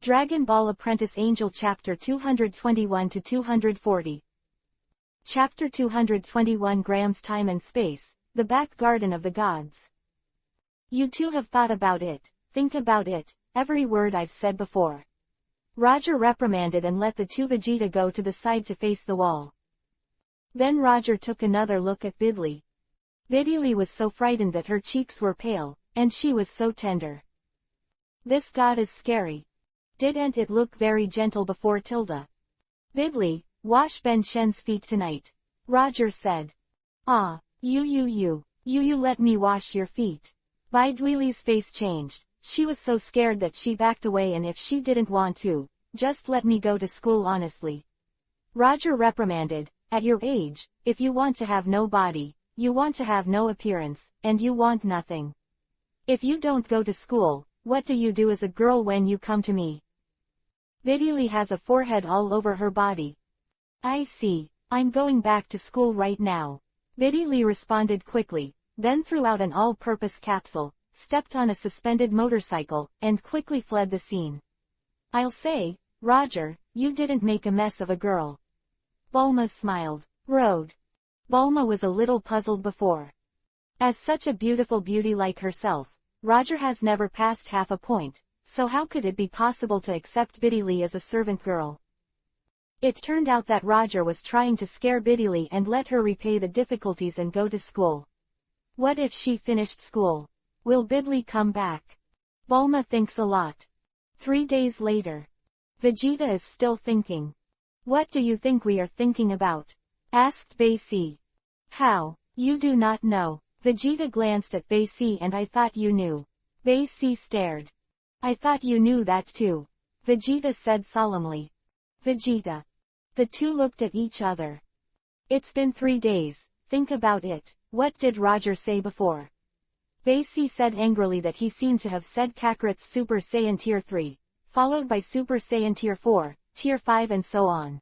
Dragon Ball Apprentice Angel Chapter 221-240. Chapter 221 Graham's Time and Space, The Back Garden of the Gods. You two have thought about it, think about it, every word I've said before. Roger reprimanded and let the two Vegeta go to the side to face the wall. Then Roger took another look at Bidley. Bidley was so frightened that her cheeks were pale, and she was so tender. This god is scary. Didn't it look very gentle before Tilda? Bidley, wash Ben Shen's feet tonight, Roger said. Ah, you let me wash your feet. Bidley's face changed. She was so scared that she backed away, and if she didn't want to, just let me go to school honestly. Roger reprimanded, at your age, if you want to have no body, you want to have no appearance, and you want nothing. If you don't go to school, what do you do as a girl when you come to me? Bidley has a forehead all over her body. I see, I'm going back to school right now. Bidley responded quickly, then threw out an all-purpose capsule, stepped on a suspended motorcycle, and quickly fled the scene. I'll say, Roger, you didn't make a mess of a girl. Bulma smiled. Road. Bulma was a little puzzled before. As such a beautiful beauty like herself, Roger has never passed half a point, so how could it be possible to accept Bidley as a servant girl? It turned out that Roger was trying to scare Bidley and let her repay the difficulties and go to school. What if she finished school? Will Bidley come back? Bulma thinks a lot. 3 days later. Vegeta is still thinking. What do you think we are thinking about? Asked Basie. How? You do not know. Vegeta glanced at Basie. And I thought you knew. Basie stared. I thought you knew that too. Vegeta said solemnly. Vegeta. The two looked at each other. It's been 3 days, think about it. What did Roger say before? Basie said angrily that he seemed to have said Kakarot's Super Saiyan Tier 3, followed by Super Saiyan Tier 4, Tier 5 and so on.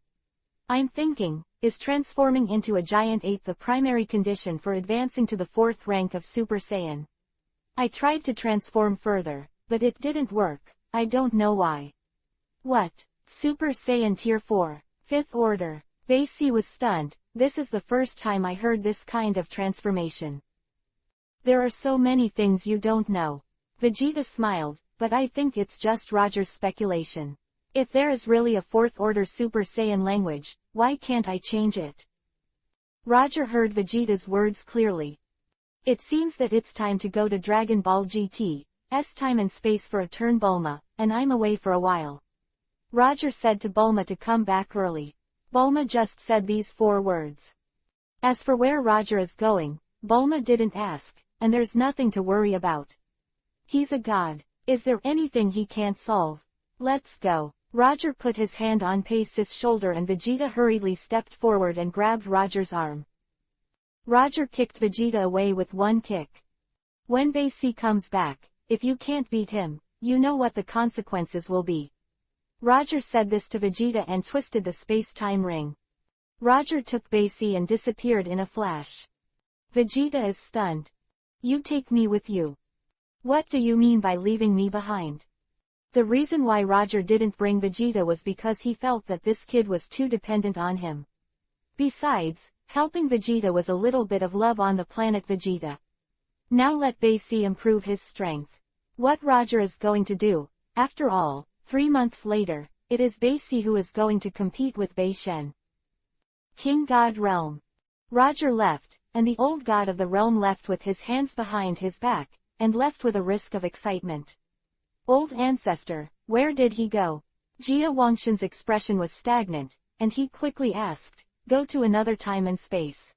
I'm thinking, is transforming into a giant ape the primary condition for advancing to the 4th rank of Super Saiyan? I tried to transform further, but it didn't work, I don't know why. What? Super Saiyan Tier 4, 5th Order. Basie was stunned. This is the first time I heard this kind of transformation. There are so many things you don't know. Vegeta smiled, but I think it's just Roger's speculation. If there is really a 4th Order Super Saiyan language, why can't I change it? Roger heard Vegeta's words clearly. It seems that it's time to go to Dragon Ball GT's time and space for a turn, Bulma, and I'm away for a while. Roger said to Bulma to come back early. Bulma just said these 4 words. As for where Roger is going, Bulma didn't ask, and there's nothing to worry about. He's a god. Is there anything he can't solve? Let's go. Roger put his hand on Basie's shoulder and Vegeta hurriedly stepped forward and grabbed Roger's arm. Roger kicked Vegeta away with one kick. When Basie comes back, if you can't beat him, you know what the consequences will be. Roger said this to Vegeta and twisted the space-time ring. Roger took Basie and disappeared in a flash. Vegeta is stunned. You take me with you. What do you mean by leaving me behind? The reason why Roger didn't bring Vegeta was because he felt that this kid was too dependent on him. Besides, helping Vegeta was a little bit of love on the planet Vegeta. Now let Basie improve his strength. What Roger is going to do, after all, 3 months later, it is Basie who is going to compete with Bei Shen. King God Realm. Roger left, and the old god of the realm left with his hands behind his back, and left with a risk of excitement. Old ancestor, where did he go? Jia Wangshen's expression was stagnant, and he quickly asked, go to another time and space.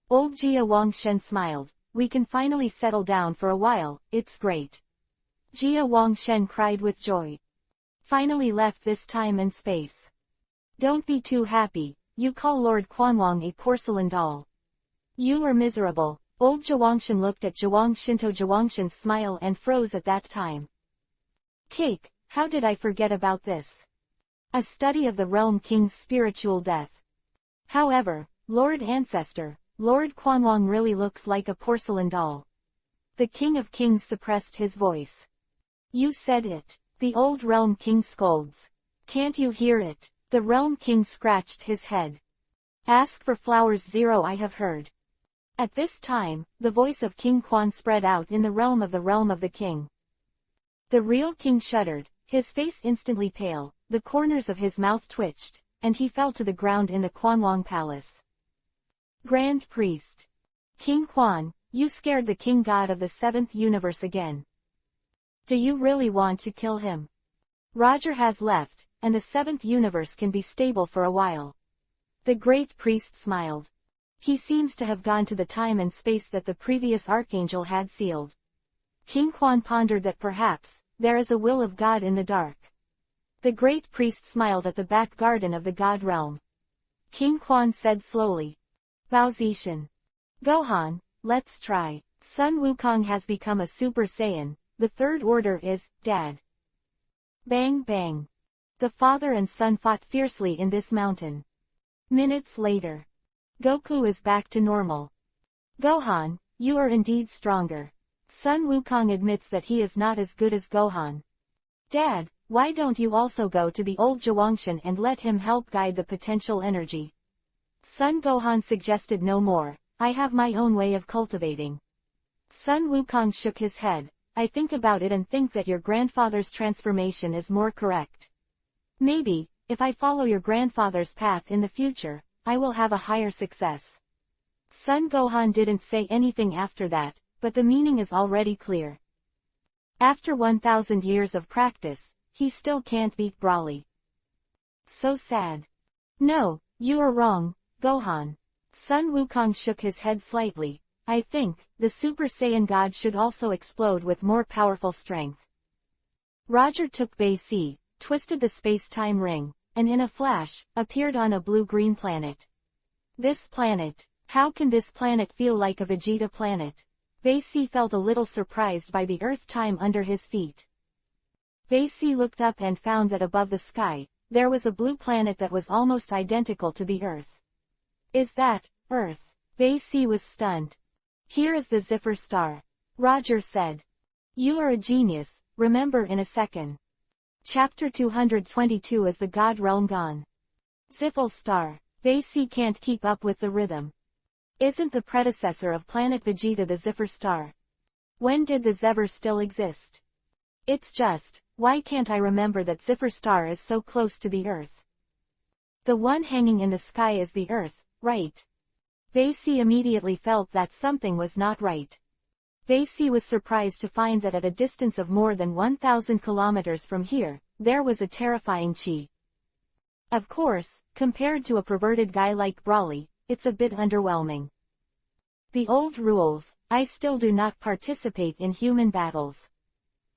Old Jia Wangshen smiled, we can finally settle down for a while, it's great. Jia Wangshen cried with joy. Finally left this time and space. Don't be too happy, you call Lord Quanwang a porcelain doll. You are miserable. Old Jiawangshan looked at Jiawangshan's smile and froze at that time. Cake, how did I forget about this? A study of the Realm King's spiritual death. However, Lord Ancestor, Lord Quanwang really looks like a porcelain doll. The King of Kings suppressed his voice. You said it. The old realm king scolds. Can't you hear it? The realm king scratched his head. Ask for flowers 0 I have heard. At this time, the voice of King Quan spread out in the realm of the king. The real king shuddered, his face instantly pale, the corners of his mouth twitched, and he fell to the ground in the Quanwang Palace. Grand Priest. King Quan, you scared the king god of the 7th universe again. Do you really want to kill him? Roger has left, and the 7th universe can be stable for a while. The great priest smiled. He seems to have gone to the time and space that the previous archangel had sealed. King Quan pondered that perhaps, there is a will of God in the dark. The great priest smiled at the back garden of the God realm. King Quan said slowly. Bao Zishan. Gohan, let's try. Sun Wukong has become a Super Saiyan, the third order is, Dad. Bang bang. The father and son fought fiercely in this mountain. Minutes later. Goku is back to normal. Gohan, you are indeed stronger. Sun Wukong admits that he is not as good as Gohan. Dad, why don't you also go to the old Zhuangshan and let him help guide the potential energy? Sun Gohan suggested no more, I have my own way of cultivating. Sun Wukong shook his head, I think about it and think that your grandfather's transformation is more correct. Maybe, if I follow your grandfather's path in the future, I will have a higher success. Sun Gohan didn't say anything after that, but the meaning is already clear. After 1,000 years of practice, he still can't beat Broly. So sad. No, you are wrong, Gohan. Sun Wukong shook his head slightly. I think, the Super Saiyan God should also explode with more powerful strength. Roger took Bei Si, twisted the space-time ring, and in a flash, appeared on a blue-green planet. This planet, how can this planet feel like a Vegeta planet? Bei Si felt a little surprised by the earth time under his feet. Bei Si looked up and found that above the sky, there was a blue planet that was almost identical to the Earth. Is that, Earth? Bei Si was stunned. Here is the Zephyr star. Roger said. You are a genius, remember in a second. Chapter 222 Is the God Realm Gone? Zephyr star. Bei Si can't keep up with the rhythm. Isn't the predecessor of planet Vegeta the Zephyr star? When did the Zephyr still exist? It's just, why can't I remember that Zephyr star is so close to the Earth? The one hanging in the sky is the Earth, right? Bei Si immediately felt that something was not right. Bei Si was surprised to find that at a distance of more than 1,000 kilometers from here, there was a terrifying chi. Of course, compared to a perverted guy like Broly, it's a bit underwhelming. The old rules, I still do not participate in human battles.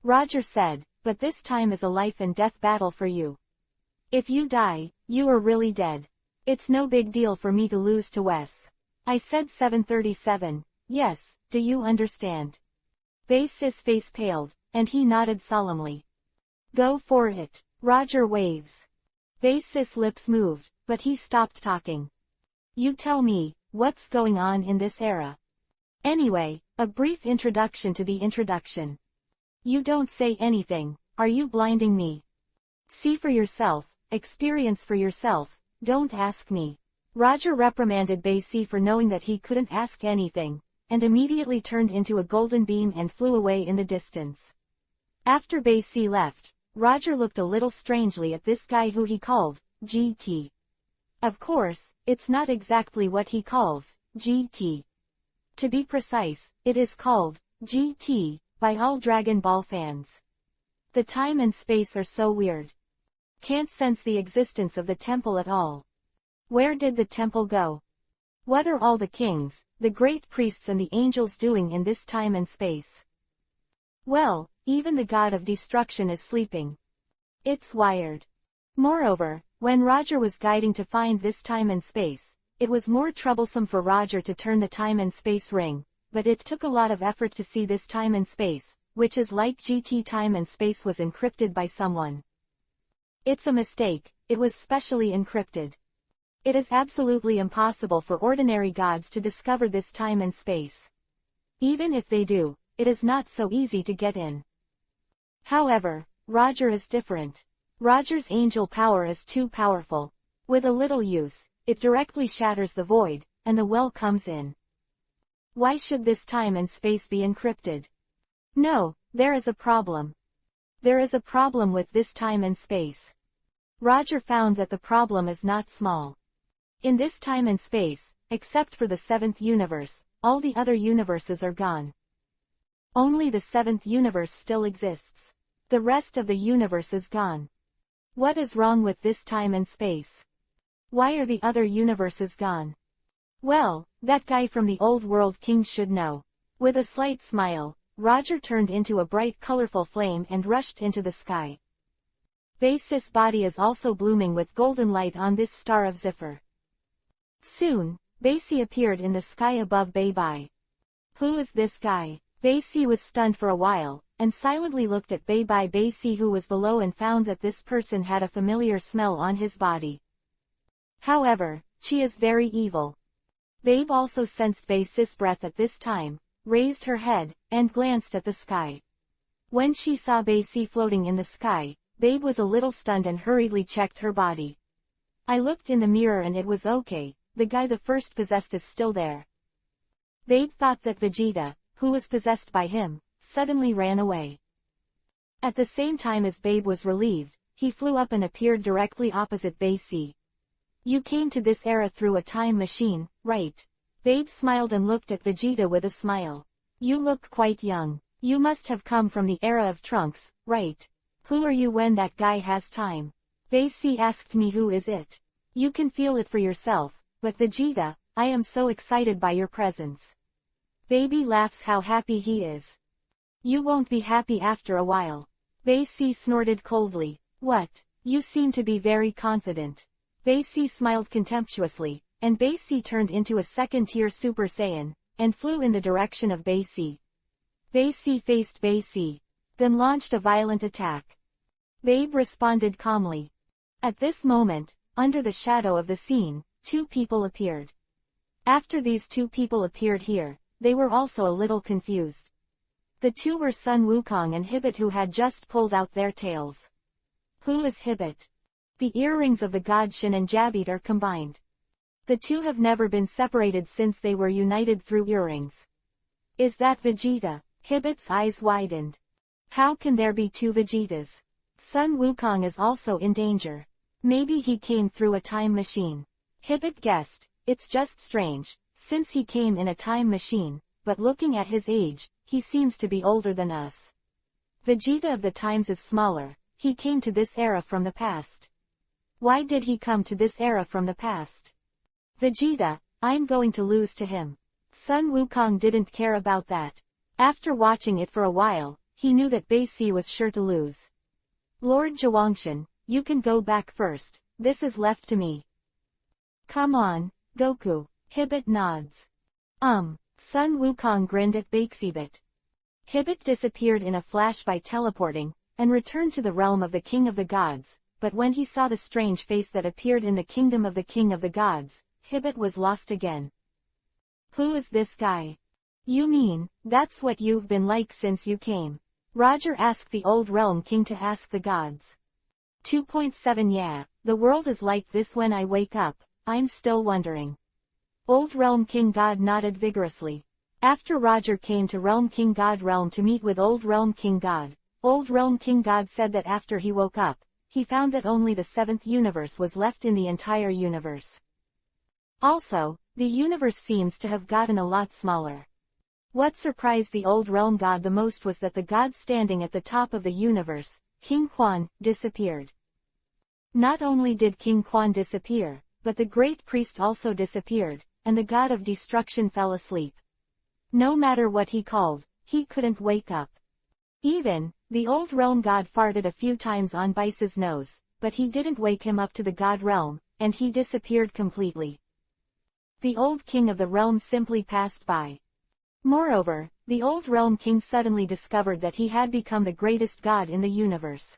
Roger said, but this time is a life and death battle for you. If you die, you are really dead. It's no big deal for me to lose to Wes. I said 737, yes, do you understand? Bei Si's face paled, and he nodded solemnly. Go for it. Roger waves. Bei Si's lips moved, but he stopped talking. You tell me, what's going on in this era? Anyway, a brief introduction to the introduction. You don't say anything, are you blinding me? See for yourself, experience for yourself, don't ask me. Roger reprimanded Bei Si for knowing that he couldn't ask anything, and immediately turned into a golden beam and flew away in the distance. After Bei Si left, Roger looked a little strangely at this guy who he called GT. Of course, it's not exactly what he calls GT. To be precise, it is called GT by all Dragon Ball fans. The time and space are so weird. Can't sense the existence of the temple at all. Where did the temple go? What are all the kings, the great priests and the angels doing in this time and space? Well, even the god of destruction is sleeping. It's wired. Moreover, when Roger was guiding to find this time and space, it was more troublesome for Roger to turn the time and space ring, but it took a lot of effort to see this time and space, which is like GT time and space was encrypted by someone. It's a mistake, it was specially encrypted. It is absolutely impossible for ordinary gods to discover this time and space. Even if they do, it is not so easy to get in. However, Roger is different. Roger's angel power is too powerful. With a little use, it directly shatters the void, and the well comes in. Why should this time and space be encrypted? No, there is a problem. There is a problem with this time and space. Roger found that the problem is not small. In this time and space, except for the seventh universe, all the other universes are gone. Only the seventh universe still exists. The rest of the universe is gone. What is wrong with this time and space? Why are the other universes gone? Well, that guy from the old world king should know. With a slight smile, Roger turned into a bright colorful flame and rushed into the sky. Basis' body is also blooming with golden light on this star of Zephyr. Soon, Basie appeared in the sky above Babai. Who is this guy? Basie was stunned for a while, and silently looked at Basie who was below and found that this person had a familiar smell on his body. However, she is very evil. Babe also sensed Basis' breath at this time, raised her head, and glanced at the sky. When she saw Basie floating in the sky, Babe was a little stunned and hurriedly checked her body. I looked in the mirror and it was okay, the guy the first possessed is still there. Babe thought that Vegeta, who was possessed by him, suddenly ran away. At the same time as Babe was relieved, he flew up and appeared directly opposite Basie. You came to this era through a time machine, right? Babe smiled and looked at Vegeta with a smile. You look quite young. You must have come from the era of Trunks, right? Who are you when that guy has time? Basie asked me who is it. You can feel it for yourself, but Vegeta, I am so excited by your presence. Baby laughs how happy he is. You won't be happy after a while. Basie snorted coldly. What? You seem to be very confident. Basie smiled contemptuously, and Basie turned into a second-tier Super Saiyan, and flew in the direction of Basie. Basie faced Basie, then launched a violent attack. Babe responded calmly. At this moment, under the shadow of the scene, two people appeared. After these two people appeared here, they were also a little confused. The two were Sun Wukong and Hibbit who had just pulled out their tails. Who is Hibbit? The earrings of the god Shin and Jabit are combined. The two have never been separated since they were united through earrings. Is that Vegeta? Hibbit's eyes widened. How can there be two Vegetas? Sun Wukong is also in danger. Maybe he came through a time machine. Hibbit guessed, it's just strange, since he came in a time machine, but looking at his age, he seems to be older than us. Vegeta of the times is smaller, he came to this era from the past. Why did he come to this era from the past? Vegeta, I'm going to lose to him. Sun Wukong didn't care about that. After watching it for a while, he knew that Basie was sure to lose. Lord Zhuangshan, you can go back first, this is left to me. Come on, Goku. Hibbit nods. Sun Wukong grinned at Bakesibit. Hibbit disappeared in a flash by teleporting, and returned to the realm of the King of the Gods, but when he saw the strange face that appeared in the kingdom of the King of the Gods, Hibbit was lost again. Who is this guy? You mean, that's what you've been like since you came? Roger asked the old realm king to ask the gods. 2.7 Yeah, the world is like this when I wake up, I'm still wondering. Old realm king god nodded vigorously. After Roger came to realm king god realm to meet with old realm king god, old realm king god said that after he woke up, he found that only the seventh universe was left in the entire universe. Also, the universe seems to have gotten a lot smaller. What surprised the old realm god the most was that the god standing at the top of the universe, King Quan, disappeared. Not only did King Quan disappear, but the great priest also disappeared, and the god of destruction fell asleep. No matter what he called, he couldn't wake up. Even, the old realm god farted a few times on Bice's nose, but he didn't wake him up to the god realm, and he disappeared completely. The old king of the realm simply passed by. Moreover, the old realm king suddenly discovered that he had become the greatest god in the universe.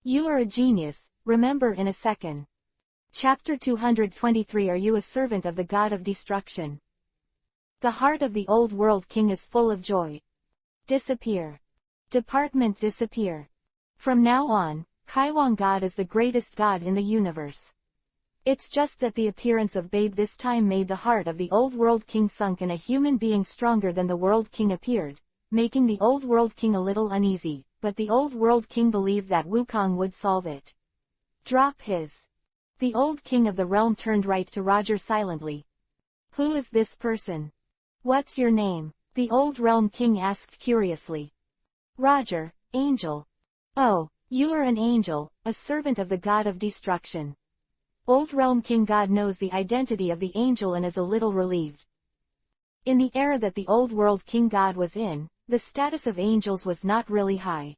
You are a genius, remember in a second. Chapter 223 Are you a servant of the god of destruction? The heart of the old world king is full of joy. Disappear. Department disappear. From now on, Kaiwang God is the greatest god in the universe. It's just that the appearance of Babe this time made the heart of the old world king sunk and a human being stronger than the world king appeared, making the old world king a little uneasy, but the old world king believed that Wukong would solve it. Drop his. The old king of the realm turned right to Roger silently. Who is this person? What's your name? The old realm king asked curiously. Roger, angel. Oh, you are an angel, a servant of the god of destruction. Old realm king god knows the identity of the angel and is a little relieved. In the era that the old world king god was in, the status of angels was not really high.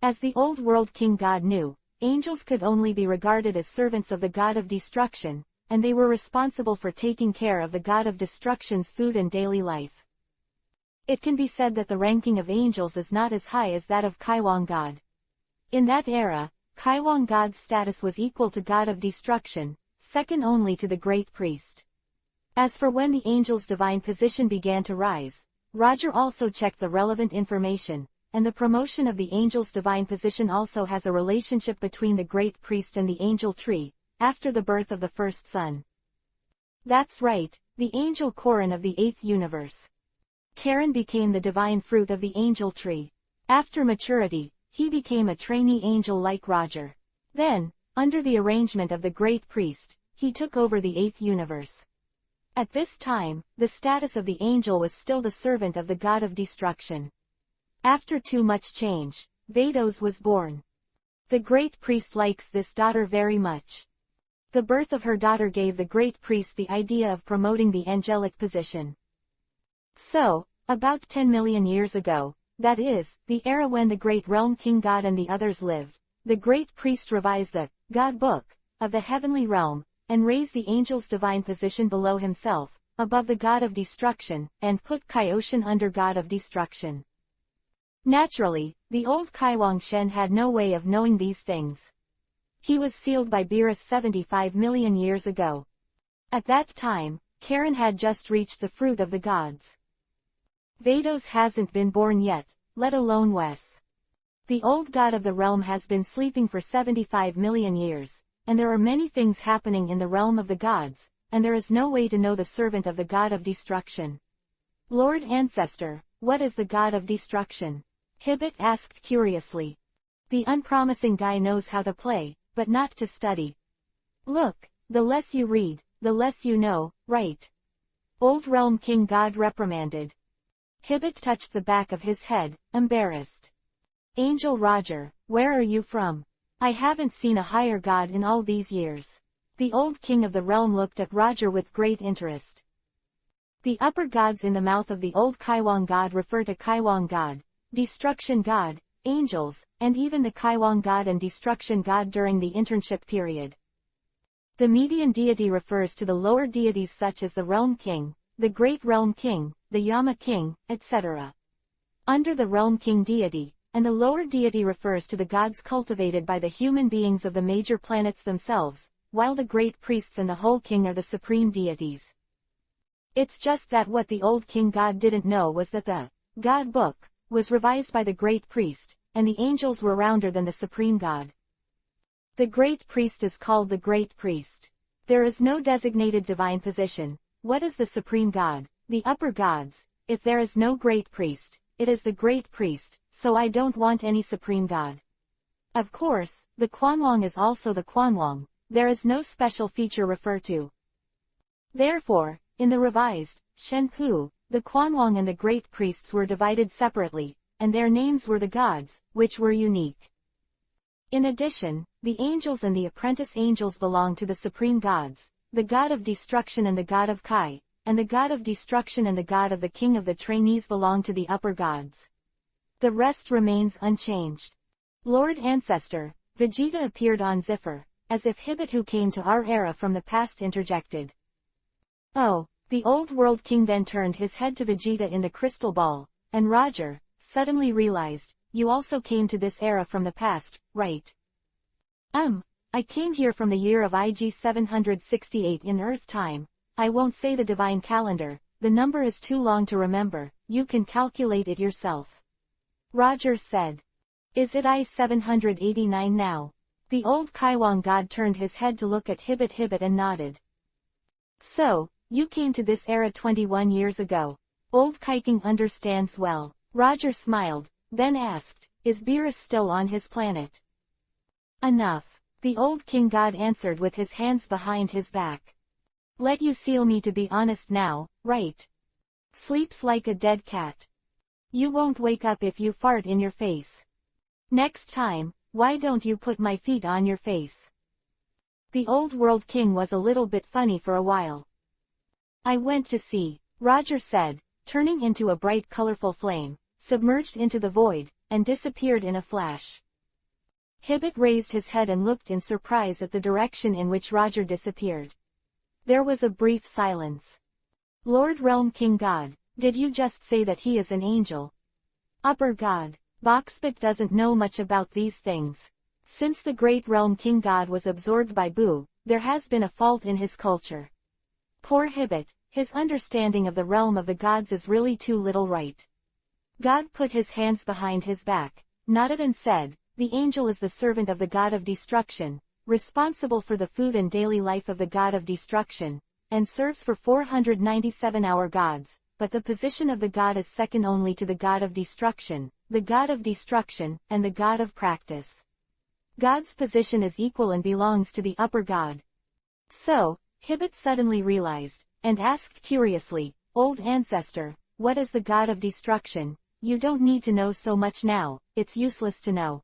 As the old world king god knew, angels could only be regarded as servants of the god of destruction, and they were responsible for taking care of the god of destruction's food and daily life. It can be said that the ranking of angels is not as high as that of Kaiwang god. In that era, Kaiwang god's status was equal to god of destruction, second only to the great priest. As for when the angel's divine position began to rise, Roger also checked the relevant information, and the promotion of the angel's divine position also has a relationship between the great priest and the angel tree, after the birth of the first son. That's right, the angel Korin of the 8th universe. Karin became the divine fruit of the angel tree. After maturity, he became a trainee angel like Roger. Then, under the arrangement of the great priest, he took over the 8th universe. At this time, the status of the angel was still the servant of the god of destruction. After too much change, Vados was born. The great priest likes this daughter very much. The birth of her daughter gave the great priest the idea of promoting the angelic position. So, about 10 million years ago, that is, the era when the great realm king god and the others lived, the great priest revised the God Book of the heavenly realm, and raised the angel's divine position below himself, above the god of destruction, and put Kaioshin under god of destruction. Naturally, the old Kaiwang Shen had no way of knowing these things. He was sealed by Beerus 75 million years ago. At that time, Karin had just reached the fruit of the gods. Vados hasn't been born yet, let alone Wes. The old god of the realm has been sleeping for 75 million years, and there are many things happening in the realm of the gods, and there is no way to know the servant of the god of destruction. Lord Ancestor, what is the god of destruction? Hibbit asked curiously. The unpromising guy knows how to play, but not to study. Look, the less you read, the less you know, right? Old realm king god reprimanded. Hibbit touched the back of his head, embarrassed. Angel Roger, where are you from? I haven't seen a higher god in all these years. The old king of the realm looked at Roger with great interest. The upper gods in the mouth of the old Kaiwang god refer to Kaiwang god, destruction god, angels, and even the Kaiwang god and destruction god during the internship period. The median deity refers to the lower deities such as the realm king, the great realm king, the Yama king, etc. Under the realm king deity, and the lower deity refers to the gods cultivated by the human beings of the major planets themselves, while the great priests and the whole king are the supreme deities. It's just that what the old king god didn't know was that the God Book was revised by the great priest, and the angels were rounder than the supreme god. The great priest is called the great priest. There is no designated divine position. What is the supreme god? The upper gods. If there is no great priest, it is the great priest, so I don't want any supreme god. Of course, the Quanwang is also the Quanwang. There is no special feature referred to. Therefore, in the revised Shenpu, the Quanwang and the great priests were divided separately, and their names were the gods, which were unique. In addition, the angels and the apprentice angels belong to the supreme gods, the god of destruction and the god of Kai, and the god of destruction and the god of the king of the trainees belong to the upper gods. The rest remains unchanged. Lord Ancestor, Vegeta appeared on Ziffer, as if Hibbit who came to our era from the past interjected. Oh, the old world king then turned his head to Vegeta in the crystal ball, and Roger, suddenly realized, you also came to this era from the past, right? I came here from the year of IG 768 in Earth time. I won't say the divine calendar, the number is too long to remember, you can calculate it yourself. Roger said. Is it I-789 now? The old Kaiwang god turned his head to look at Hibbit and nodded. So, you came to this era 21 years ago. Old Kiking understands well. Roger smiled, then asked, is Beerus still on his planet? Enough. The old king god answered with his hands behind his back. Let you seal me to be honest now, right? Sleeps like a dead cat. You won't wake up if you fart in your face. Next time, why don't you put my feet on your face? The old world king was a little bit funny for a while. I went to see, Roger said, turning into a bright colorful flame, submerged into the void, and disappeared in a flash. Hibbit raised his head and looked in surprise at the direction in which Roger disappeared. There was a brief silence. Lord Realm King God, did you just say that he is an angel? Upper God. Boxbit doesn't know much about these things. Since the great Realm King God was absorbed by Boo, there has been a fault in his culture. Poor Hibbit, his understanding of the realm of the gods is really too little right. God put his hands behind his back, nodded and said, the angel is the servant of the god of destruction, responsible for the food and daily life of the god of destruction, and serves for 497 hour gods, but the position of the god is second only to the god of destruction, the god of destruction, and the god of practice. God's position is equal and belongs to the upper god. So, Hibbit suddenly realized, and asked curiously, Old Ancestor, what is the god of destruction? You don't need to know so much now, it's useless to know.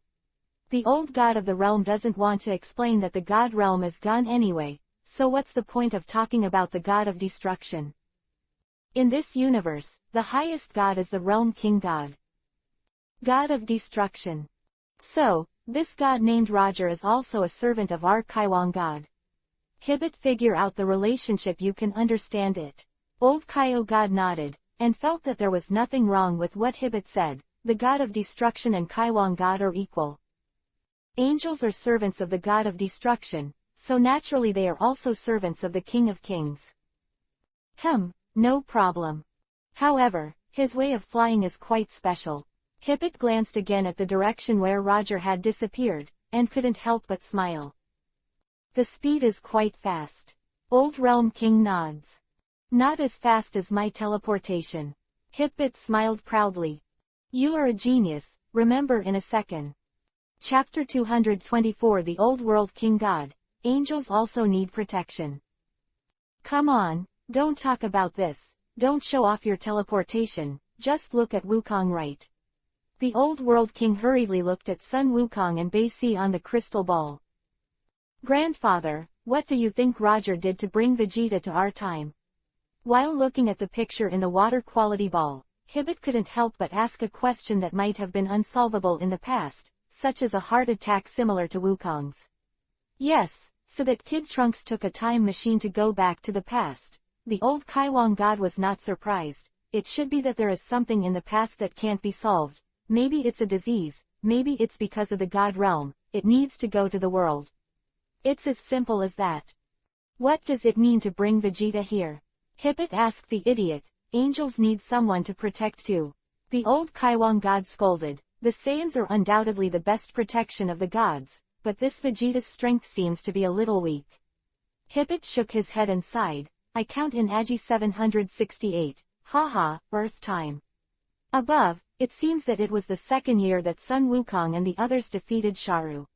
The old god of the realm doesn't want to explain that the god realm is gone anyway, so what's the point of talking about the god of destruction? In this universe, the highest god is the realm king god. God of destruction. So, this god named Roger is also a servant of our Kaiwang god. Hibbit figure out the relationship, you can understand it. Old Kaio god nodded, and felt that there was nothing wrong with what Hibbit said, the god of destruction and Kaiwang god are equal. Angels are servants of the god of destruction, so naturally they are also servants of the King of Kings. No problem. However, his way of flying is quite special. Hibbit glanced again at the direction where Roger had disappeared, and couldn't help but smile. The speed is quite fast. Old Realm King nods. Not as fast as my teleportation. Hibbit smiled proudly. You are a genius, remember in a second. Chapter 224 The Old World King God. Angels also need protection. Come on, don't talk about this, don't show off your teleportation, just look at Wukong right. The Old World King hurriedly looked at Sun Wukong and Bei Si on the crystal ball. Grandfather, what do you think Roger did to bring Vegeta to our time? While looking at the picture in the water quality ball, Hibbit couldn't help but ask a question that might have been unsolvable in the past, such as a heart attack similar to Wukong's. Yes, so that Kid Trunks took a time machine to go back to the past. The old Kaiwang god was not surprised. It should be that there is something in the past that can't be solved. Maybe it's a disease, maybe it's because of the god realm, it needs to go to the world. It's as simple as that. What does it mean to bring Vegeta here? Hibbit asked the idiot. Angels need someone to protect too. The old Kaiwang god scolded. The Saiyans are undoubtedly the best protection of the gods, but this Vegeta's strength seems to be a little weak. Hibbit shook his head and sighed. I count in Agi 768. Haha, Earth time. Above, it seems that it was the second year that Sun Wukong and the others defeated Sharu.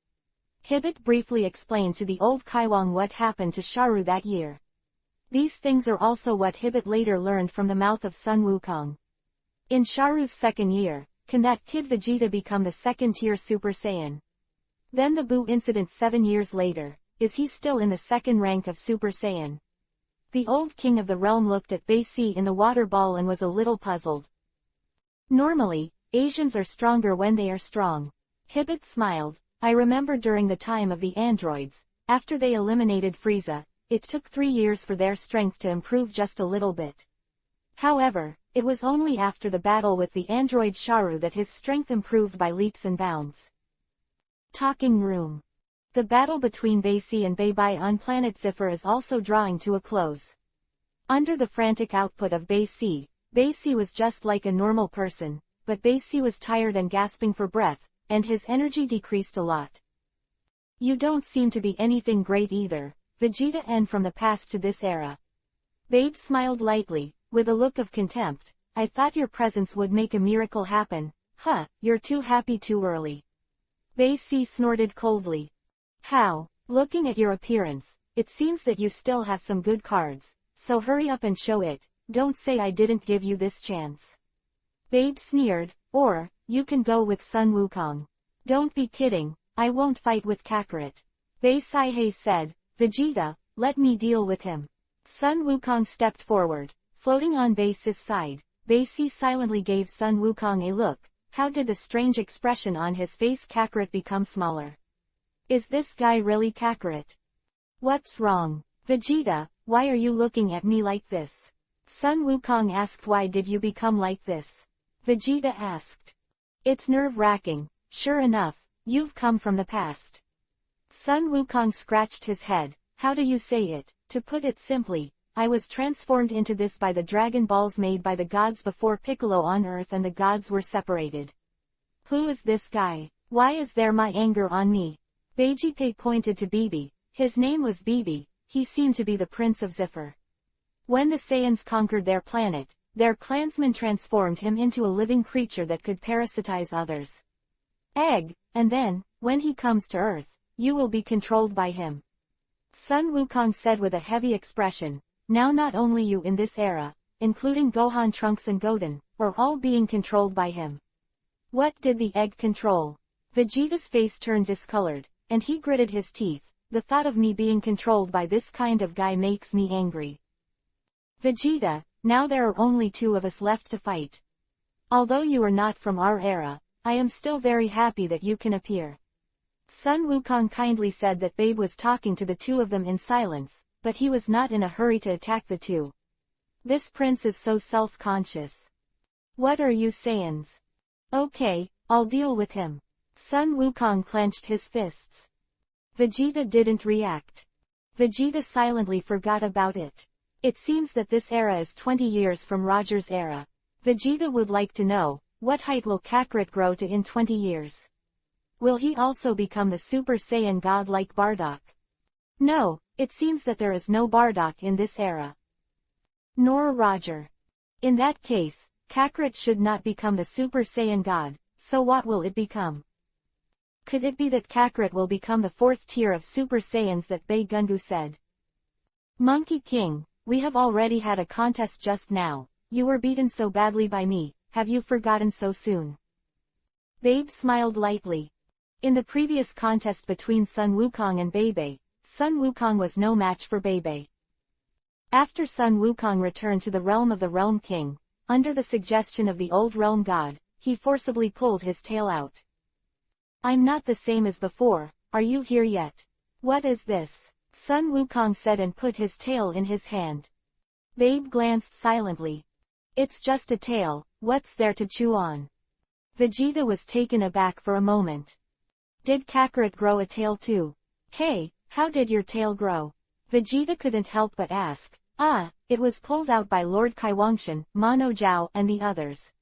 Hibbit briefly explained to the old Kaiwang what happened to Sharu that year. These things are also what Hibbit later learned from the mouth of Sun Wukong. In Sharu's second year, can that kid Vegeta become the second-tier Super Saiyan? Then the Buu incident 7 years later, is he still in the second rank of Super Saiyan? The old king of the realm looked at Bei Si in the water ball and was a little puzzled. Normally, Asians are stronger when they are strong. Hibbit smiled. I remember during the time of the androids, after they eliminated Frieza, it took 3 years for their strength to improve just a little bit. However, it was only after the battle with the android Sharu that his strength improved by leaps and bounds. Talking room. The battle between Bei Si and Bei Bai on planet Zephyr is also drawing to a close. Under the frantic output of Bei Si was just like a normal person, but Bei Si was tired and gasping for breath, and his energy decreased a lot. You don't seem to be anything great either, Vegeta, and from the past to this era. Babe smiled lightly, with a look of contempt. I thought your presence would make a miracle happen. Huh, you're too happy too early. Bae-C snorted coldly. How? Looking at your appearance, it seems that you still have some good cards, so hurry up and show it. Don't say I didn't give you this chance. Babe sneered, or, you can go with Sun Wukong. Don't be kidding, I won't fight with Kakarot. Bae-C said, Vegeta, let me deal with him. Sun Wukong stepped forward, floating on Bae-C's side. Bae-C silently gave Sun Wukong a look. How did the strange expression on his face Kakarot become smaller? Is this guy really Kakarot? What's wrong? Vegeta, why are you looking at me like this? Sun Wukong asked. Why did you become like this? Vegeta asked. It's nerve-wracking. Sure enough, you've come from the past. Sun Wukong scratched his head. How do you say it? To put it simply, I was transformed into this by the Dragon Balls made by the gods before Piccolo on Earth and the gods were separated. Who is this guy? Why is there my anger on me? Vegeta pointed to Bibi. His name was Bibi. He seemed to be the Prince of Zephyr. When the Saiyans conquered their planet, their clansmen transformed him into a living creature that could parasitize others. Egg, and then, when he comes to Earth, you will be controlled by him. Sun Wukong said with a heavy expression. Now not only you in this era, including Gohan, Trunks and Goten, are all being controlled by him. What did the egg control? Vegeta's face turned discolored, and he gritted his teeth. The thought of me being controlled by this kind of guy makes me angry. Vegeta, now there are only two of us left to fight. Although you are not from our era, I am still very happy that you can appear. Sun Wukong kindly said that Babe was talking to the two of them in silence, but he was not in a hurry to attack the two. This prince is so self-conscious. What are you Saiyans? Okay, I'll deal with him. Sun Wukong clenched his fists. Vegeta didn't react. Vegeta silently forgot about it. It seems that this era is 20 years from Roger's era. Vegeta would like to know, what height will Kakarot grow to in 20 years? Will he also become the Super Saiyan god like Bardock? No, it seems that there is no Bardock in this era. Nor Roger. In that case, Kakarot should not become the Super Saiyan god, so what will it become? Could it be that Kakarot will become the fourth tier of Super Saiyans that Bae Gungu said? Monkey King, we have already had a contest just now. You were beaten so badly by me, have you forgotten so soon? Babe smiled lightly. In the previous contest between Sun Wukong and Bebe, Sun Wukong was no match for Bebe. After Sun Wukong returned to the realm of the Realm King, under the suggestion of the old Realm God, he forcibly pulled his tail out. I'm not the same as before, are you here yet? What is this? Sun Wukong said and put his tail in his hand. Babe glanced silently. It's just a tail, what's there to chew on? Vegeta was taken aback for a moment. Did Kakarot grow a tail too? Hey, how did your tail grow? Vegeta couldn't help but ask. It was pulled out by Lord Kaiwangshan, Mano Zhao and the others.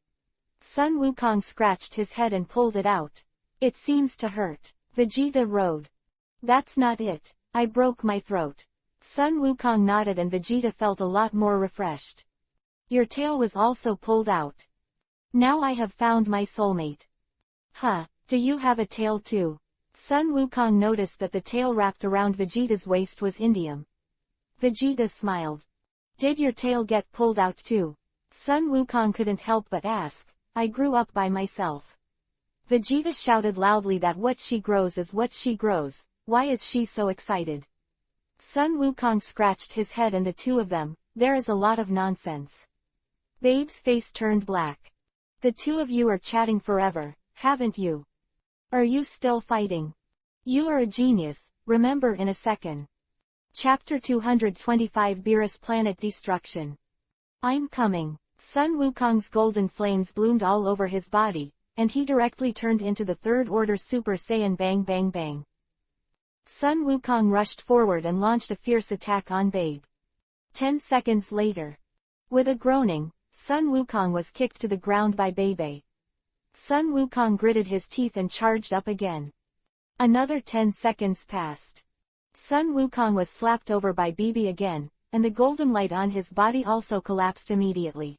Sun Wukong scratched his head and pulled it out. It seems to hurt. Vegeta roared. That's not it. I broke my throat. Sun Wukong nodded and Vegeta felt a lot more refreshed. Your tail was also pulled out. Now I have found my soulmate. Do you have a tail too? Sun Wukong noticed that the tail wrapped around Vegeta's waist was indium. Vegeta smiled. Did your tail get pulled out too? Sun Wukong couldn't help but ask. I grew up by myself. Vegeta shouted loudly that what she grows is what she grows. Why is she so excited? Sun Wukong scratched his head and the two of them, there is a lot of nonsense. Babe's face turned black. The two of you are chatting forever, haven't you? Are you still fighting? You are a genius, remember in a second. Chapter 225 Beerus Planet Destruction. I'm coming. Sun Wukong's golden flames bloomed all over his body, and he directly turned into the Third Order Super Saiyan. Bang bang bang. Sun Wukong rushed forward and launched a fierce attack on Babe. 10 seconds later. With a groaning, Sun Wukong was kicked to the ground by Bebe. Sun Wukong gritted his teeth and charged up again. Another 10 seconds passed. Sun Wukong was slapped over by BB again, and the golden light on his body also collapsed immediately.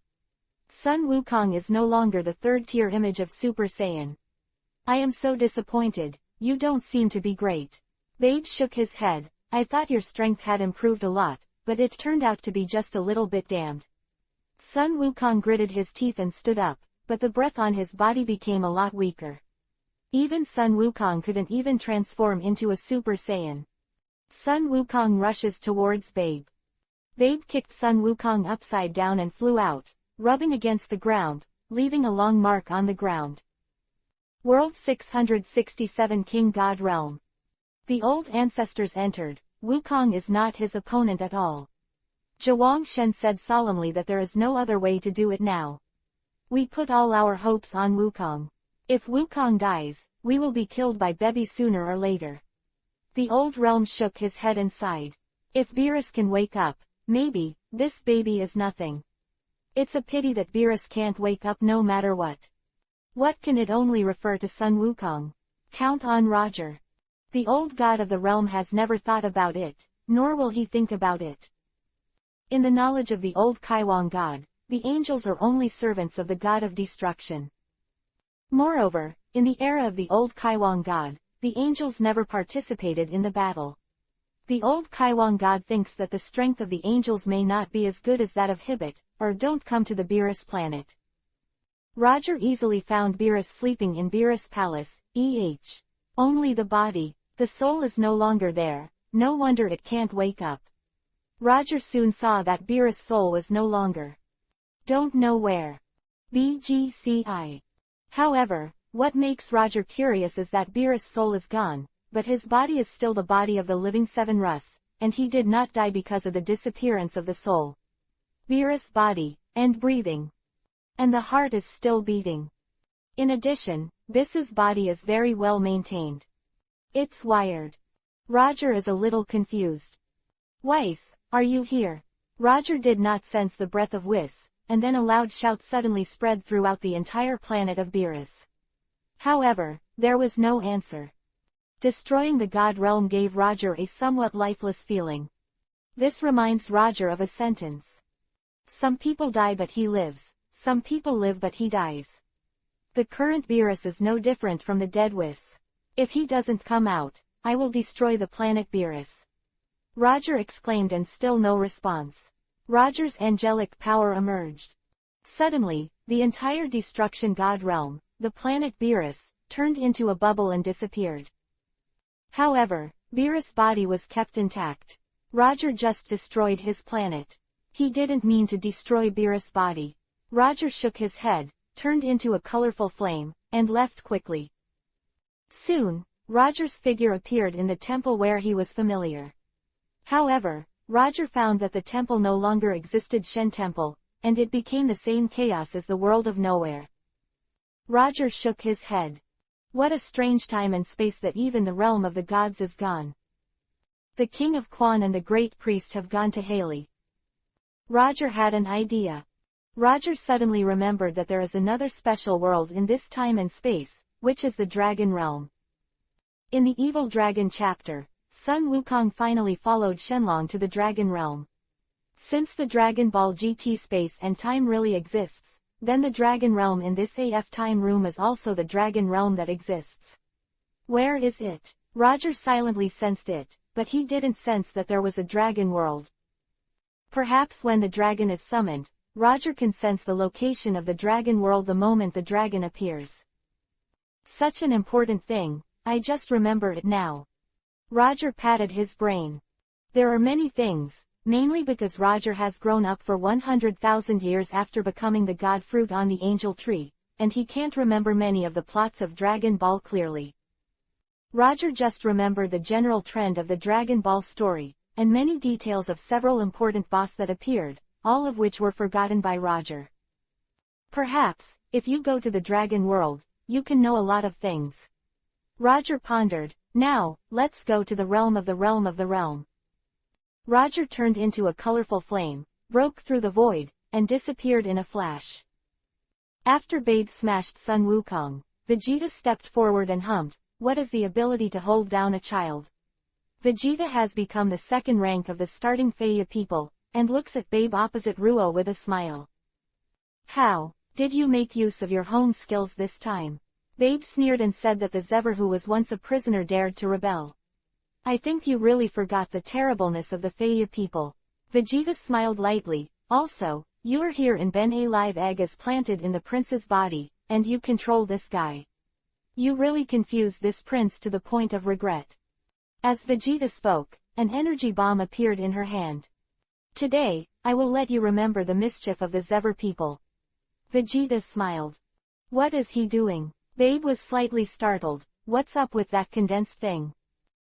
Sun Wukong is no longer the third-tier image of Super Saiyan. I am so disappointed, you don't seem to be great. Babe shook his head. I thought your strength had improved a lot, but it turned out to be just a little bit damned. Sun Wukong gritted his teeth and stood up, but the breath on his body became a lot weaker. Even Sun Wukong couldn't even transform into a Super Saiyan. Sun Wukong rushes towards Babe. Babe kicked Sun Wukong upside down and flew out, rubbing against the ground, leaving a long mark on the ground. World 667 King God Realm. The old ancestors entered. Wukong is not his opponent at all. Zhuang Shen said solemnly that there is no other way to do it now. We put all our hopes on Wukong. If Wukong dies, we will be killed by Baby sooner or later. The old realm shook his head and sighed. If Beerus can wake up, maybe, this baby is nothing. It's a pity that Beerus can't wake up no matter what. What can it only refer to Sun Wukong? Count on Roger. The old god of the realm has never thought about it, nor will he think about it. In the knowledge of the old Kaiwang god, the angels are only servants of the god of destruction. Moreover, in the era of the old Kaiwang god, the angels never participated in the battle. The old Kaiwang god thinks that the strength of the angels may not be as good as that of Hibbit, or don't come to the Beerus planet. Roger easily found Beerus sleeping in Beerus Palace, Only the body. The soul is no longer there, no wonder it can't wake up. Roger soon saw that Beerus' soul was no longer. Don't know where. BGCI. However, what makes Roger curious is that Beerus' soul is gone, but his body is still the body of the living Seven Rus, and he did not die because of the disappearance of the soul. Beerus' body, and breathing. And the heart is still beating. In addition, Biss's body is very well maintained. It's wired. Roger is a little confused. Weiss, are you here? Roger did not sense the breath of Whis, and then a loud shout suddenly spread throughout the entire planet of Beerus. However, there was no answer. Destroying the God realm gave Roger a somewhat lifeless feeling. This reminds Roger of a sentence. Some people die but he lives, some people live but he dies. The current Beerus is no different from the dead Whis. If he doesn't come out, I will destroy the planet Beerus. Roger exclaimed and still no response. Roger's angelic power emerged. Suddenly, the entire destruction god realm, the planet Beerus, turned into a bubble and disappeared. However, Beerus' body was kept intact. Roger just destroyed his planet. He didn't mean to destroy Beerus' body. Roger shook his head, turned into a colorful flame, and left quickly. Soon, Roger's figure appeared in the temple where he was familiar. However, Roger found that the temple no longer existed Shen Temple, and it became the same chaos as the world of nowhere. Roger shook his head. What a strange time and space that even the realm of the gods is gone. The king of Quan and the great priest have gone to Haley. Roger had an idea. Roger suddenly remembered that there is another special world in this time and space, which is the Dragon Realm. In the Evil Dragon chapter, Sun Wukong finally followed Shenlong to the Dragon Realm. Since the Dragon Ball GT space and time really exists, then the Dragon Realm in this AF time room is also the Dragon Realm that exists. Where is it? Roger silently sensed it, but he didn't sense that there was a Dragon World. Perhaps when the dragon is summoned, Roger can sense the location of the Dragon World the moment the dragon appears. Such an important thing, I just remember it now. Roger patted his brain. There are many things, mainly because Roger has grown up for 100,000 years after becoming the god fruit on the angel tree, and he can't remember many of the plots of Dragon Ball clearly. Roger just remembered the general trend of the Dragon Ball story, and many details of several important boss that appeared, all of which were forgotten by Roger. Perhaps, if you go to the Dragon World, you can know a lot of things. Roger pondered. Now, let's go to the realm of the realm of the realm. Roger turned into a colorful flame, broke through the void, and disappeared in a flash. After Babe smashed Sun Wukong, Vegeta stepped forward and hummed, "What is the ability to hold down a child?" Vegeta has become the second rank of the starting Feiya people, and looks at Babe opposite Ruo with a smile. "How did you make use of your home skills this time?" Babe sneered and said that the Zever who was once a prisoner dared to rebel. "I think you really forgot the terribleness of the Feiya people." Vegeta smiled lightly. "Also, you're here in Ben a live egg is planted in the prince's body, and you control this guy. You really confused this prince to the point of regret." As Vegeta spoke, an energy bomb appeared in her hand. "Today, I will let you remember the mischief of the Zever people." Vegeta smiled. "What is he doing?" Babe was slightly startled. "What's up with that condensed thing?"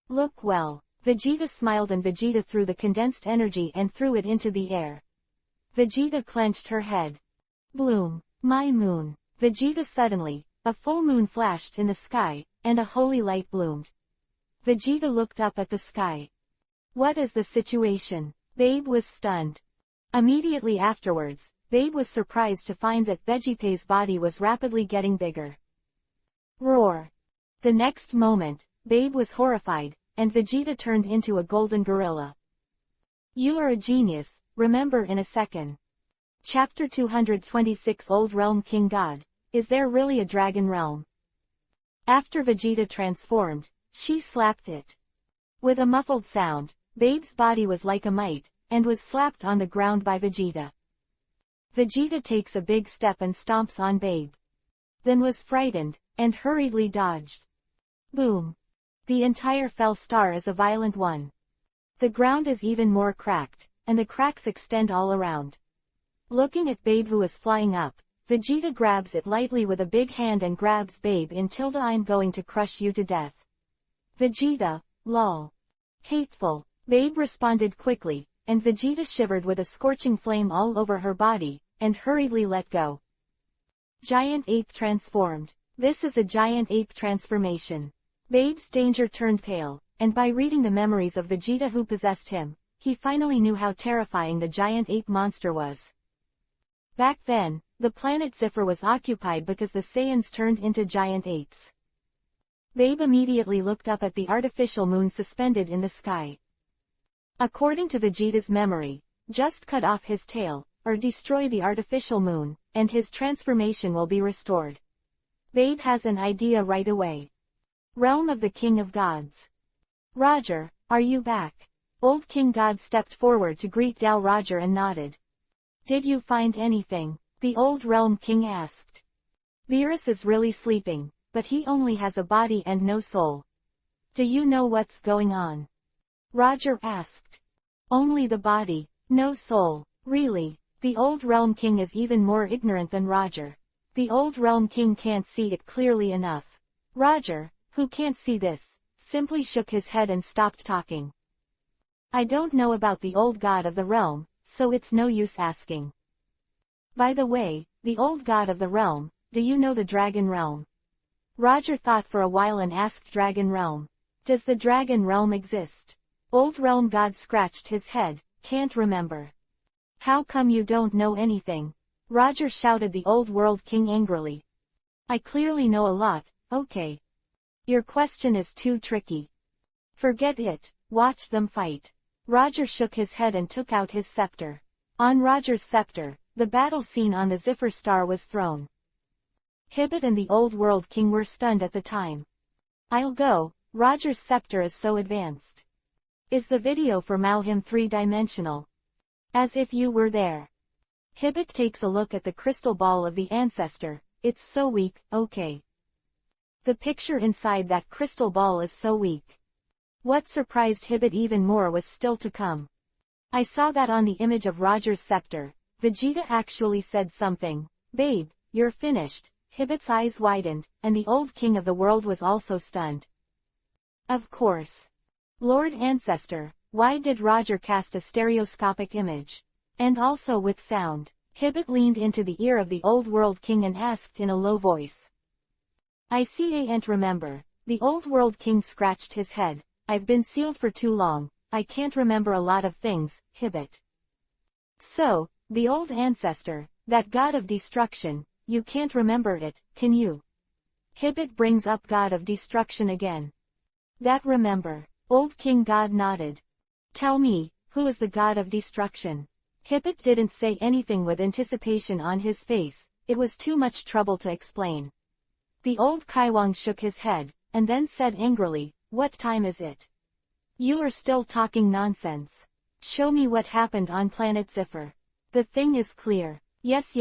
"Look well." Vegeta smiled and Vegeta threw the condensed energy and threw it into the air. Vegeta clenched her head. "Bloom, my moon." Vegeta suddenly, a full moon flashed in the sky, and a holy light bloomed. Vegeta looked up at the sky. "What is the situation?" Babe was stunned. Immediately afterwards, Babe was surprised to find that Vegeta's body was rapidly getting bigger. Roar! The next moment, Babe was horrified, and Vegeta turned into a golden gorilla. "You are a genius, remember in a second." Chapter 226 Old Realm King God. Is there really a dragon realm? After Vegeta transformed, she slapped it. With a muffled sound, Babe's body was like a mite, and was slapped on the ground by Vegeta. Vegeta takes a big step and stomps on Babe. Then was frightened, and hurriedly dodged. Boom! The entire fell star is a violent one. The ground is even more cracked, and the cracks extend all around. Looking at Babe who is flying up, Vegeta grabs it lightly with a big hand and grabs Babe in tilde "I'm going to crush you to death." Vegeta, lol. Hateful. Babe responded quickly, and Vegeta shivered with a scorching flame all over her body, and hurriedly let go. Giant ape transformed. This is a giant ape transformation. Babe's danger turned pale, and by reading the memories of Vegeta who possessed him, he finally knew how terrifying the giant ape monster was. Back then, the planet Ziffer was occupied because the Saiyans turned into giant apes. Babe immediately looked up at the artificial moon suspended in the sky. According to Vegeta's memory, just cut off his tail, or destroy the artificial moon, and his transformation will be restored. Babe has an idea right away. Realm of the King of Gods. "Roger, are you back?" Old King God stepped forward to greet Dao Roger and nodded. "Did you find anything?" the old Realm King asked. "Beerus is really sleeping, but he only has a body and no soul." "Do you know what's going on?" Roger asked. "Only the body, no soul." "Really?" The old Realm King is even more ignorant than Roger. The old Realm King can't see it clearly enough. Roger, who can't see this, simply shook his head and stopped talking. "I don't know about the old god of the realm, so it's no use asking. By the way, the old god of the realm, do you know the Dragon Realm?" Roger thought for a while and asked Dragon Realm. "Does the Dragon Realm exist?" Old Realm God scratched his head, "Can't remember." "How come you don't know anything?" Roger shouted the old World King angrily. "I clearly know a lot, okay. Your question is too tricky. Forget it, watch them fight." Roger shook his head and took out his scepter. On Roger's scepter, the battle scene on the Ziffer star was thrown. Hibbit and the old World King were stunned at the time. "I'll go, Roger's scepter is so advanced. Is the video for Mauhim three-dimensional?" "As if you were there." Hibbit takes a look at the crystal ball of the ancestor. "It's so weak, okay. The picture inside that crystal ball is so weak." What surprised Hibbit even more was still to come. "I saw that on the image of Roger's scepter." Vegeta actually said something. "Babe, you're finished." Hibbit's eyes widened, and the old king of the world was also stunned. "Of course. Lord Ancestor, why did Roger cast a stereoscopic image? And also with sound?" Hibbit leaned into the ear of the old World King and asked in a low voice. "I can't remember." The old World King scratched his head. "I've been sealed for too long, I can't remember a lot of things, Hibbit." "So, the old ancestor, that god of destruction, you can't remember it, can you? Hibbit brings up God of Destruction again. That remember. Old King God nodded. Tell me, who is the God of Destruction? Hibbit didn't say anything with anticipation on his face, it was too much trouble to explain. The old Kaiwang shook his head, and then said angrily, what time is it? You are still talking nonsense. Show me what happened on planet Zephyr. The thing is clear. Yes.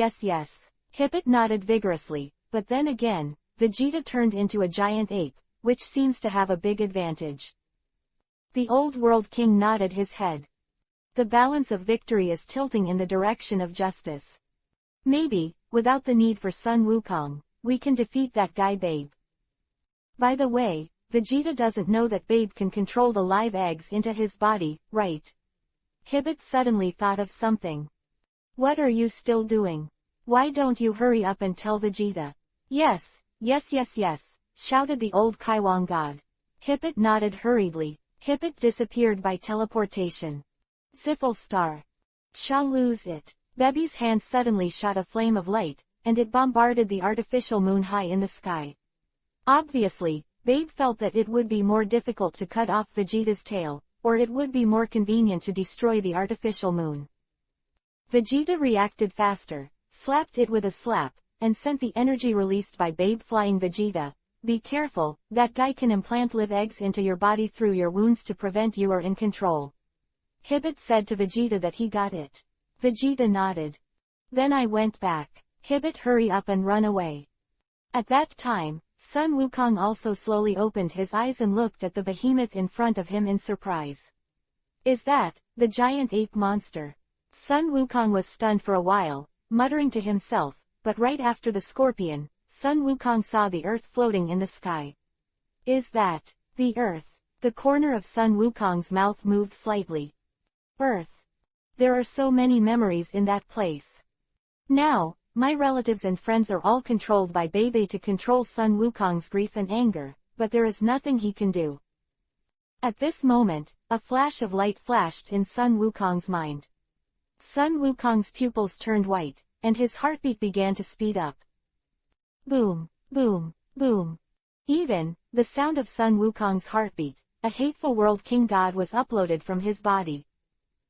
Hibbit nodded vigorously, but then again, Vegeta turned into a giant ape, which seems to have a big advantage. The old world king nodded his head. The balance of victory is tilting in the direction of justice. Maybe, without the need for Sun Wukong, we can defeat that guy Babe. By the way, Vegeta doesn't know that Babe can control the live eggs into his body, right? Hibbit suddenly thought of something. What are you still doing? Why don't you hurry up and tell Vegeta? Yes, shouted the old Kaiwang god. Hibbit nodded hurriedly. Hibbit disappeared by teleportation. Ziffle star. Shall lose it. Bebe's hand suddenly shot a flame of light, and it bombarded the artificial moon high in the sky. Obviously, Babe felt that it would be more difficult to cut off Vegeta's tail, or it would be more convenient to destroy the artificial moon. Vegeta reacted faster, slapped it with a slap, and sent the energy released by Babe flying Vegeta. Be careful, that guy can implant live eggs into your body through your wounds to prevent you are in control. Hibbit said to Vegeta that he got it. Vegeta nodded. Then I went back. Hibbit hurry up and run away. At that time, Sun Wukong also slowly opened his eyes and looked at the behemoth in front of him in surprise. Is that, the giant ape monster? Sun Wukong was stunned for a while, muttering to himself, but right after the scorpion, Sun Wukong saw the earth floating in the sky. Is that, the earth? The corner of Sun Wukong's mouth moved slightly. Earth. There are so many memories in that place. Now, my relatives and friends are all controlled by Bebe to control Sun Wukong's grief and anger, but there is nothing he can do. At this moment, a flash of light flashed in Sun Wukong's mind. Sun Wukong's pupils turned white, and his heartbeat began to speed up. Boom, boom, boom. Even, the sound of Sun Wukong's heartbeat, a hateful world king god was uploaded from his body.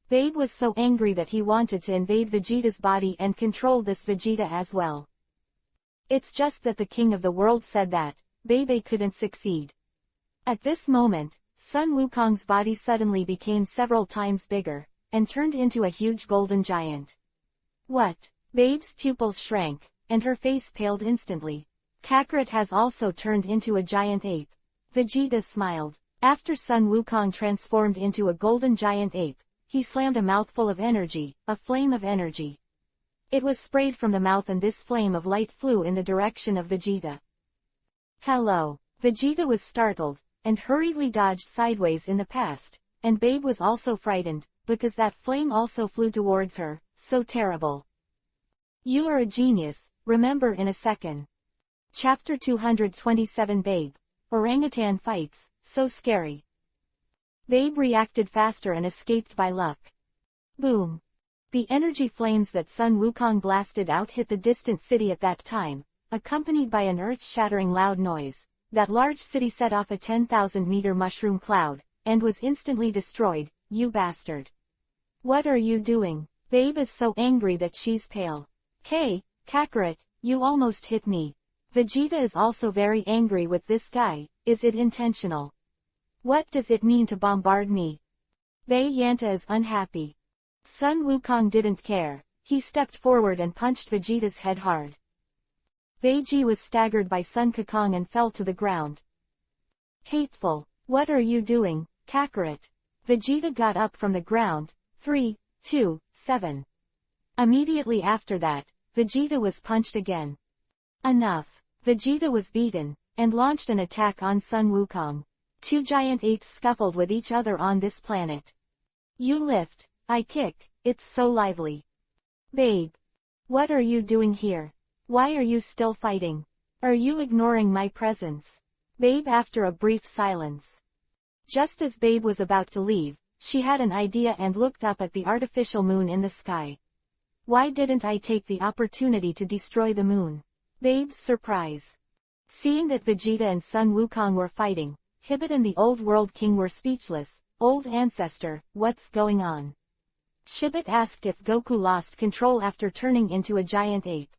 Babe was so angry that he wanted to invade Vegeta's body and control this Vegeta as well. It's just that the king of the world said that, Bebe couldn't succeed. At this moment, Sun Wukong's body suddenly became several times bigger, and turned into a huge golden giant. What? Babe's pupils shrank, and her face paled instantly. Kakarot has also turned into a giant ape. Vegeta smiled. After Sun Wukong transformed into a golden giant ape, he slammed a mouthful of energy, a flame of energy. It was sprayed from the mouth and this flame of light flew in the direction of Vegeta. Hello. Vegeta was startled, and hurriedly dodged sideways in the past, and Babe was also frightened, because that flame also flew towards her, so terrible. You are a genius, remember in a second. Chapter 227 Babe. Orangutan fights, so scary. Babe reacted faster and escaped by luck. Boom. The energy flames that Sun Wukong blasted out hit the distant city at that time, accompanied by an earth-shattering loud noise. That large city set off a 10,000-meter mushroom cloud, and was instantly destroyed, you bastard. What are you doing? Babe is so angry that she's pale. Hey, Kakarot, you almost hit me. Vegeta is also very angry with this guy, is it intentional? What does it mean to bombard me? Bei Yanta is unhappy. Sun Wukong didn't care, he stepped forward and punched Vegeta's head hard. Beiji was staggered by Sun Wukong and fell to the ground. Hateful, what are you doing, Kakarot? Vegeta got up from the ground. 3, 2, 7. Immediately after that, Vegeta was punched again. Enough. Vegeta was beaten, and launched an attack on Sun Wukong. Two giant apes scuffled with each other on this planet. You lift, I kick, it's so lively. Babe. What are you doing here? Why are you still fighting? Are you ignoring my presence? Babe after a brief silence. Just as Babe was about to leave, she had an idea and looked up at the artificial moon in the sky. Why didn't I take the opportunity to destroy the moon? Babe's surprise. Seeing that Vegeta and Sun Wukong were fighting, Hibbit and the Old World King were speechless. Old ancestor, what's going on? Shibbit asked if Goku lost control after turning into a giant ape.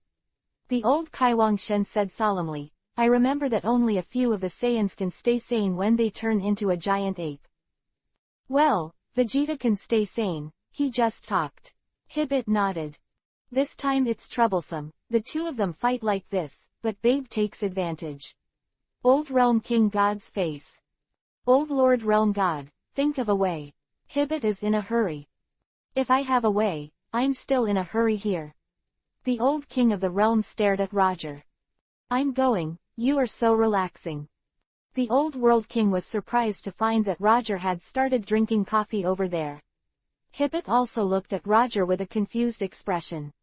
The old Kaiwang Shen said solemnly, I remember that only a few of the Saiyans can stay sane when they turn into a giant ape. Well, Vegeta can stay sane, he just talked. Hibbit nodded. This time it's troublesome, the two of them fight like this, but Babe takes advantage. Old Realm King God's face. Old Lord Realm God, think of a way. Hibbit is in a hurry. If I have a way, I'm still in a hurry here. The old king of the realm stared at Roger. I'm going, you are so relaxing. The old world king was surprised to find that Roger had started drinking coffee over there. Hibbit also looked at Roger with a confused expression.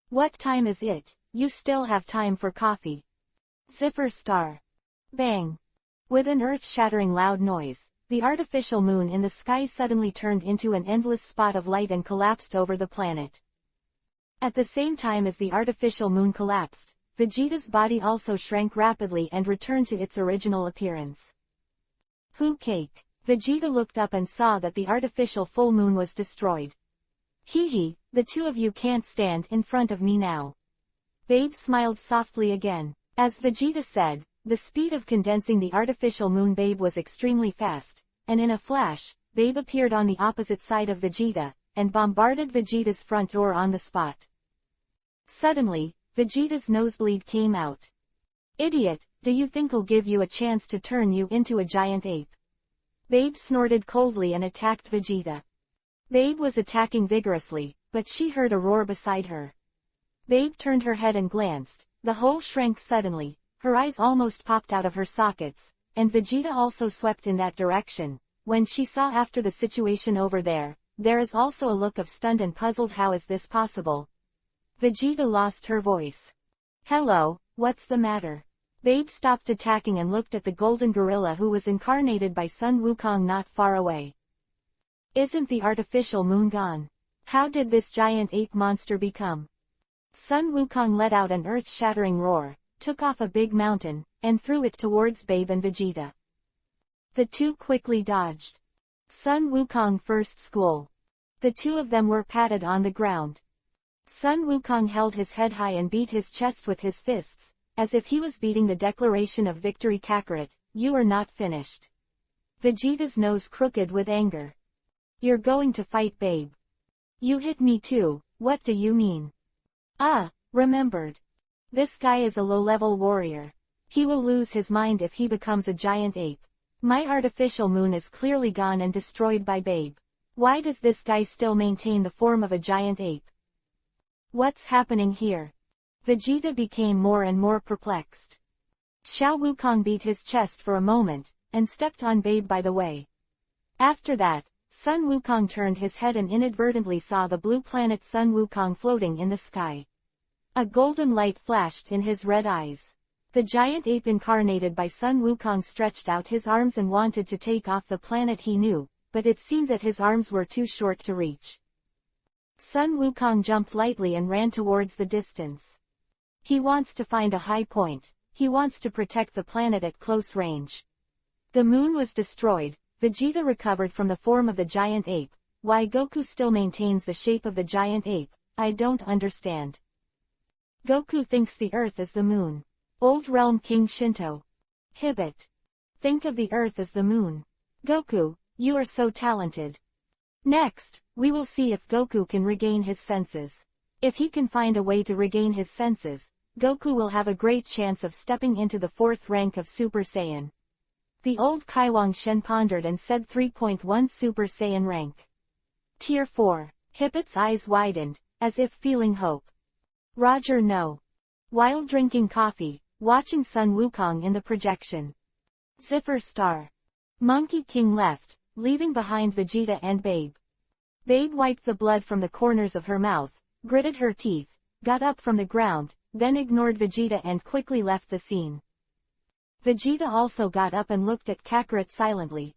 What time is it? You still have time for coffee. Ziffer star. Bang. With an earth-shattering loud noise, the artificial moon in the sky suddenly turned into an endless spot of light and collapsed over the planet. At the same time as the artificial moon collapsed, Vegeta's body also shrank rapidly and returned to its original appearance. Hoo cake. Vegeta looked up and saw that the artificial full moon was destroyed. Hee hee, the two of you can't stand in front of me now. Babe smiled softly again. As Vegeta said, the speed of condensing the artificial moon Babe was extremely fast, and in a flash, Babe appeared on the opposite side of Vegeta, and bombarded Vegeta's front door on the spot. Suddenly, Vegeta's nosebleed came out. Idiot, do you think I'll give you a chance to turn you into a giant ape? Babe snorted coldly and attacked Vegeta. Babe was attacking vigorously, but she heard a roar beside her. Babe turned her head and glanced, the hole shrank suddenly, her eyes almost popped out of her sockets, and Vegeta also swept in that direction. When she saw after the situation over there is also a look of stunned and puzzled. How is this possible? Vegeta lost her voice. Hello, what's the matter? Babe stopped attacking and looked at the golden gorilla who was incarnated by Sun Wukong not far away. Isn't the artificial moon gone? How did this giant ape monster become? Sun Wukong let out an earth-shattering roar, took off a big mountain, and threw it towards Babe and Vegeta. The two quickly dodged. Sun Wukong first school. The two of them were patted on the ground. Sun Wukong held his head high and beat his chest with his fists, as if he was beating the declaration of victory. Kakarot, you are not finished. Vegeta's nose crooked with anger. You're going to fight Babe. You hit me too, what do you mean? Ah, remembered. This guy is a low-level warrior. He will lose his mind if he becomes a giant ape. My artificial moon is clearly gone and destroyed by Babe. Why does this guy still maintain the form of a giant ape? What's happening here? Vegeta became more and more perplexed. Xiao Wukong beat his chest for a moment, and stepped on Babe by the way. After that, Sun Wukong turned his head and inadvertently saw the blue planet Sun Wukong floating in the sky. A golden light flashed in his red eyes. The giant ape incarnated by Sun Wukong stretched out his arms and wanted to take off the planet he knew, but it seemed that his arms were too short to reach. Sun Wukong jumped lightly and ran towards the distance. He wants to find a high point. He wants to protect the planet at close range. The moon was destroyed. Vegeta recovered from the form of the giant ape. Why Goku still maintains the shape of the giant ape, I don't understand. Goku thinks the Earth is the moon. Old Realm King Shinto. Hibbit. Think of the Earth as the moon. Goku, you are so talented. Next, we will see if Goku can regain his senses. If he can find a way to regain his senses, Goku will have a great chance of stepping into the 4th rank of Super Saiyan. The old Kaiwang Shen pondered and said 3.1 Super Saiyan rank. Tier 4. Hibbit's eyes widened, as if feeling hope. Roger no. While drinking coffee, watching Sun Wukong in the projection. Ziffer star. Monkey King left, leaving behind Vegeta and Babe. Babe wiped the blood from the corners of her mouth, gritted her teeth, got up from the ground, then ignored Vegeta and quickly left the scene. Vegeta also got up and looked at Kakarot silently.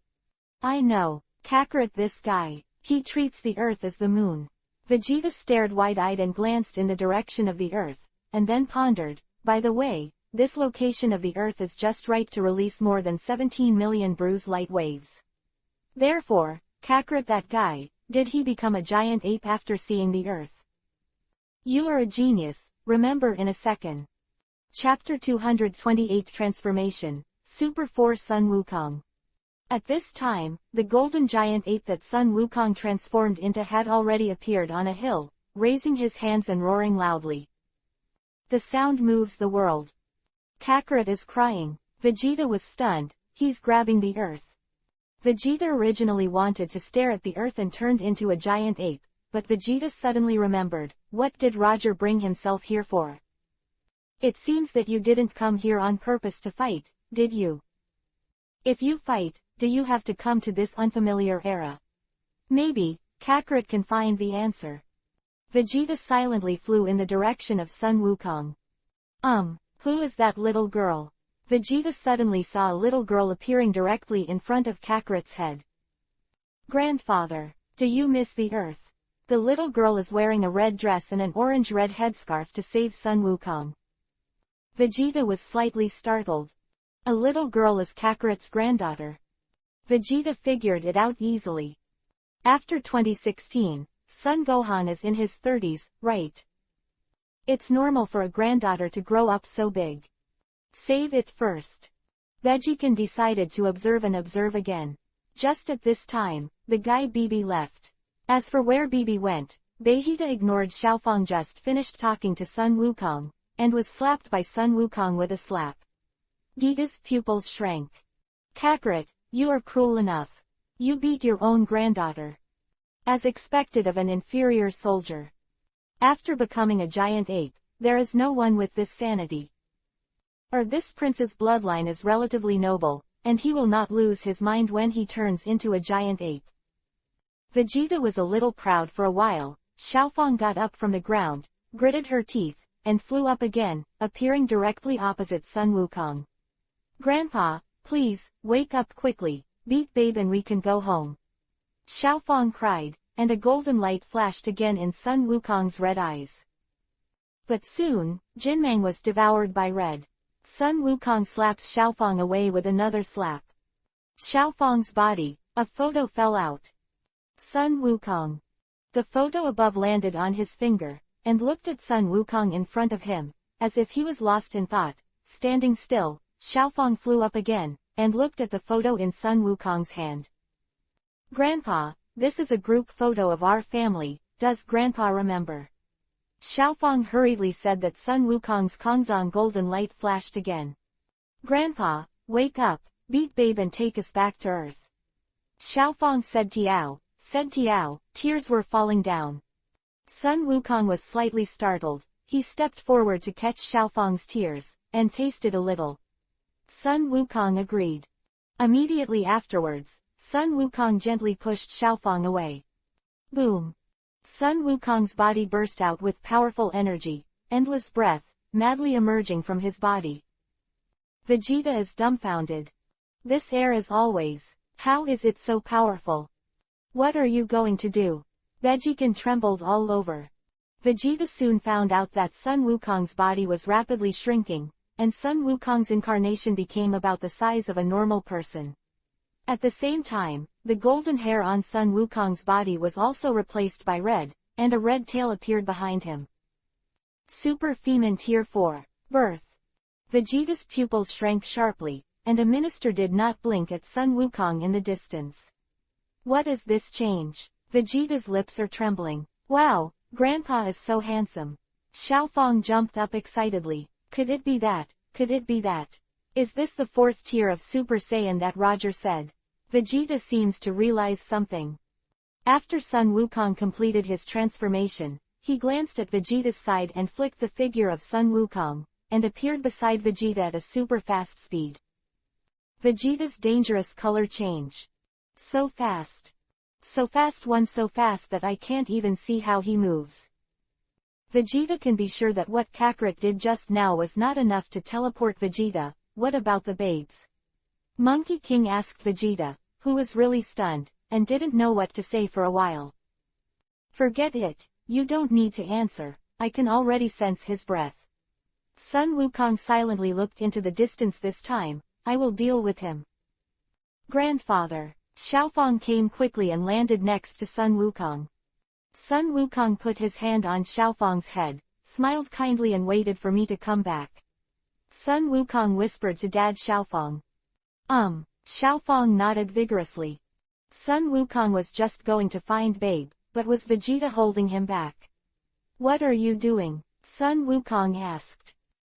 I know, Kakarot, this guy, he treats the Earth as the moon. Vegeta stared wide-eyed and glanced in the direction of the Earth, and then pondered, By the way, this location of the Earth is just right to release more than 17 million bruise light waves. Therefore, Kakarot, that guy, did he become a giant ape after seeing the Earth? You are a genius, remember in a second. Chapter 228 Transformation, Super 4 Sun Wukong. At this time, the golden giant ape that Sun Wukong transformed into had already appeared on a hill, raising his hands and roaring loudly. The sound moves the world. Kakarot is crying. Vegeta was stunned, he's grabbing the Earth. Vegeta originally wanted to stare at the Earth and turned into a giant ape, but Vegeta suddenly remembered, what did Roger bring himself here for? It seems that you didn't come here on purpose to fight, did you? If you fight, do you have to come to this unfamiliar era? Maybe, Kakarot can find the answer. Vegeta silently flew in the direction of Sun Wukong. Who is that little girl? Vegeta suddenly saw a little girl appearing directly in front of Kakarot's head. Grandfather, do you miss the Earth? The little girl is wearing a red dress and an orange-red headscarf to save Sun Wukong. Vegeta was slightly startled. A little girl is Kakarot's granddaughter. Vegeta figured it out easily. After 2016, Son Gohan is in his 30s, right? It's normal for a granddaughter to grow up so big. Save it first. Vegeta decided to observe and observe again. Just at this time, the guy BB left. As for where BB went, Vegeta ignored Xiaofang just finished talking to Sun Wukong, and was slapped by Sun Wukong with a slap. Vegeta's pupils shrank. Kakarot, you are cruel enough. You beat your own granddaughter. As expected of an inferior soldier. After becoming a giant ape, there is no one with this sanity. This prince's bloodline is relatively noble, and he will not lose his mind when he turns into a giant ape. Vegeta was a little proud for a while. Xiaofang got up from the ground, gritted her teeth, and flew up again, appearing directly opposite Sun Wukong. Grandpa, please, wake up quickly, beat babe and we can go home. Xiaofang cried, and a golden light flashed again in Sun Wukong's red eyes. But soon, Jinmang was devoured by red. Sun Wukong slaps Xiaofang away with another slap. Xiaofang's body, a photo fell out. Sun Wukong. The photo above landed on his finger, and looked at Sun Wukong in front of him, as if he was lost in thought. Standing still, Xiaofang flew up again, and looked at the photo in Sun Wukong's hand. Grandpa, this is a group photo of our family, does Grandpa remember? Xiaofang hurriedly said that Sun Wukong's Kongzong golden light flashed again. Grandpa, wake up, beat babe and take us back to Earth. Xiaofang said Tiao, tears were falling down. Sun Wukong was slightly startled. He stepped forward to catch Xiaofang's tears, and tasted a little. Sun Wukong agreed. Immediately afterwards, Sun Wukong gently pushed Xiaofang away. Boom! Sun Wukong's body burst out with powerful energy, endless breath, madly emerging from his body. Vegeta is dumbfounded. This air as always. How is it so powerful? What are you going to do? Vegeta trembled all over. Vegeta soon found out that Sun Wukong's body was rapidly shrinking, and Sun Wukong's incarnation became about the size of a normal person. At the same time, the golden hair on Sun Wukong's body was also replaced by red, and a red tail appeared behind him. Super Femon Tier 4. Birth. Vegeta's pupils shrank sharply, and a minister did not blink at Sun Wukong in the distance. What is this change? Vegeta's lips are trembling. Wow, Grandpa is so handsome. Xiaofang jumped up excitedly. Could it be that? Could it be that? Is this the fourth tier of Super Saiyan that Roger said? Vegeta seems to realize something. After Sun Wukong completed his transformation, he glanced at Vegeta's side and flicked the figure of Sun Wukong, and appeared beside Vegeta at a super fast speed. Vegeta's dangerous color change. So fast. So fast so fast that I can't even see how he moves. Vegeta can be sure that what Kakarot did just now was not enough to teleport Vegeta. What about the babes? Monkey King asked Vegeta, who was really stunned, and didn't know what to say for a while. Forget it, you don't need to answer, I can already sense his breath. Sun Wukong silently looked into the distance this time. I will deal with him. Grandfather. Xiaofang came quickly and landed next to Sun Wukong. Sun Wukong put his hand on Xiaofang's head, smiled kindly and waited for me to come back. Sun Wukong whispered to Dad Xiaofang. Xiaofang nodded vigorously. Sun Wukong was just going to find Babe, but was Vegeta holding him back? What are you doing? Sun Wukong asked.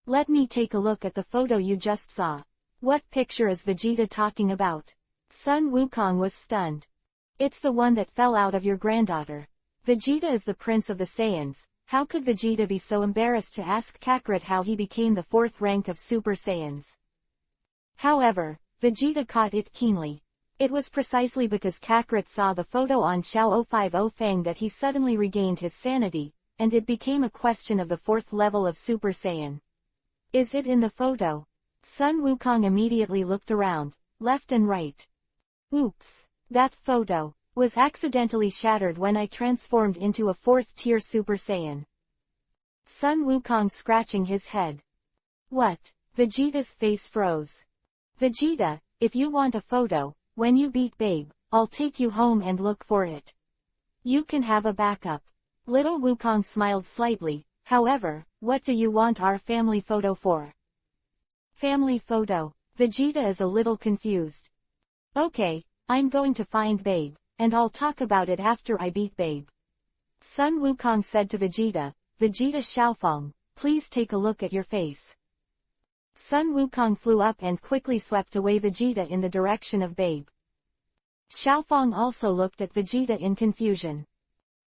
Let me take a look at the photo you just saw. What picture is Vegeta talking about? Sun Wukong was stunned. It's the one that fell out of your granddaughter. Vegeta is the prince of the Saiyans. How could Vegeta be so embarrassed to ask Kakarot how he became the 4th rank of Super Saiyans? However, Vegeta caught it keenly. It was precisely because Kakarot saw the photo on Xiao 050 Fang that he suddenly regained his sanity, and it became a question of the 4th level of Super Saiyan. Is it in the photo? Sun Wukong immediately looked around, left and right. Oops, that photo was accidentally shattered when I transformed into a 4th-tier Super Saiyan. Sun Wukong scratching his head. What? Vegeta's face froze. Vegeta, if you want a photo, when you beat Babe, I'll take you home and look for it. You can have a backup. Little Wukong smiled slightly. However, what do you want our family photo for? Family photo. Vegeta is a little confused. Okay, I'm going to find Babe, and I'll talk about it after I beat Babe. Sun Wukong said to Vegeta. Vegeta Xiaofang, please take a look at your face. Sun Wukong flew up and quickly swept away Vegeta in the direction of Babe. Xiaofang also looked at Vegeta in confusion.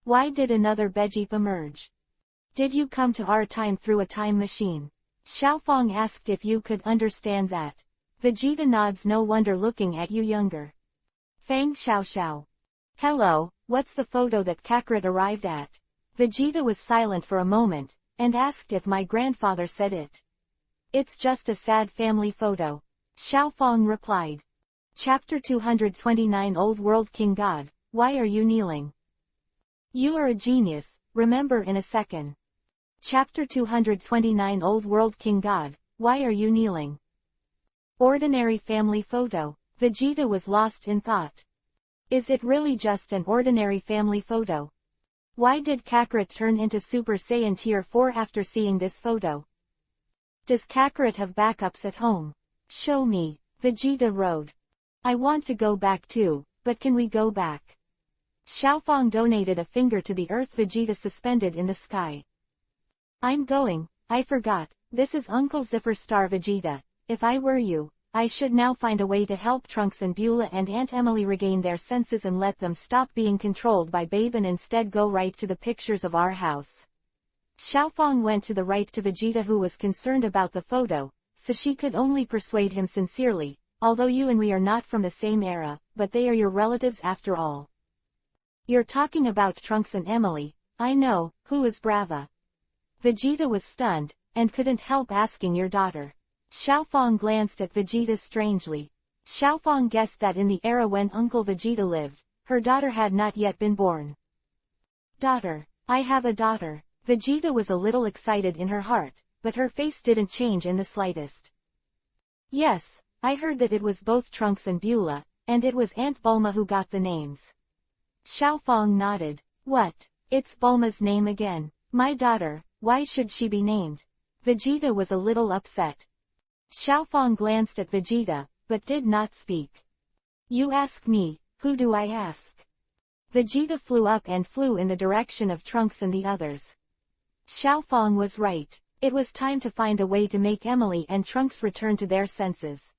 Why did another Bejeep emerge? Did you come to our time through a time machine? Xiaofang asked if you could understand that. Vegeta nods, no wonder looking at you younger. Fang Xiao. Hello, what's the photo that Kakarot arrived at? Vegeta was silent for a moment, and asked if my grandfather said it. It's just a sad family photo. Xiaofang replied. Chapter 229 Old World King God, why are you kneeling? You are a genius, remember in a second. Chapter 229 Old World King God, why are you kneeling? Ordinary family photo. Vegeta was lost in thought. Is it really just an ordinary family photo? Why did Kakarot turn into Super Saiyan Tier 4 after seeing this photo? Does Kakarot have backups at home? Show me. Vegeta rode. I want to go back too, but can we go back? Xiaofang donated a finger to the earth Vegeta suspended in the sky. I'm going, I forgot, this is Uncle Ziffer Star Vegeta. If I were you, I should now find a way to help Trunks and Beulah and Aunt Emily regain their senses and let them stop being controlled by Babe and instead go right to the pictures of our house. Xiaofang went to the right to Vegeta, who was concerned about the photo, so she could only persuade him sincerely, although you and we are not from the same era, but they are your relatives after all. You're talking about Trunks and Emily, I know, who is Brava? Vegeta was stunned, and couldn't help asking your daughter. Xiaofang glanced at Vegeta strangely. Xiaofang guessed that in the era when Uncle Vegeta lived, her daughter had not yet been born. Daughter. I have a daughter. Vegeta was a little excited in her heart, but her face didn't change in the slightest. Yes, I heard that it was both Trunks and Beulah, and it was Aunt Bulma who got the names. Xiaofang nodded. What? It's Bulma's name again. My daughter, why should she be named? Vegeta was a little upset. Xiaofang glanced at Vegeta, but did not speak. You ask me, who do I ask? Vegeta flew up and flew in the direction of Trunks and the others. Xiaofang was right. It was time to find a way to make Emily and Trunks return to their senses.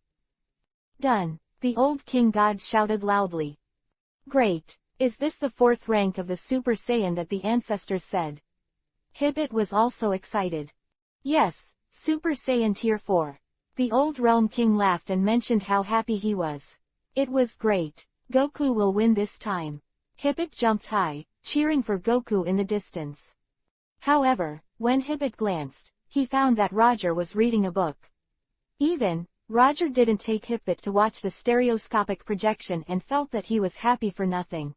Done. The old King God shouted loudly. Great. Is this the 4th rank of the Super Saiyan that the ancestors said? Hibbit was also excited. Yes, Super Saiyan Tier 4. The old Realm King laughed and mentioned how happy he was. It was great. Goku will win this time. Hibbit jumped high, cheering for Goku in the distance. However, when Hibbit glanced, he found that Roger was reading a book. Roger didn't take Hibbit to watch the stereoscopic projection and felt that he was happy for nothing.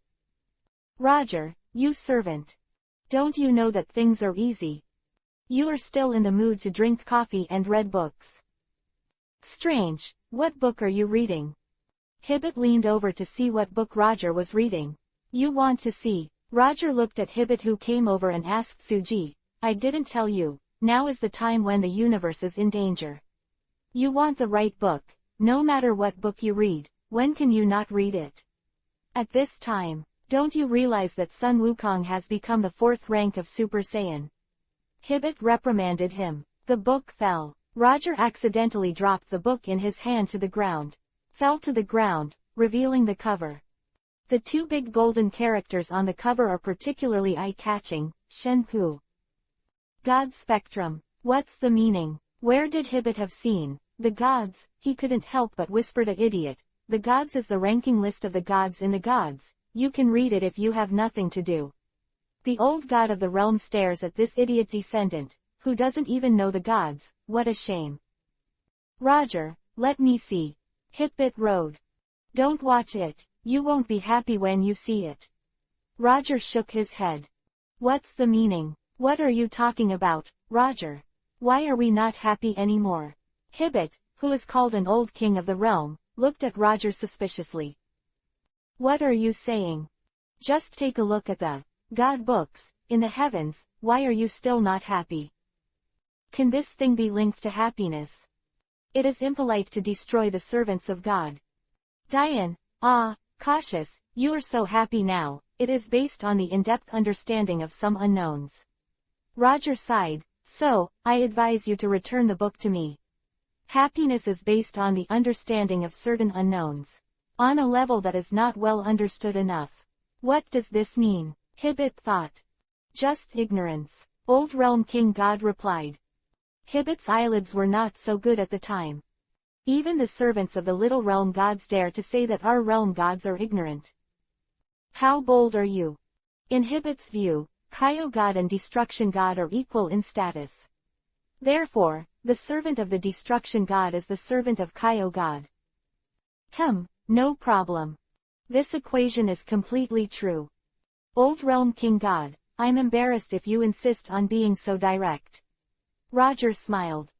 Roger, you servant. Don't you know that things are easy? You are still in the mood to drink coffee and read books. Strange, what book are you reading? Hibbit leaned over to see what book Roger was reading. You want to see? Roger looked at Hibbit, who came over and asked Suji. I didn't tell you, now is the time when the universe is in danger. You want the right book, no matter what book you read, when can you not read it? At this time, don't you realize that Sun Wukong has become the 4th rank of Super Saiyan? Hibbit reprimanded him. The book fell. Roger accidentally dropped the book in his hand to the ground. Fell to the ground, revealing the cover. The 2 big golden characters on the cover are particularly eye-catching. Shenpu. God Spectrum. What's the meaning? Where did Hibbit have seen the gods? He couldn't help but whisper to Idiot. The gods is the ranking list of the gods in the gods. You can read it if you have nothing to do. The old god of the realm stares at this idiot descendant, who doesn't even know the gods. What a shame. Roger, let me see. Hibbit roared. Don't watch it, you won't be happy when you see it. Roger shook his head. What's the meaning? What are you talking about, Roger? Why are we not happy anymore? Hibbit, who is called an old king of the realm, looked at Roger suspiciously. What are you saying? Just take a look at the God books in the heavens. Why are you still not happy? Can this thing be linked to happiness? It is impolite to destroy the servants of God. Diane, cautious, you are so happy now, it is based on the in-depth understanding of some unknowns. Roger sighed. So, I advise you to return the book to me. Happiness is based on the understanding of certain unknowns. On a level that is not well understood enough. What does this mean? Hibbit thought. Just ignorance. Old Realm King God replied. Hibbit's eyelids were not so good at the time. Even the servants of the little realm gods dare to say that our realm gods are ignorant. How bold are you? In Hibbit's view, Kaio God and Destruction God are equal in status. Therefore, the servant of the Destruction God is the servant of Kaio God. No problem. This equation is completely true. Old Realm King God, I'm embarrassed if you insist on being so direct. Roger smiled.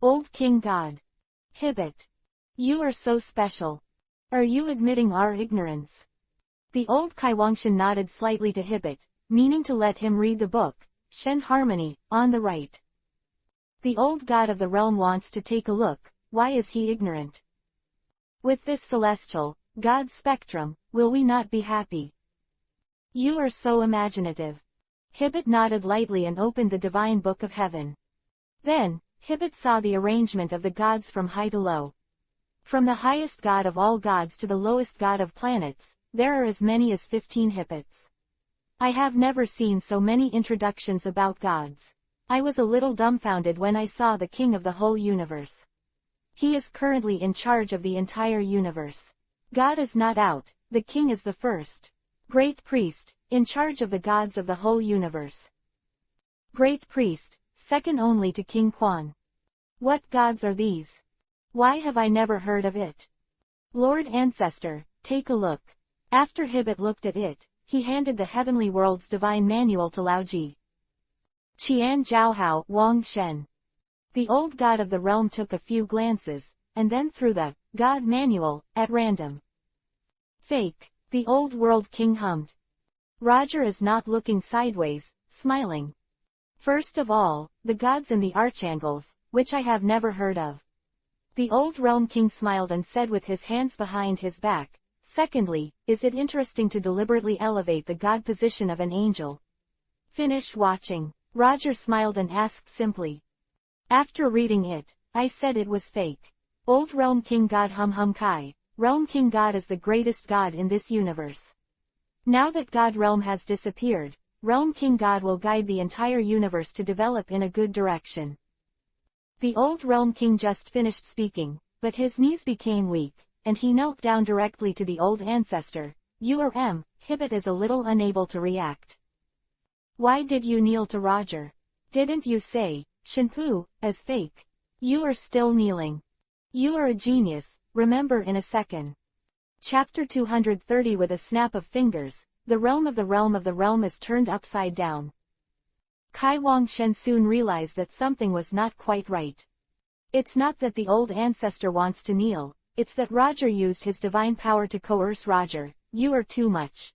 Old King God. Hibbit. You are so special. Are you admitting our ignorance? The old Kaiwangshan nodded slightly to Hibbit, meaning to let him read the book, Shen Harmony, on the right. The old god of the realm wants to take a look. Why is he ignorant? With this celestial, God spectrum, will we not be happy? You are so imaginative. Hibbit nodded lightly and opened the divine book of heaven. Then, Hibbit saw the arrangement of the gods from high to low. From the highest god of all gods to the lowest god of planets, there are as many as 15 Hibbits. I have never seen so many introductions about gods. I was a little dumbfounded when I saw the king of the whole universe. He is currently in charge of the entire universe. God is not out, the king is the first. Great priest, in charge of the gods of the whole universe. Great priest, second only to King Quan. What gods are these? Why have I never heard of it? Lord Ancestor, take a look. After Hibbit looked at it, he handed the Heavenly World's Divine Manual to Lao Ji. Qian Zhaohao Wang Shen. The old god of the realm took a few glances, and then threw the God Manual at random. Fake, the old world king hummed. Roger is not looking sideways, smiling. First of all, the gods and the archangels, which I have never heard of. The old realm king smiled and said with his hands behind his back, secondly, is it interesting to deliberately elevate the god position of an angel? Finish watching. Roger smiled and asked simply. After reading it, I said it was fake. Old Realm King God hum kai. Realm King God is the greatest god in this universe. Now that God Realm has disappeared, Realm King God will guide the entire universe to develop in a good direction. The old Realm King just finished speaking, but his knees became weak, and he knelt down directly to the old ancestor. Hibbit is a little unable to react. Why did you kneel to Roger? Didn't you say, Shenpu, as fake? You are still kneeling. You are a genius, remember in a second. Chapter 230. With a snap of fingers, the realm of the realm of the realm is turned upside down. Kai Wangshen soon realized that something was not quite right. It's not that the old ancestor wants to kneel, it's that Roger used his divine power to coerce Roger. You are too much,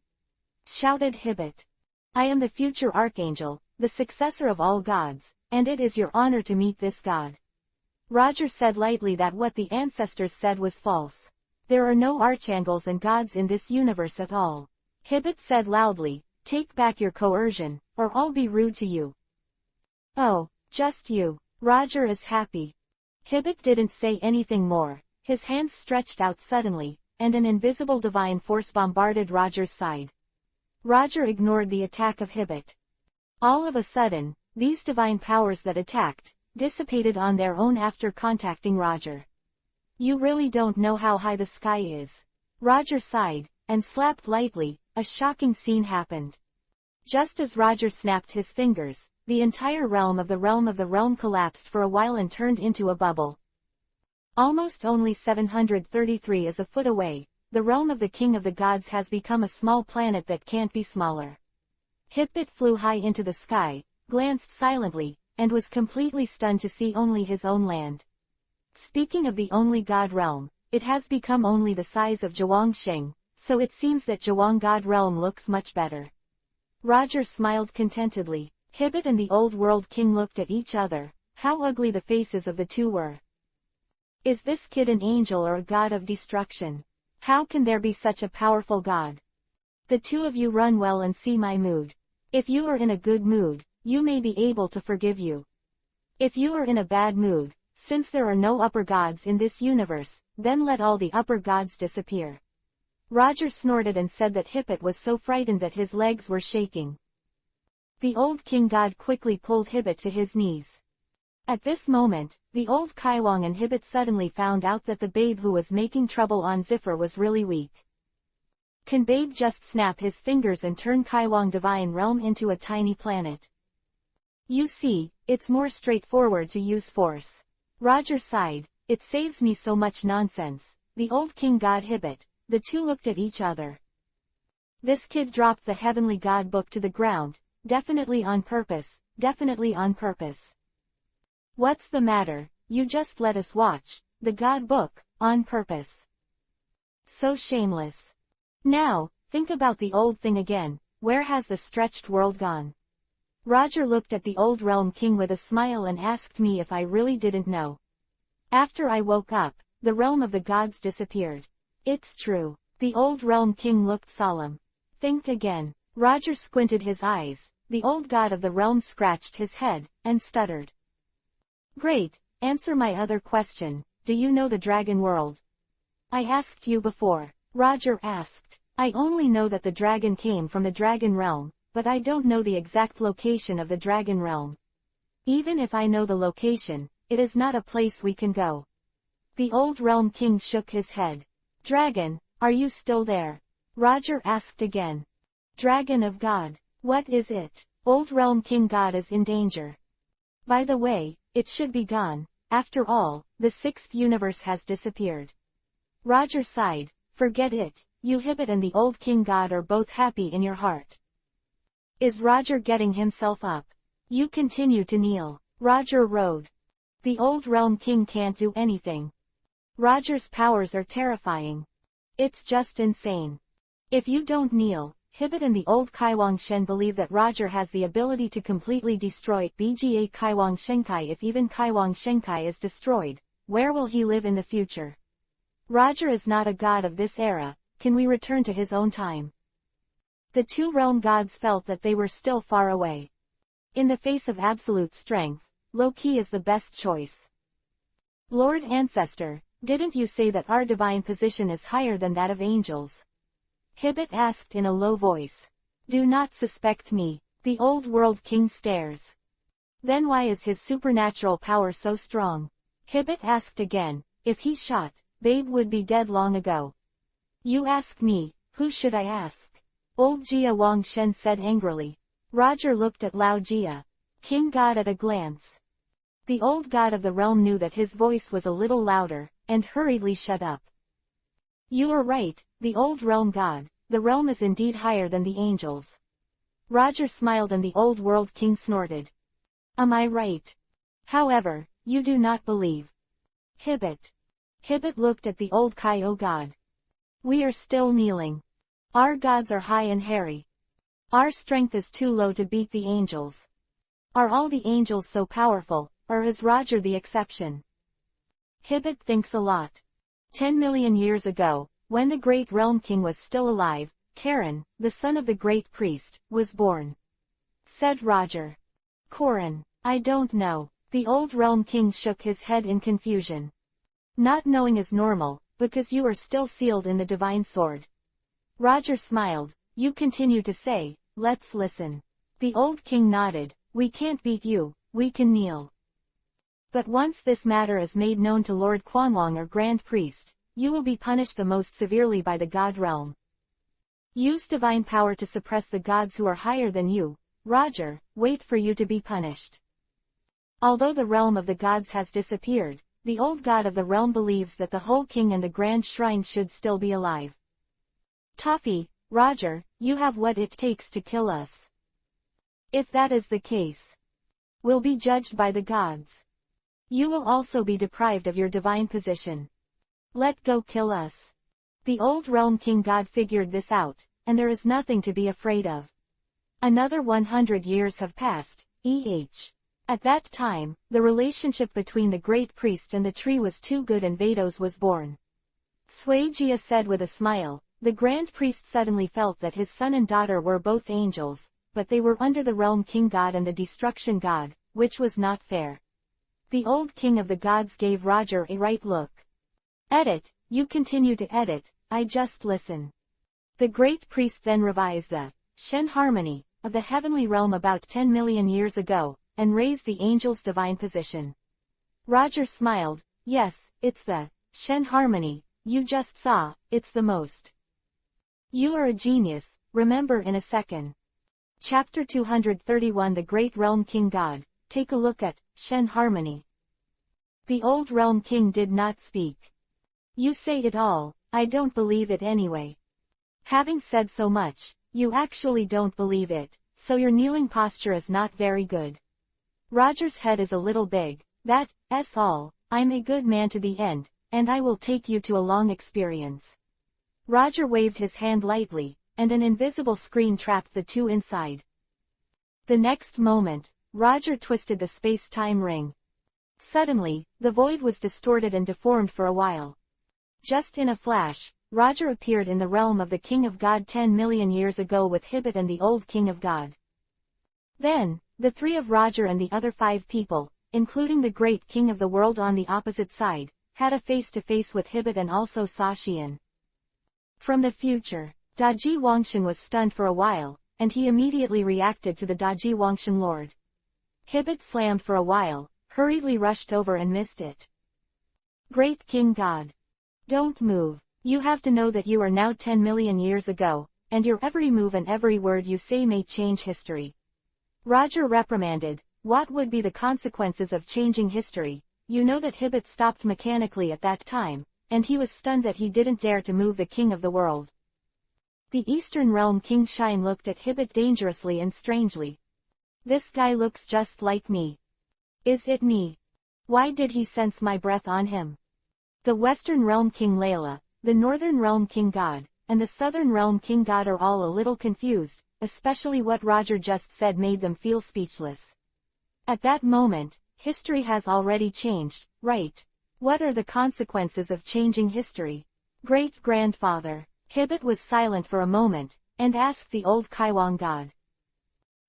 shouted Hibbett. I am the future archangel, the successor of all gods, and it is your honor to meet this god. Roger said lightly that what the ancestors said was false. There are no archangels and gods in this universe at all. Hibbett said loudly, take back your coercion, or I'll be rude to you. Oh, just you. Roger is happy. Hibbett didn't say anything more. His hands stretched out suddenly, and an invisible divine force bombarded Roger's side. Roger ignored the attack of Hibbett. All of a sudden, these divine powers that attacked, dissipated on their own after contacting Roger. You really don't know how high the sky is. Roger sighed, and slapped lightly. A shocking scene happened. Just as Roger snapped his fingers, the entire realm of the realm collapsed for a while and turned into a bubble. Almost only 733 is a foot away, the realm of the king of the gods has become a small planet that can't be smaller. Hibbett flew high into the sky, glanced silently, and was completely stunned to see only his own land. Speaking of the only god realm, it has become only the size of Zhuangsheng, so it seems that Zhuang god realm looks much better. Roger smiled contentedly. Hibbett and the old world king looked at each other. How ugly the faces of the two were. Is this kid an angel or a god of destruction? How can there be such a powerful god? The two of you run well and see my mood. If you are in a good mood, you may be able to forgive you. If you are in a bad mood, since there are no upper gods in this universe, then let all the upper gods disappear. Roger snorted and said that Hibbett was so frightened that his legs were shaking. The old king god quickly pulled Hibbett to his knees. At this moment, the old Kaiwang and Hibbett suddenly found out that the babe who was making trouble on Ziffer was really weak. Can babe just snap his fingers and turn Kaiwang divine realm into a tiny planet? You see, it's more straightforward to use force. Roger sighed, it saves me so much nonsense. The old king god Hibbett, the two looked at each other. This kid dropped the heavenly god book to the ground, definitely on purpose, definitely on purpose. What's the matter? You just let us watch the god book, on purpose. So shameless. Now, think about the old thing again, where has the stretched world gone? Roger looked at the old realm king with a smile and asked me if I really didn't know. After I woke up, the realm of the gods disappeared. It's true. The old realm king looked solemn. Think again. Roger squinted his eyes. The old god of the realm scratched his head, and stuttered. Great, answer my other question. Do you know the dragon world? I asked you before. Roger asked. I only know that the dragon came from the dragon realm, but I don't know the exact location of the dragon realm. Even if I know the location, it is not a place we can go. The old realm king shook his head. Dragon, are you still there? Roger asked again. Dragon of God. What is it? Old realm king god is in danger. By the way, it should be gone. After all, the sixth universe has disappeared. Roger sighed. Forget it. You Hibbett and the old king god are both happy in your heart. Is Roger getting himself up? You continue to kneel. Roger rode. The old realm king can't do anything. Roger's powers are terrifying. It's just insane. If you don't kneel, Hibbett and the old Kaiwang Shen believe that Roger has the ability to completely destroy BGA Kaiwang Shenkai. If even Kaiwang Shenkai is destroyed, where will he live in the future? Roger is not a god of this era. Can we return to his own time? The two realm gods felt that they were still far away. In the face of absolute strength, low-key is the best choice. Lord Ancestor, didn't you say that our divine position is higher than that of angels? Hibbett asked in a low voice. Do not suspect me. The old world king stares. Then why is his supernatural power so strong? Hibbett asked again. If he shot, babe would be dead long ago. You ask me, who should I ask? Old Jia Wang Shen said angrily. Roger looked at Lao Jia. King god at a glance. The old god of the realm knew that his voice was a little louder, and hurriedly shut up. You are right, the old realm god. The realm is indeed higher than the angels. Roger smiled and the old world king snorted. Am I right? However, you do not believe. Hibbit. Hibbit looked at the old Kobo god. We are still kneeling. Our gods are high and hairy. Our strength is too low to beat the angels. Are all the angels so powerful, or is Roger the exception? Hibbit thinks a lot. 10 million years ago, when the great realm king was still alive, Karen, the son of the great priest, was born. Said Roger. Corin, I don't know. The old realm king shook his head in confusion. Not knowing is normal, because you are still sealed in the divine sword. Roger smiled. You continue to say, let's listen. The old king nodded. We can't beat you, we can kneel. But once this matter is made known to Lord Quanwang or Grand Priest, you will be punished the most severely by the God realm. Use divine power to suppress the gods who are higher than you. Roger, wait for you to be punished. Although the realm of the gods has disappeared, the old god of the realm believes that the whole king and the grand shrine should still be alive. Toffee, Roger, you have what it takes to kill us. If that is the case, we'll be judged by the gods. You will also be deprived of your divine position. Let go kill us. The old realm king god figured this out, and there is nothing to be afraid of. Another 100 years have passed, At that time, the relationship between the great priest and the tree was too good and Vados was born. Suejia said with a smile. The grand priest suddenly felt that his son and daughter were both angels, but they were under the realm king god and the destruction god, which was not fair. The old king of the gods gave Roger a right look. Edit, you continue to edit, I just listen. The great priest then revised the Shen harmony of the heavenly realm about 10 million years ago, and raised the angel's divine position. Roger smiled. Yes, it's the Shen harmony, you just saw, it's the most. You are a genius, remember in a second. Chapter 231 The Great Realm King God, take a look at Shen harmony. The old realm king did not speak. You say it all, I don't believe it anyway. Having said so much, you actually don't believe it, so your kneeling posture is not very good. Roger's head is a little big, that's all. I'm a good man to the end, and I will take you to a long experience. Roger waved his hand lightly, and an invisible screen trapped the two inside. The next moment, Roger twisted the space-time ring. Suddenly, the void was distorted and deformed for a while. Just in a flash, Roger appeared in the realm of the King of God 10 million years ago with Hibbit and the old King of God. Then, the three of Roger and the other 5 people, including the great king of the world on the opposite side, had a face-to-face with Hibbit and also saw Xian. From the future, Daji Wangshan was stunned for a while, and he immediately reacted to the Daji Wangshan Lord. Hibbit slammed for a while, hurriedly rushed over and missed it. Great King God. Don't move. You have to know that you are now 10 million years ago, and your every move and every word you say may change history. Roger reprimanded. What would be the consequences of changing history? You know that Hibbit stopped mechanically at that time, and he was stunned that he didn't dare to move the king of the world. The Eastern Realm King Shine looked at Hibbit dangerously and strangely. This guy looks just like me. Is it me? Why did he sense my breath on him? The Western Realm King Layla, the Northern Realm King God, and the Southern Realm King God are all a little confused, especially what Roger just said made them feel speechless. At that moment, history has already changed, right? What are the consequences of changing history? Great-grandfather. Hibbit was silent for a moment, and asked the old Kaiwang god.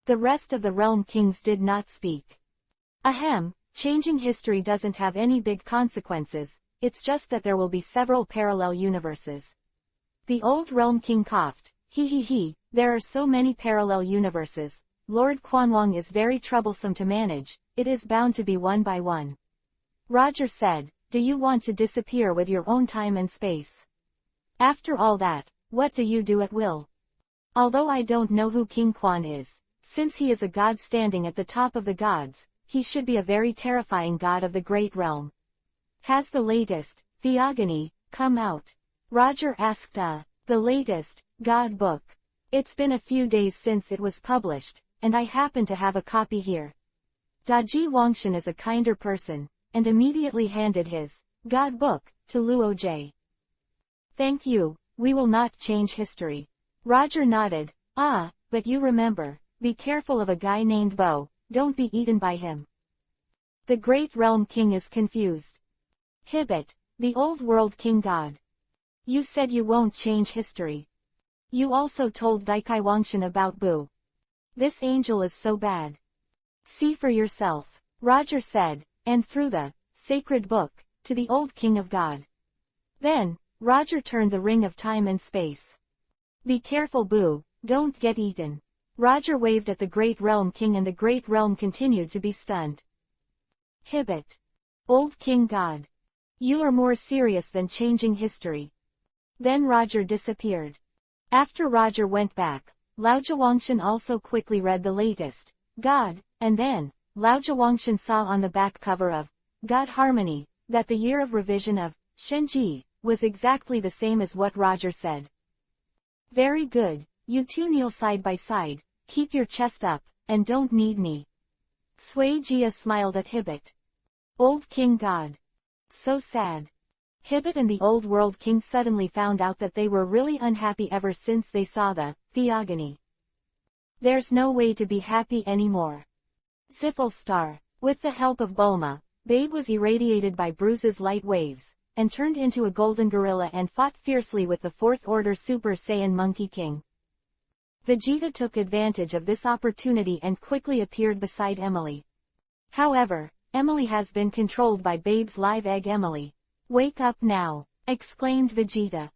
The rest of the Realm Kings did not speak. Ahem, changing history doesn't have any big consequences, it's just that there will be several parallel universes. The old Realm King coughed. There are so many parallel universes. Lord Quanwang is very troublesome to manage, it is bound to be one by one. Roger said, do you want to disappear with your own time and space? After all that, what do you do at will? Although I don't know who King Quan is, since he is a god standing at the top of the gods, he should be a very terrifying god of the great realm. Has the latest, Theogony, come out? Roger asked. The latest, God book. It's been a few days since it was published, and I happen to have a copy here. Daji Wangshan is a kinder person, and immediately handed his God book to Luo Jie. Thank you, we will not change history. Roger nodded. Ah, but you remember, be careful of a guy named Bo, don't be eaten by him. The Great Realm King is confused. Hibbit, the Old World King God. You said you won't change history. You also told Daikai Wangshan about Boo. This angel is so bad. See for yourself, Roger said, and threw the sacred book to the old King of God. Then, Roger turned the ring of time and space. Be careful Boo, don't get eaten. Roger waved at the Great Realm King and the Great Realm continued to be stunned. Hibbit. Old King God. You are more serious than changing history. Then Roger disappeared. After Roger went back, Laoja Wangshan also quickly read the latest God, and then, Laoja Wangshan saw on the back cover of God Harmony, that the year of revision of Shenji was exactly the same as what Roger said. Very good, you two kneel side by side, keep your chest up, and don't need me. Sui Jia smiled at Hibbit. Old King God. So sad. Hibbit and the Old World King suddenly found out that they were really unhappy ever since they saw the theogony. There's no way to be happy anymore. Ziffle Star. With the help of Bulma, Babe was irradiated by Bruise's light waves, and turned into a golden gorilla and fought fiercely with the Fourth Order Super Saiyan Monkey King. Vegeta took advantage of this opportunity and quickly appeared beside Emily. However, Emily has been controlled by Babe's live egg. Emily. Wake up now, exclaimed Vegeta.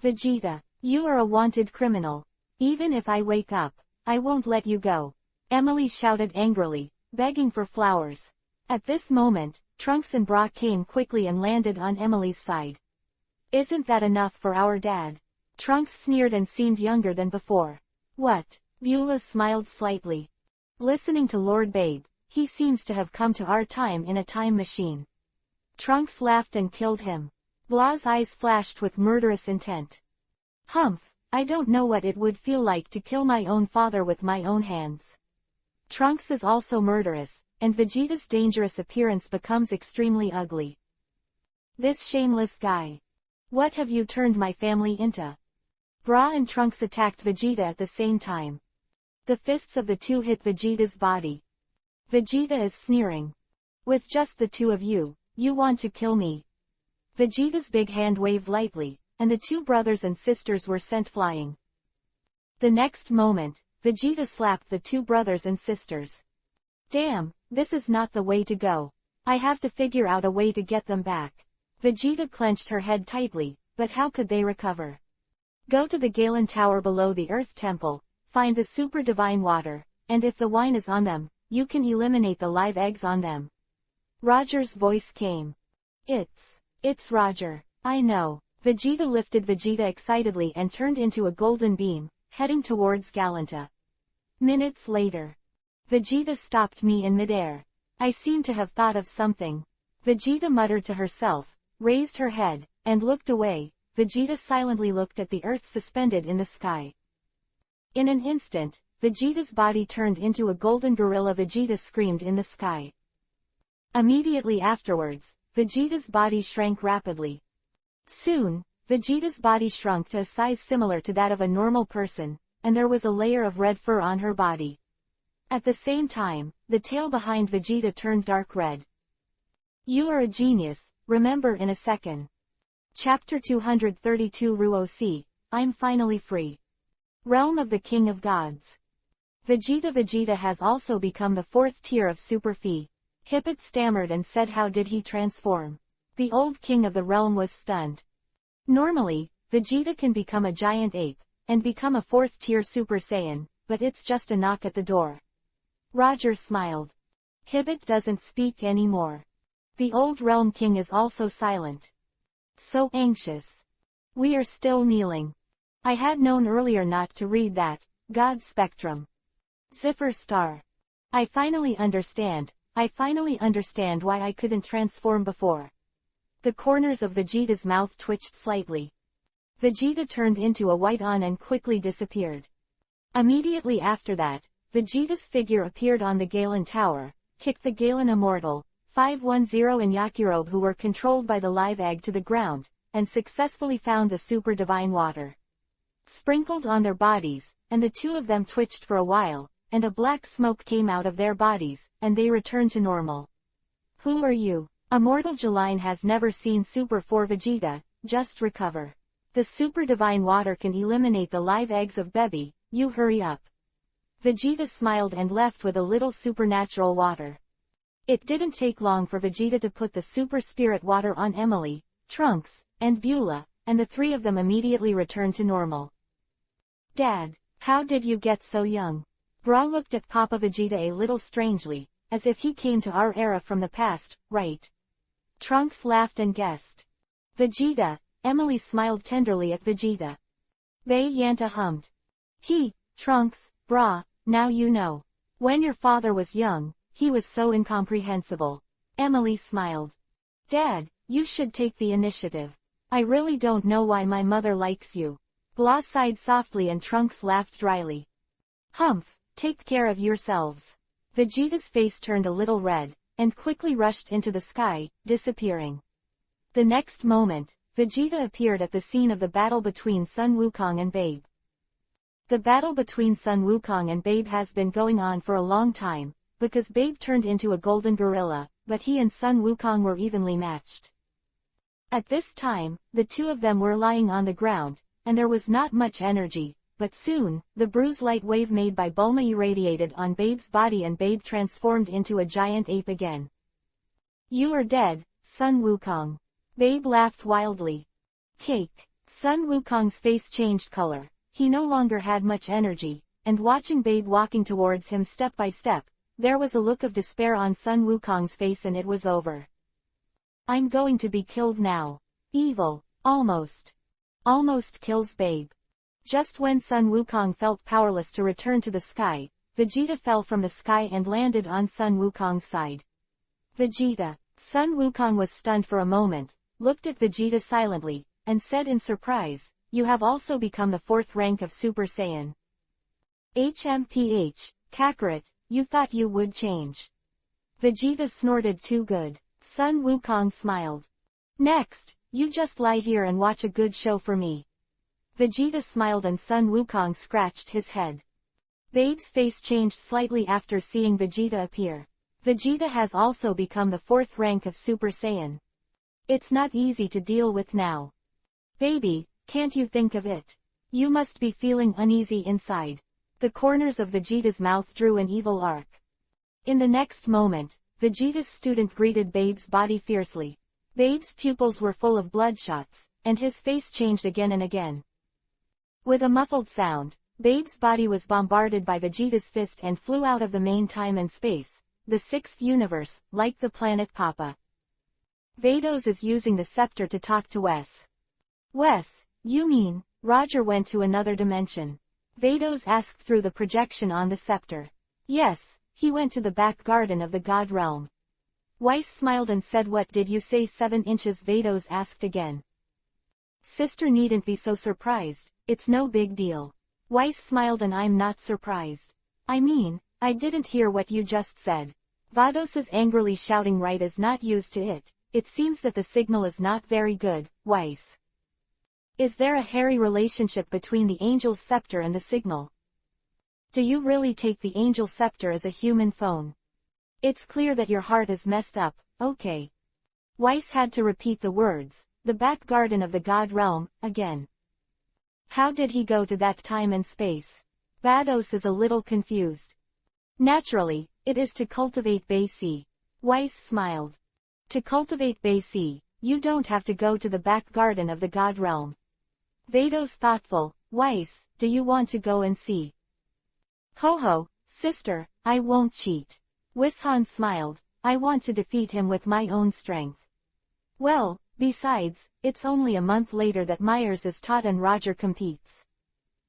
Vegeta, you are a wanted criminal. Even if I wake up, I won't let you go. Emily shouted angrily, begging for flowers. At this moment, Trunks and Bra came quickly and landed on Emily's side. Isn't that enough for our dad? Trunks sneered and seemed younger than before. What? Beulah smiled slightly. Listening to Lord Babe, he seems to have come to our time in a time machine. Trunks laughed and killed him. Bla's eyes flashed with murderous intent. Humph, I don't know what it would feel like to kill my own father with my own hands. Trunks is also murderous, and Vegeta's dangerous appearance becomes extremely ugly. This shameless guy. What have you turned my family into? Bra and Trunks attacked Vegeta at the same time. The fists of the two hit Vegeta's body. Vegeta is sneering. With just the two of you, you want to kill me. Vegeta's big hand waved lightly, and the two brothers and sisters were sent flying. The next moment, Vegeta slapped the two brothers and sisters. Damn, this is not the way to go. I have to figure out a way to get them back. Vegeta clenched her head tightly, but how could they recover? Go to the Galen Tower below the Earth Temple, find the super divine water, and if the wine is on them, you can eliminate the live eggs on them. Roger's voice came. It's Roger. I know. Vegeta lifted Vegeta excitedly and turned into a golden beam, heading towards Galenta. Minutes later. Vegeta stopped me in midair. I seem to have thought of something. Vegeta muttered to herself, raised her head, and looked away. Vegeta silently looked at the earth suspended in the sky. In an instant, Vegeta's body turned into a golden gorilla. Vegeta screamed in the sky. Immediately afterwards, Vegeta's body shrank rapidly. Soon, Vegeta's body shrunk to a size similar to that of a normal person, and there was a layer of red fur on her body. At the same time, the tail behind Vegeta turned dark red. You are a genius, remember in a second. Chapter 232 Ruo-C, I'm finally free. Realm of the King of Gods. Vegeta has also become the fourth tier of Super Phi. Hibbit stammered and said how did he transform? The old king of the realm was stunned. Normally, Vegeta can become a giant ape, and become a fourth tier Super Saiyan, but it's just a knock at the door. Roger smiled. Hibbit doesn't speak anymore. The old realm king is also silent. So anxious. We are still kneeling. I had known earlier not to read that, God Spectrum. Ziffer Star. I finally understand why I couldn't transform before. The corners of Vegeta's mouth twitched slightly. Vegeta turned into a white on and quickly disappeared. Immediately after that, Vegeta's figure appeared on the Galen Tower, kicked the Galen Immortal, 510 and Yakurobe, who were controlled by the live egg, to the ground, and successfully found the super divine water sprinkled on their bodies, and the two of them twitched for a while, and a black smoke came out of their bodies, and they returned to normal. Who are you? Immortal Jeline has never seen Super 4 Vegeta, just recover. The super divine water can eliminate the live eggs of Baby, you hurry up. Vegeta smiled and left with a little supernatural water. It didn't take long for Vegeta to put the super spirit water on Emily, Trunks, and Beulah, and the three of them immediately returned to normal. Dad, how did you get so young? Bra looked at Papa Vegeta a little strangely, as if he came to our era from the past, right? Trunks laughed and guessed. Vegeta, Emily smiled tenderly at Vegeta. Bay Yanta hummed. Trunks, Bra, now you know. When your father was young, he was so incomprehensible. Emily smiled. Dad, you should take the initiative. I really don't know why my mother likes you. Blah sighed softly and Trunks laughed dryly. Humph, take care of yourselves. Vegeta's face turned a little red, and quickly rushed into the sky, disappearing. The next moment, Vegeta appeared at the scene of the battle between Sun Wukong and Babe. The battle between Sun Wukong and Babe has been going on for a long time, because Babe turned into a golden gorilla, but he and Sun Wukong were evenly matched. At this time, the two of them were lying on the ground, and there was not much energy, but soon, the bruise light wave made by Bulma irradiated on Babe's body and Babe transformed into a giant ape again. You are dead, Sun Wukong. Babe laughed wildly. Cake. Sun Wukong's face changed color. He no longer had much energy, and watching Babe walking towards him step by step, there was a look of despair on Sun Wukong's face and it was over. I'm going to be killed now. Evil. Almost kills Babe. Just when Sun Wukong felt powerless to return to the sky, Vegeta fell from the sky and landed on Sun Wukong's side. Vegeta. Sun Wukong was stunned for a moment, looked at Vegeta silently, and said in surprise, you have also become the 4th rank of Super Saiyan. HMPH, Kakarot, you thought you would change. Vegeta snorted too good. Sun Wukong smiled. Next, you just lie here and watch a good show for me. Vegeta smiled and Sun Wukong scratched his head. Babe's face changed slightly after seeing Vegeta appear. Vegeta has also become the 4th rank of Super Saiyan. It's not easy to deal with now. Baby, can't you think of it? You must be feeling uneasy inside. The corners of Vegeta's mouth drew an evil arc. In the next moment, Vegeta's student greeted Babe's body fiercely. Babe's pupils were full of bloodshots, and his face changed again and again. With a muffled sound, Babe's body was bombarded by Vegeta's fist and flew out of the main time and space, the 6th universe, like the planet Papa. Vados is using the scepter to talk to Wes. Wes, you mean, Roger went to another dimension? Vados asked through the projection on the scepter. Yes, he went to the back garden of the God Realm. Weiss smiled and said, what did you say, 7 inches? Vados asked again. Sister needn't be so surprised, it's no big deal. Weiss smiled and I'm not surprised. I mean, I didn't hear what you just said. Vados is angrily shouting. Right is not used to it. It seems that the signal is not very good, Weiss. Is there a hairy relationship between the angel's scepter and the signal? Do you really take the angel scepter as a human phone? It's clear that your heart is messed up, okay. Weiss had to repeat the words, the back garden of the God Realm, again. How did he go to that time and space? Vados is a little confused. Naturally, it is to cultivate Basi. Weiss smiled. To cultivate Basi, you don't have to go to the back garden of the God Realm. Vados thoughtful. Weiss, do you want to go and see? Ho, sister, I won't cheat. Wishan smiled. I want to defeat him with my own strength. Well, besides, it's only a month later that Myers is taught and Roger competes.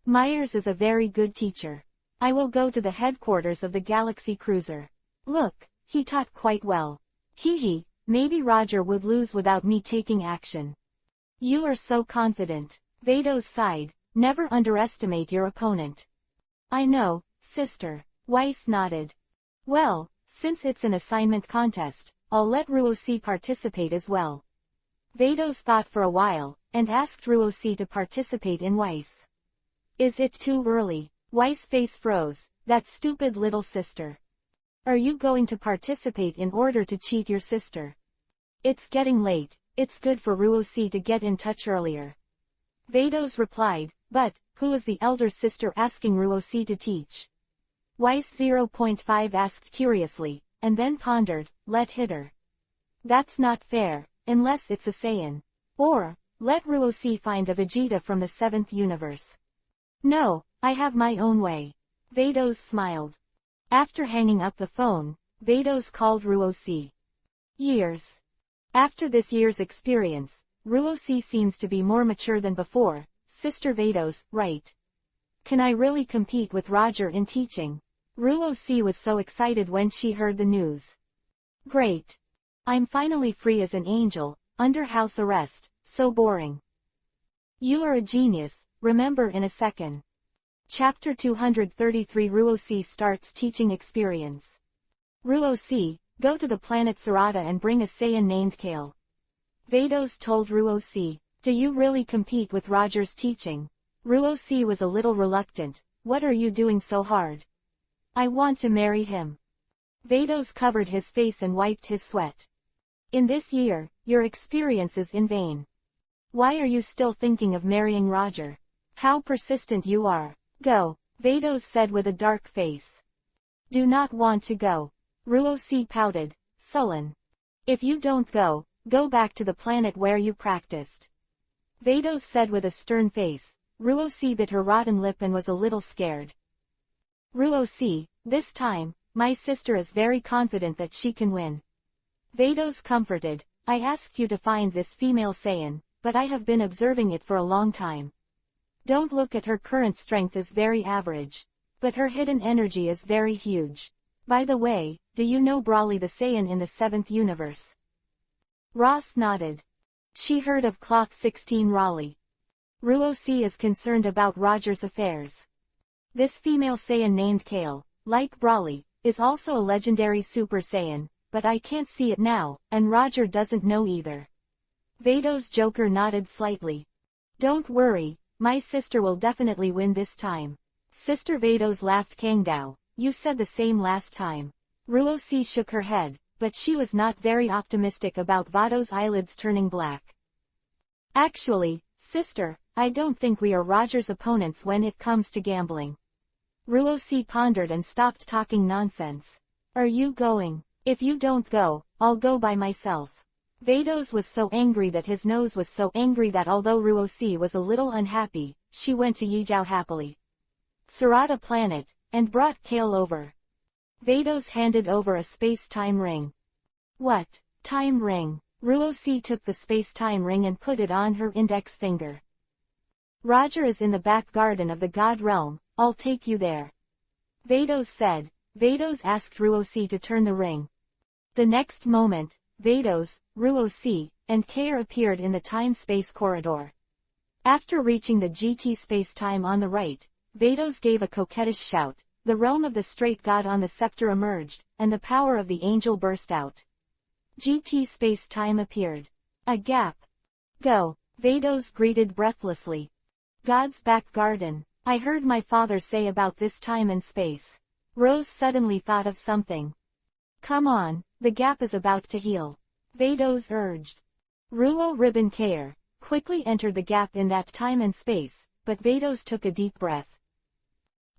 Myers is a very good teacher. I will go to the headquarters of the Galaxy Cruiser. Look, he taught quite well. Hee, maybe Roger would lose without me taking action. You are so confident. Vados sighed. Never underestimate your opponent. I know, sister. Weiss nodded. Well, since it's an assignment contest, I'll let Ruosi participate as well. Vados thought for a while, and asked Ruosi to participate in Weiss. Is it too early? Weiss' face froze. That stupid little sister. Are you going to participate in order to cheat your sister? It's getting late, it's good for Ruosi to get in touch earlier. Vados replied, but, who is the elder sister asking Ruosi to teach? Weiss 0.5 asked curiously, and then pondered, let her. That's not fair, unless it's a Saiyan. Or, let Ruosi find a Vegeta from the 7th universe. No, I have my own way. Vados smiled. After hanging up the phone, Vados called Ruosi. Years. After this year's experience, Ruosi seems to be more mature than before. Sister Vados, right? Can I really compete with Roger in teaching? Ruosi was so excited when she heard the news. Great. I'm finally free as an angel, under house arrest, so boring. You are a genius, remember in a second. Chapter 233 Ruosi starts teaching experience. Ruosi, go to the planet Sarada and bring a Saiyan named Kale. Vados told Ruosi, do you really compete with Roger's teaching? Ruosi was a little reluctant, what are you doing so hard? I want to marry him. Vados covered his face and wiped his sweat. In this year, your experience is in vain. Why are you still thinking of marrying Roger? How persistent you are. Go, Vados said with a dark face. Do not want to go. Ruosi pouted, sullen. If you don't go, go back to the planet where you practiced. Vados said with a stern face. Ruosi bit her rotten lip and was a little scared. Ruosi, this time, my sister is very confident that she can win. Vados comforted, I asked you to find this female Saiyan, but I have been observing it for a long time. Don't look at her current strength as very average. But her hidden energy is very huge. By the way, do you know Brawly the Saiyan in the 7th universe? Ross nodded. She heard of Cloth 16 Raleigh. Ruosi is concerned about Roger's affairs. This female Saiyan named Kale, like Brawly, is also a legendary Super Saiyan, but I can't see it now, and Roger doesn't know either. Vados Joker nodded slightly. Don't worry, my sister will definitely win this time. Sister Vados laughed. Kangdao, you said the same last time. Ruosi shook her head, but she was not very optimistic about Vados' eyelids turning black. Actually, sister, I don't think we are Roger's opponents when it comes to gambling. Ruosi pondered and stopped talking nonsense. Are you going? If you don't go, I'll go by myself. Vados was so angry that his nose was so angry that although Ruosi was a little unhappy, she went to Yizhou happily. Sarada planet, and brought Kale over. Vados handed over a space-time ring. What? Time ring? Ruosi took the space-time ring and put it on her index finger. Roger is in the back garden of the God Realm, I'll take you there. Vados said. Vados asked Ruosi to turn the ring. The next moment, Vados, Ruosi, and Kale appeared in the time-space corridor. After reaching the GT space-time on the right, Vados gave a coquettish shout, the realm of the straight god on the scepter emerged, and the power of the angel burst out. GT space-time appeared. A gap. Go, Vados greeted breathlessly. God's back garden. I heard my father say about this time and space. Rose suddenly thought of something. Come on, the gap is about to heal. Vados urged. Ruo Ribbon Care quickly entered the gap in that time and space, but Vados took a deep breath.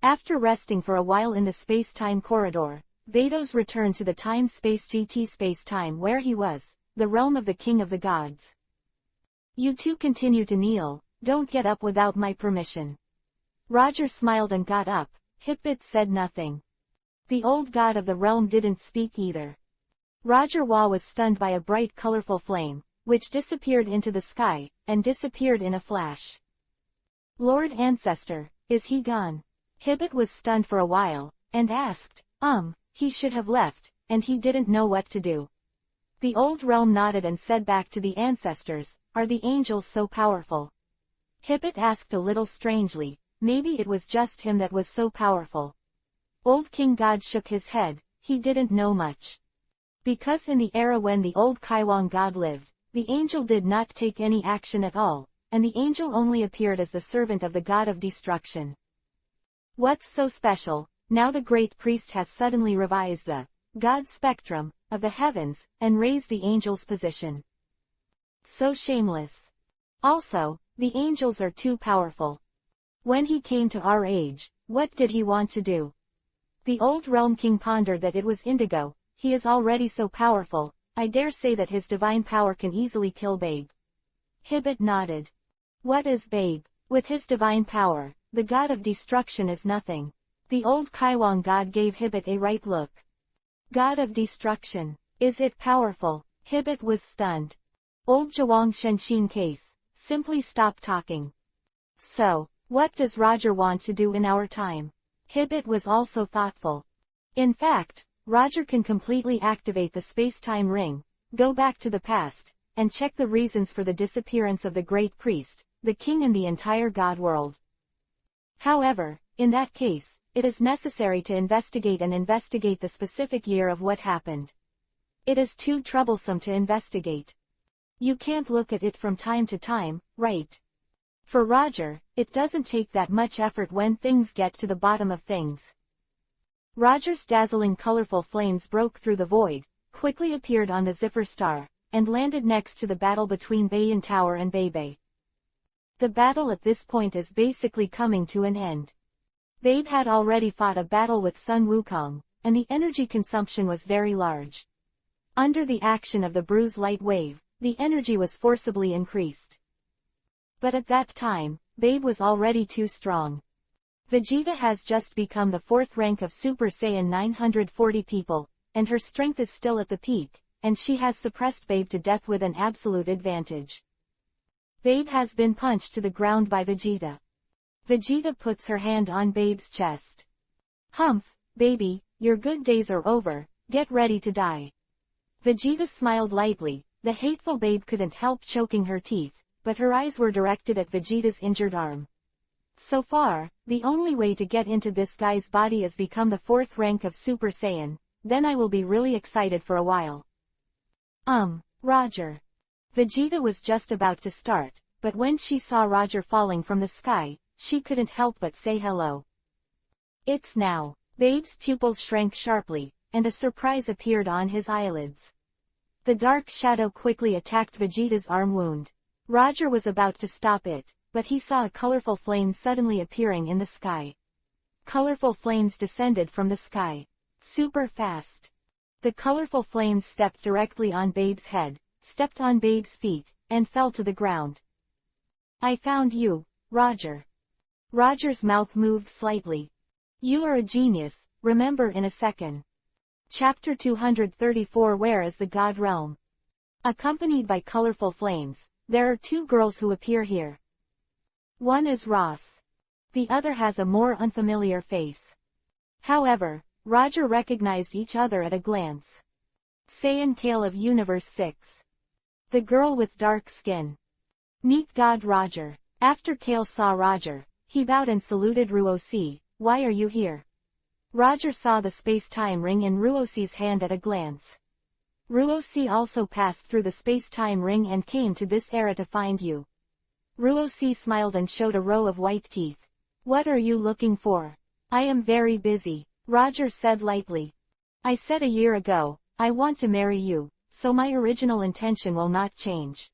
After resting for a while in the space-time corridor, Vados returned to the time-space GT space-time where he was, the realm of the King of the Gods. You two continue to kneel, don't get up without my permission. Roger smiled and got up. Hipbit said nothing. The old god of the realm didn't speak either. Roger Wa was stunned by a bright colorful flame, which disappeared into the sky, and disappeared in a flash. Lord Ancestor, is he gone? Hibit was stunned for a while, and asked, he should have left, and he didn't know what to do. The old realm nodded and said back to the ancestors, are the angels so powerful? Hibit asked a little strangely, maybe it was just him that was so powerful. Old King God shook his head, he didn't know much. Because in the era when the old Kaiwang God lived, the angel did not take any action at all, and the angel only appeared as the servant of the god of destruction. What's so special, now the great priest has suddenly revised the God spectrum of the heavens, and raised the angel's position. So shameless. Also, the angels are too powerful. When he came to our age, what did he want to do? The old realm king pondered that it was Indigo, he is already so powerful, I dare say that his divine power can easily kill Babe. Hibbit nodded. What is Babe? With his divine power, the god of destruction is nothing. The old Kaiwang god gave Hibbit a right look. God of destruction. Is it powerful? Hibbit was stunned. Old Zhuang Shenshin case. Simply stop talking. So, what does Roger want to do in our time? Hibbit was also thoughtful. In fact, Roger can completely activate the space-time ring, go back to the past, and check the reasons for the disappearance of the great priest, the king and the entire god world. However, in that case, it is necessary to investigate the specific year of what happened. It is too troublesome to investigate. You can't look at it from time to time, right? For Roger, it doesn't take that much effort when things get to the bottom of things. Roger's dazzling colorful flames broke through the void, quickly appeared on the Ziffer star, and landed next to the battle between Bayan Tower and Bebe. The battle at this point is basically coming to an end. Babe had already fought a battle with Sun Wukong, and the energy consumption was very large. Under the action of the bruise light wave, the energy was forcibly increased. But at that time, Babe was already too strong. Vegeta has just become the 4th rank of Super Saiyan 940 people, and her strength is still at the peak, and she has suppressed Babe to death with an absolute advantage. Babe has been punched to the ground by Vegeta. Vegeta puts her hand on Babe's chest. Humph, baby, your good days are over, get ready to die. Vegeta smiled lightly, the hateful Babe couldn't help choking her teeth, but her eyes were directed at Vegeta's injured arm. So far, the only way to get into this guy's body is become the 4th rank of Super Saiyan, then I will be really excited for a while. Roger. Vegeta was just about to start, but when she saw Roger falling from the sky, she couldn't help but say hello. It's now. Babe's pupils shrank sharply, and a surprise appeared on his eyelids. The dark shadow quickly attacked Vegeta's arm wound. Roger was about to stop it, but he saw a colorful flame suddenly appearing in the sky. Colorful flames descended from the sky. Super fast. The colorful flames stepped directly on Babe's head, stepped on Babe's feet, and fell to the ground. I found you, Roger. Roger's mouth moved slightly. You are a genius, remember in a second. Chapter 234 Where is the God Realm? Accompanied by colorful flames, there are 2 girls who appear here. One is Ross. The other has a more unfamiliar face. However, Roger recognized each other at a glance. Saiyan Kale of Universe 6. The girl with dark skin. Meet God Roger. After Kale saw Roger, he bowed and saluted Ruosi. Why are you here? Roger saw the space-time ring in Ruosi's hand at a glance. Ruosi also passed through the space-time ring and came to this era to find you. Ruosi smiled and showed a row of white teeth. What are you looking for? I am very busy, Roger said lightly. I said a year ago, I want to marry you, so my original intention will not change.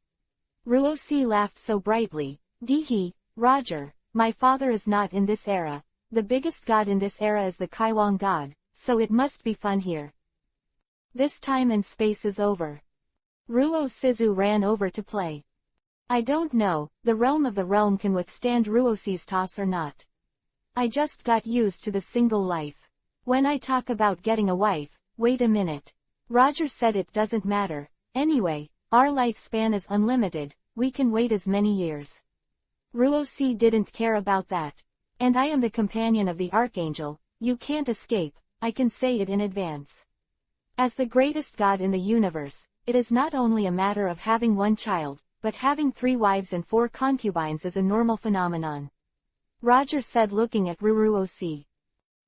Ruosi laughed so brightly. Dehe, Roger, my father is not in this era. The biggest god in this era is the Kaiwang god, so it must be fun here. This time and space is over. Ruo Sizu ran over to play. I don't know, the realm of the realm can withstand Ruosi's toss or not. I just got used to the single life. When I talk about getting a wife, wait a minute. Roger said it doesn't matter. Anyway, our lifespan is unlimited, we can wait as many years. Ruosi didn't care about that. And I am the companion of the Archangel, you can't escape, I can say it in advance. As the greatest god in the universe, it is not only a matter of having one child, but having 3 wives and 4 concubines is a normal phenomenon. Roger said, looking at Ruoxi.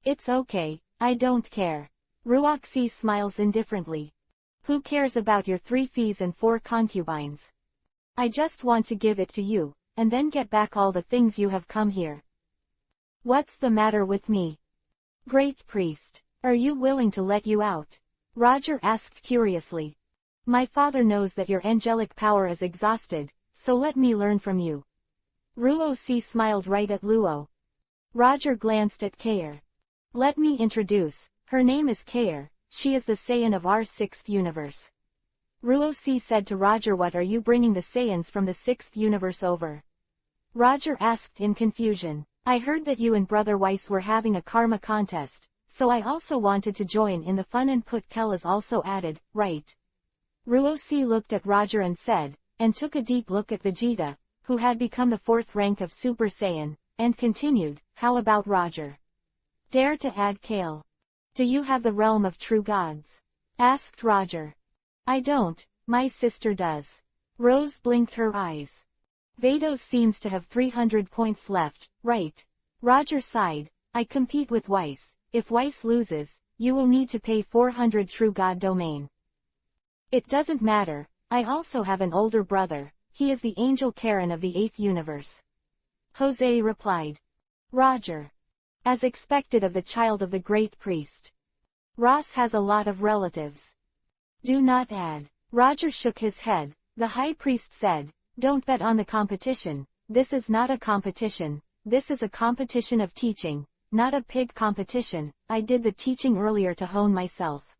It's okay, I don't care. Ruoxi smiles indifferently. Who cares about your 3 fees and 4 concubines? I just want to give it to you, and then get back all the things you have come here. What's the matter with me? Great priest, are you willing to let you out? Roger asked curiously. My father knows that your angelic power is exhausted, so let me learn from you. Ruoxi smiled right at Luo. Roger glanced at Kair. Let me introduce, her name is Kair, she is the Saiyan of our 6th universe. Ruoxi said to Roger, what are you bringing the Saiyans from the 6th universe over? Roger asked in confusion. I heard that you and Brother Weiss were having a karma contest, so I also wanted to join in the fun and put Kellas also added, right? Ruoxi looked at Roger and said, and took a deep look at Vegeta, who had become the 4th rank of Super Saiyan, and continued, how about Roger? Dare to add Kale. Do you have the realm of true gods? Asked Roger. I don't, my sister does. Rose blinked her eyes. Vados seems to have 300 points left, right? Roger sighed, I compete with Weiss, if Weiss loses, you will need to pay 400 true god domain. It doesn't matter, I also have an older brother, he is the Angel Karen of the 8th universe. Jose replied. Roger. As expected of the child of the great priest. Ross has a lot of relatives. Do not add. Roger shook his head. The high priest said, don't bet on the competition, this is not a competition, this is a competition of teaching, not a pig competition, I did the teaching earlier to hone myself.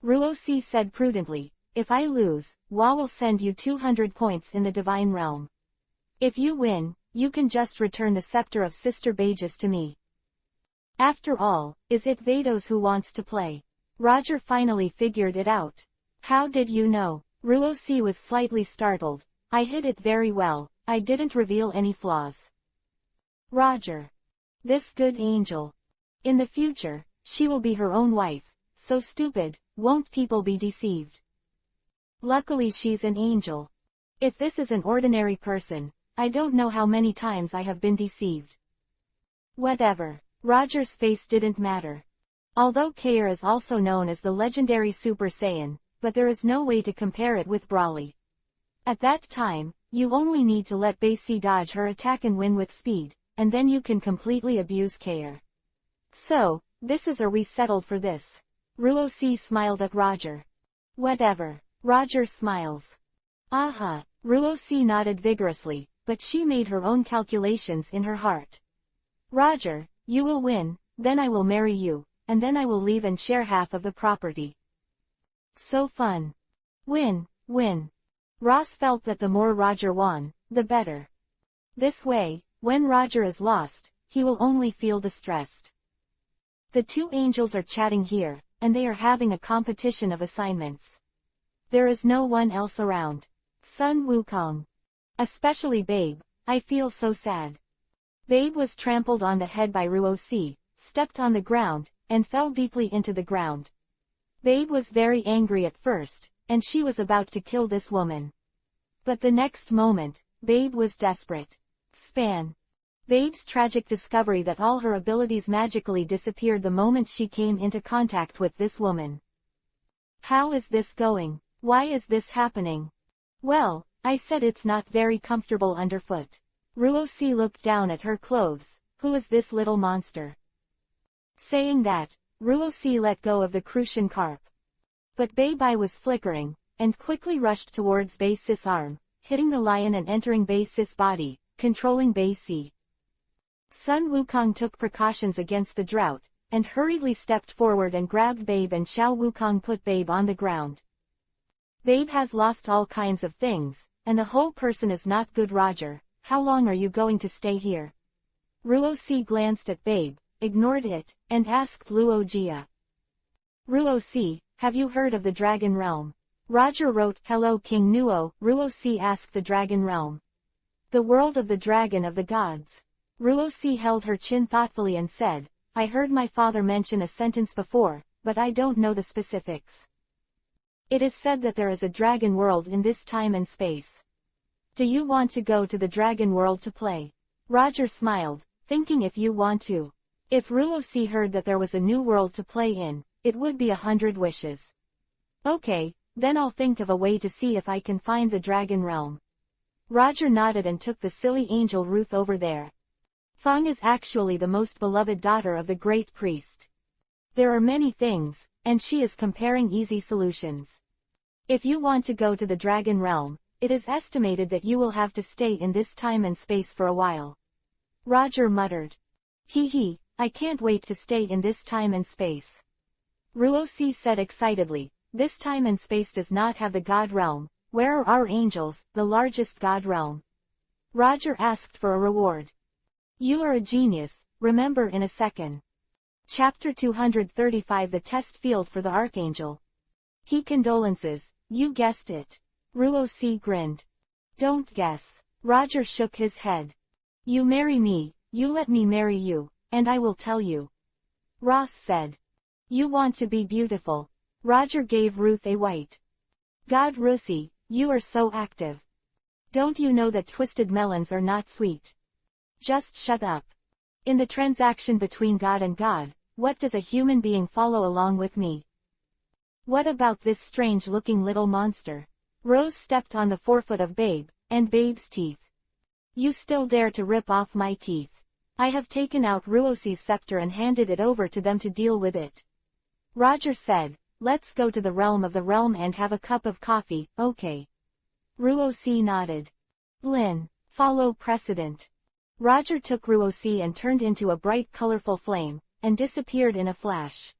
Ruoxi said prudently, if I lose, Wa will send you 200 points in the divine realm. If you win, you can just return the scepter of Sister Bages to me. After all, is it Vados who wants to play? Roger finally figured it out. How did you know? Ruoxi was slightly startled. I hid it very well, I didn't reveal any flaws. Roger. This good angel. In the future, she will be her own wife, so stupid, won't people be deceived? Luckily she's an angel. If this is an ordinary person, I don't know how many times I have been deceived. Whatever. Roger's face didn't matter. Although Kair is also known as the legendary Super Saiyan, but there is no way to compare it with Brawly. At that time, you only need to let Basie dodge her attack and win with speed, and then you can completely abuse Kair. So, this is, are we settled for this? Ruoxi smiled at Roger. Whatever. Roger smiles. Aha. Ruoxi nodded vigorously, but she made her own calculations in her heart. Roger, you will win, then I will marry you, and then I will leave and share half of the property. So fun. Win, win. Ross felt that the more Roger won, the better. This way, when Roger is lost, he will only feel distressed. The 2 angels are chatting here, and they are having a competition of assignments. There is no one else around. Sun Wukong. Especially Babe, I feel so sad. Babe was trampled on the head by Ruoxi, stepped on the ground, and fell deeply into the ground. Babe was very angry at first, and she was about to kill this woman. But the next moment, Babe was desperate. Span. Babe's tragic discovery that all her abilities magically disappeared the moment she came into contact with this woman. How is this going? Why is this happening? Well, I said it's not very comfortable underfoot. Ruoxi looked down at her clothes. Who is this little monster? Saying that, Ruoxi let go of the crucian carp. But Babe was flickering, and quickly rushed towards Bae's arm, hitting the lion and entering Bae's body, controlling Bae. Sun Wukong took precautions against the drought, and hurriedly stepped forward and grabbed Babe, and Xiao Wukong put Babe on the ground. Babe has lost all kinds of things, and the whole person is not good. Roger, how long are you going to stay here? Ruoxi glanced at Babe, ignored it, and asked Luo Jia. Ruoxi, have you heard of the Dragon Realm? Roger wrote, Hello King Nuo. Ruoxi asked the Dragon Realm. The world of the dragon of the gods. Ruoxi held her chin thoughtfully and said, I heard my father mention a sentence before, but I don't know the specifics. It is said that there is a dragon world in this time and space. Do you want to go to the dragon world to play? Roger smiled, thinking if you want to. If Ruosi heard that there was a new world to play in, it would be 100 wishes. Okay, then I'll think of a way to see if I can find the dragon realm. Roger nodded and took the silly angel Ruth over there. Feng is actually the most beloved daughter of the great priest. There are many things, and she is comparing easy solutions. If you want to go to the dragon realm, it is estimated that you will have to stay in this time and space for a while. Roger muttered. Hee, I can't wait to stay in this time and space. Ruosi said excitedly, this time and space does not have the god realm. Where are our angels, the largest god realm? Roger asked for a reward. You are a genius, remember in a second. Chapter 235 The Test Field for the Archangel. Condolences, you guessed it. Ruosi grinned. Don't guess. Roger shook his head. You marry me, you let me marry you, and I will tell you. Ross said. You want to be beautiful. Roger gave Ruth a white. God Russi, you are so active. Don't you know that twisted melons are not sweet? Just shut up. In the transaction between God and God, what does a human being follow along with me? What about this strange-looking little monster? Rose stepped on the forefoot of Babe, and Babe's teeth. You still dare to rip off my teeth. I have taken out Ruosi's scepter and handed it over to them to deal with it. Roger said, let's go to the realm of the realm and have a cup of coffee, okay. Ruosi nodded. Lin, follow precedent. Roger took Ruosi and turned into a bright colorful flame, and disappeared in a flash.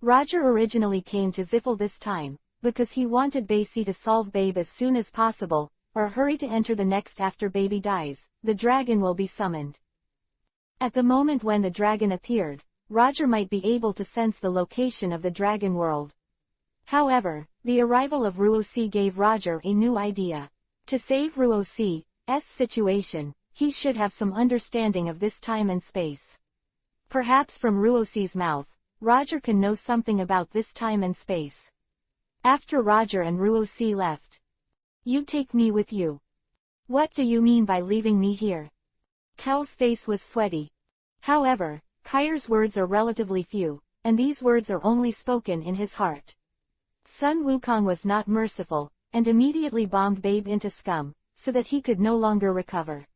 Roger originally came to Ziffel this time, because he wanted Basie to solve Babe as soon as possible, or hurry to enter the next after Baby dies, the dragon will be summoned. At the moment when the dragon appeared, Roger might be able to sense the location of the dragon world. However, the arrival of Ruosi gave Roger a new idea. To save Ruosi's situation, he should have some understanding of this time and space. Perhaps from Ruosi's mouth, Roger can know something about this time and space. After Roger and Ruosi left. You take me with you. What do you mean by leaving me here? Kel's face was sweaty. However, Kyr's words are relatively few, and these words are only spoken in his heart. Sun Wukong was not merciful, and immediately bombed Babe into scum, so that he could no longer recover.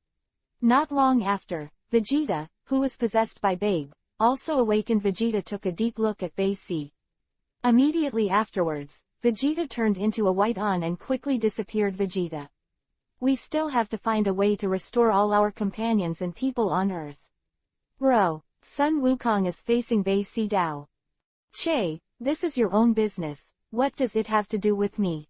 Not long after, Vegeta, who was possessed by Babe, also awakened. Vegeta took a deep look at Basie. Immediately afterwards, Vegeta turned into a white on and quickly disappeared. Vegeta. We still have to find a way to restore all our companions and people on Earth. Bro, Sun Wukong is facing Basie Dao. Che, this is your own business, what does it have to do with me?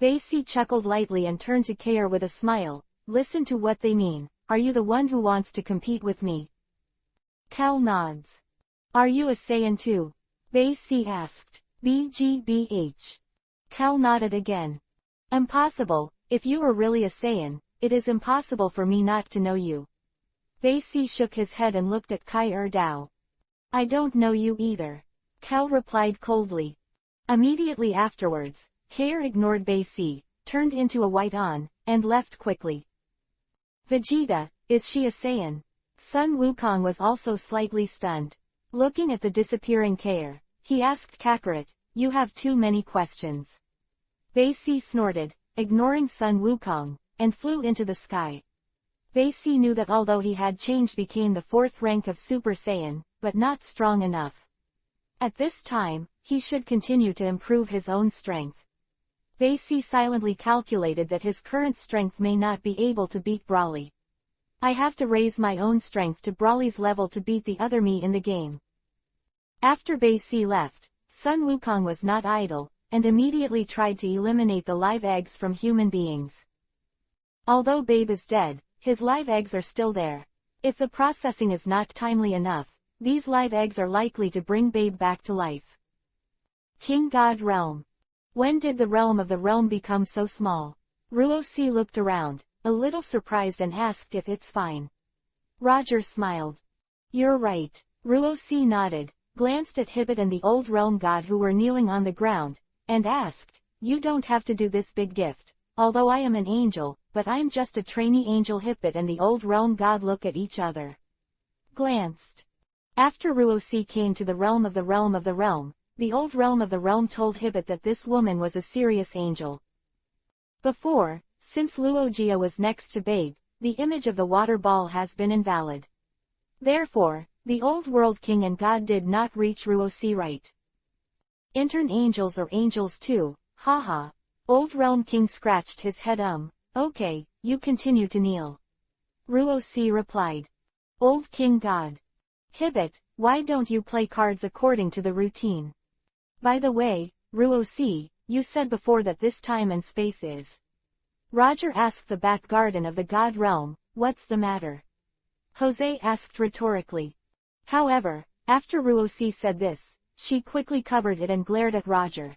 Basie chuckled lightly and turned to Kair with a smile, listen to what they mean, are you the one who wants to compete with me? Kel nods. Are you a Saiyan too? Basie asked. BGBH. Kel nodded again. Impossible, if you are really a Saiyan, it is impossible for me not to know you. Basie shook his head and looked at Kair Dao. I don't know you either. Kel replied coldly. Immediately afterwards, Kair ignored Basie, turned into a white on, and left quickly. Vegeta, is she a Saiyan? Sun Wukong was also slightly stunned. Looking at the disappearing Kair, he asked Kakarot, you have too many questions. Basie snorted, ignoring Sun Wukong, and flew into the sky. Basie knew that although he had changed became the 4th rank of Super Saiyan, but not strong enough. At this time, he should continue to improve his own strength. Basie silently calculated that his current strength may not be able to beat Brawly. I have to raise my own strength to Brawly's level to beat the other me in the game. After Basie left, Sun Wukong was not idle, and immediately tried to eliminate the live eggs from human beings. Although Babe is dead, his live eggs are still there. If the processing is not timely enough, these live eggs are likely to bring Babe back to life. King God Realm. When did the realm of the realm become so small? Ruosi looked around, a little surprised and asked if it's fine. Roger smiled. You're right. Ruosi nodded, glanced at Hibbit and the old realm god who were kneeling on the ground, and asked, you don't have to do this big gift, although I am an angel, but I'm just a trainee angel. Hibbit and the old realm god look at each other. glanced. After Ruosi came to the realm of the realm of the realm, the old realm of the realm told Hibbit that this woman was a serious angel. Before, since Luogia was next to Babe, the image of the water ball has been invalid. Therefore, the old world king and god did not reach Ruosi right. Intern angels or angels too, haha. Old realm king scratched his head okay, you continue to kneel. Ruosi replied. Old king god. Hibbit, why don't you play cards according to the routine? By the way, Ruosi, you said before that this time and space is. Roger asked the back garden of the god realm, what's the matter? Jose asked rhetorically. However, after Ruosi said this, she quickly covered it and glared at Roger.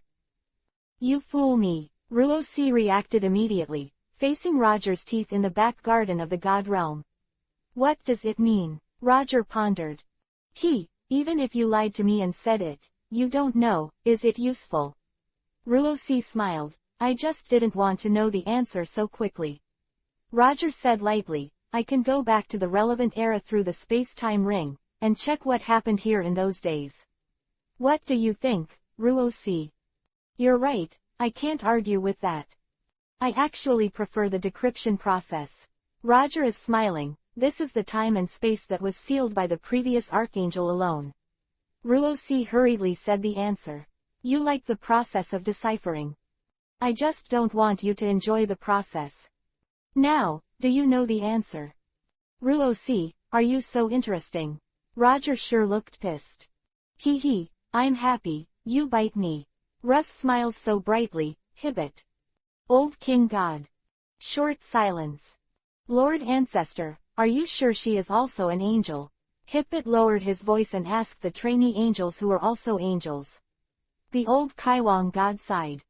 You fool me, Ruosi reacted immediately, facing Roger's teeth in the back garden of the god realm. What does it mean? Roger pondered. Even if you lied to me and said it, you don't know, is it useful? Ruosi smiled, I just didn't want to know the answer so quickly. Roger said lightly, I can go back to the relevant era through the space-time ring, and check what happened here in those days. What do you think, Ruosi? You're right, I can't argue with that. I actually prefer the decryption process. Roger is smiling, this is the time and space that was sealed by the previous archangel alone. Ruosi hurriedly said the answer. You like the process of deciphering. I just don't want you to enjoy the process. Now, do you know the answer? Ruosi, are you so interesting? Roger sure looked pissed. I'm happy, you bite me. Russ smiles so brightly, Hibbit. Old king god. Short silence. Lord ancestor, are you sure she is also an angel? Hibbit lowered his voice and asked the trainee angels who were also angels. The old Kaiwang god sighed.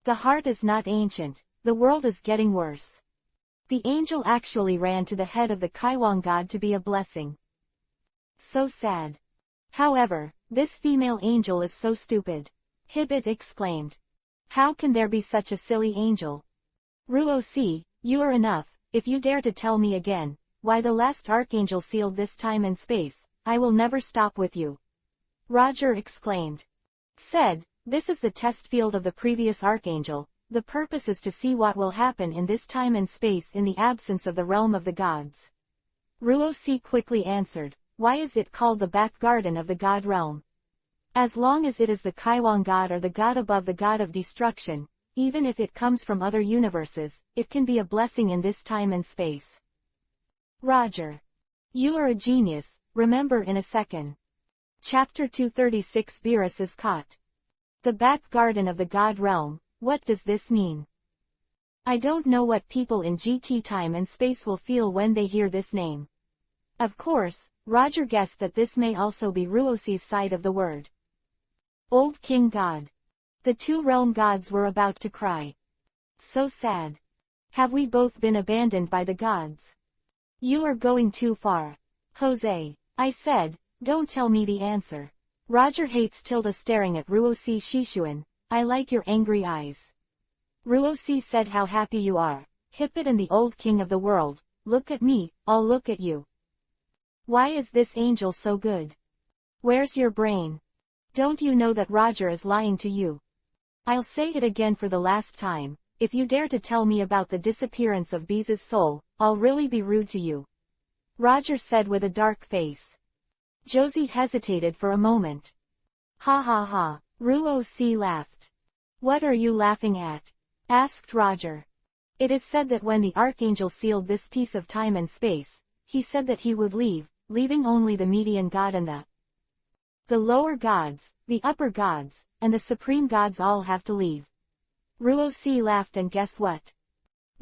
The heart is not ancient, the world is getting worse. The angel actually ran to the head of the Kaiwang god to be a blessing. So sad. However, this female angel is so stupid. Hibbit exclaimed. How can there be such a silly angel? Ruosi, you are enough, if you dare to tell me again, why the last archangel sealed this time and space, I will never stop with you. Roger exclaimed. Said, this is the test field of the previous archangel, the purpose is to see what will happen in this time and space in the absence of the realm of the gods. Ruosi quickly answered, why is it called the back garden of the god realm? As long as it is the Kaiwang god or the god above the god of destruction, even if it comes from other universes, it can be a blessing in this time and space. Roger. You are a genius, remember in a second. Chapter 236 Beerus is caught. The back garden of the god realm, what does this mean? I don't know what people in GT time and space will feel when they hear this name. Of course, Roger guessed that this may also be Ruosi's side of the word. Old King God. The two realm gods were about to cry. So sad. Have we both been abandoned by the gods? You are going too far. Jose. I said, don't tell me the answer. Roger hates Tilda staring at Ruosi Shishuan. I like your angry eyes. Ruosi said how happy you are. Hippit and the old king of the world. Look at me, I'll look at you. Why is this angel so good? Where's your brain? Don't you know that Roger is lying to you? I'll say it again for the last time. If you dare to tell me about the disappearance of Beeze's soul, I'll really be rude to you. Roger said with a dark face. Josie hesitated for a moment. Ha ha ha, Ruosi laughed. What are you laughing at? Asked Roger. It is said that when the archangel sealed this piece of time and space, he said that he would leave, leaving only the median god and the lower gods, the upper gods, and the supreme gods all have to leave. Ruosi laughed and guess what?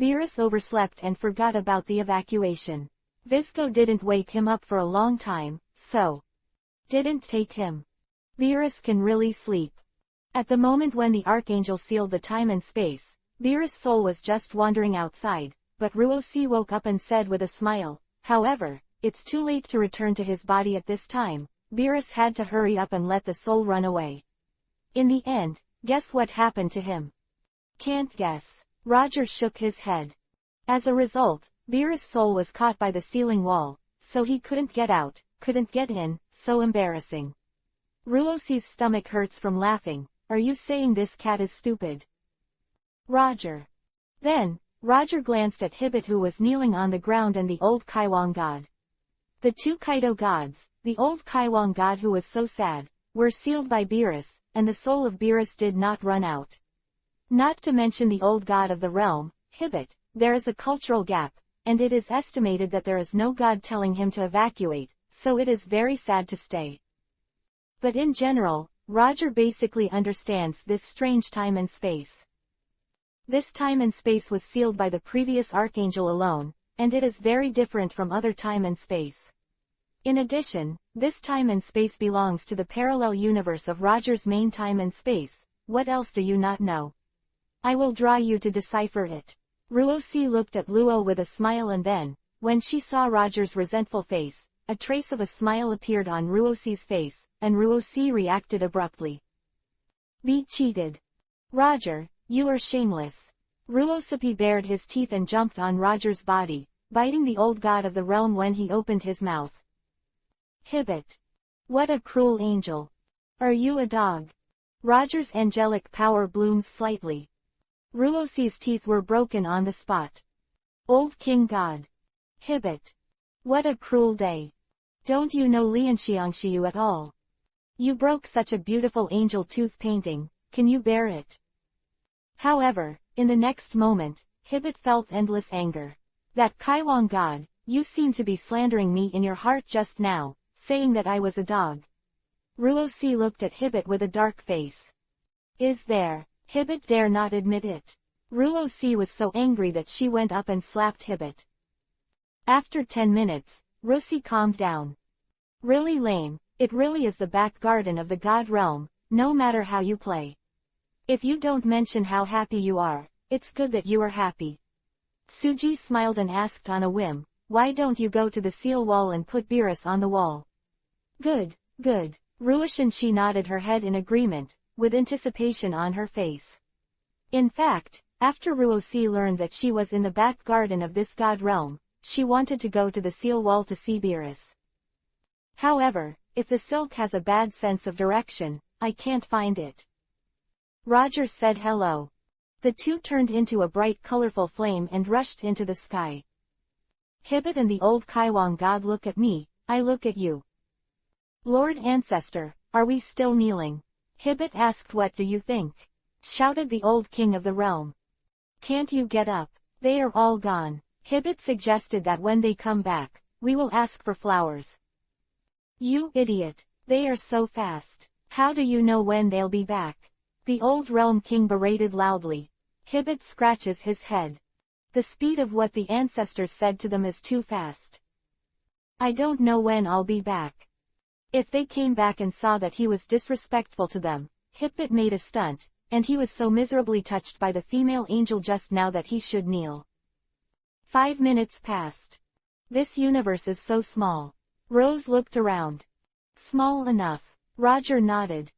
Beerus overslept and forgot about the evacuation. Visco didn't wake him up for a long time, so didn't take him. Beerus can really sleep. At the moment when the archangel sealed the time and space, Beerus' soul was just wandering outside, but Ruosi woke up and said with a smile, however, it's too late to return to his body at this time. Beerus had to hurry up and let the soul run away. In the end, guess what happened to him? Can't guess. Roger shook his head. As a result, Beerus' soul was caught by the sealing wall, so he couldn't get out, couldn't get in, so embarrassing. Ruosi's stomach hurts from laughing. Are you saying this cat is stupid? Roger. Then, Roger glanced at Hibbit, who was kneeling on the ground, and the old Kaiwang god. The two Kaido gods, the old Kaiwang god who was so sad, were sealed by Beerus, and the soul of Beerus did not run out. Not to mention the old god of the realm, Hibbit. There is a cultural gap, and it is estimated that there is no god telling him to evacuate, so it is very sad to stay. But in general, Roger basically understands this strange time and space. This time and space was sealed by the previous Archangel alone, and it is very different from other time and space. In addition, this time and space belongs to the parallel universe of Roger's main time and space. What else do you not know? I will draw you to decipher it. Ruosi looked at Luo with a smile, and then, when she saw Roger's resentful face, a trace of a smile appeared on Ruosi's face, and Ruosi reacted abruptly. Be cheated. Roger, you are shameless. Ruosi bared his teeth and jumped on Roger's body, biting the old god of the realm when he opened his mouth. Hibbit. What a cruel angel. Are you a dog? Roger's angelic power blooms slightly. Ruosi's teeth were broken on the spot. Old King God. Hibbit. What a cruel day. Don't you know Lianxiangxiu at all? You broke such a beautiful angel tooth painting, can you bear it? However, in the next moment, Hibbit felt endless anger. That Kaiwang god, you seem to be slandering me in your heart just now, saying that I was a dog. Ruosi looked at Hibbit with a dark face. Is there? Hibbit dare not admit it. Ruosi was so angry that she went up and slapped Hibbit. After 10 minutes, Ruosi calmed down. Really lame, it really is the back garden of the god realm, no matter how you play. If you don't mention how happy you are, it's good that you are happy. Suji smiled and asked on a whim, why don't you go to the seal wall and put Beerus on the wall? Good, good. Ruoshin nodded her head in agreement, with anticipation on her face. In fact, after Ruosi learned that she was in the back garden of this god realm, she wanted to go to the seal wall to see Beerus. However, if the silk has a bad sense of direction, I can't find it. Roger said hello. The two turned into a bright colorful flame and rushed into the sky. Hibbit and the old Kaiwang god look at me, I look at you. Lord Ancestor, are we still kneeling? Hibbit asked. What do you think? Shouted the old king of the realm. Can't you get up? They are all gone. Hibbit suggested that when they come back, we will ask for flowers. You idiot, they are so fast. How do you know when they'll be back? The old realm king berated loudly. Hibbit scratches his head. The speed of what the ancestors said to them is too fast. I don't know when I'll be back. If they came back and saw that he was disrespectful to them, Hibbit made a stunt, and he was so miserably touched by the female angel just now that he should kneel. 5 minutes passed. This universe is so small. Rose looked around. Small enough. Roger nodded.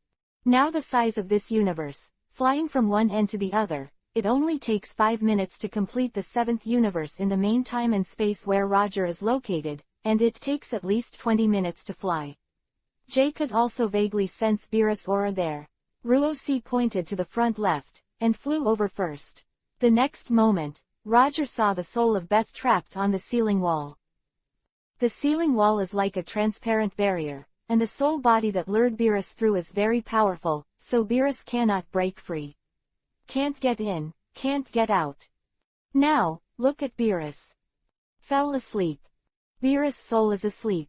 Now the size of this universe, flying from one end to the other, it only takes 5 minutes to complete the 7th universe in the main time and space where Roger is located, and it takes at least 20 minutes to fly. Jay could also vaguely sense Beerus' aura there. Ruosi pointed to the front left, and flew over first. The next moment, Roger saw the soul of Beth trapped on the ceiling wall. The ceiling wall is like a transparent barrier, and the soul body that lured Beerus through is very powerful, so Beerus cannot break free. Can't get in, can't get out. Now, look at Beerus. Fell asleep. Beerus' soul is asleep.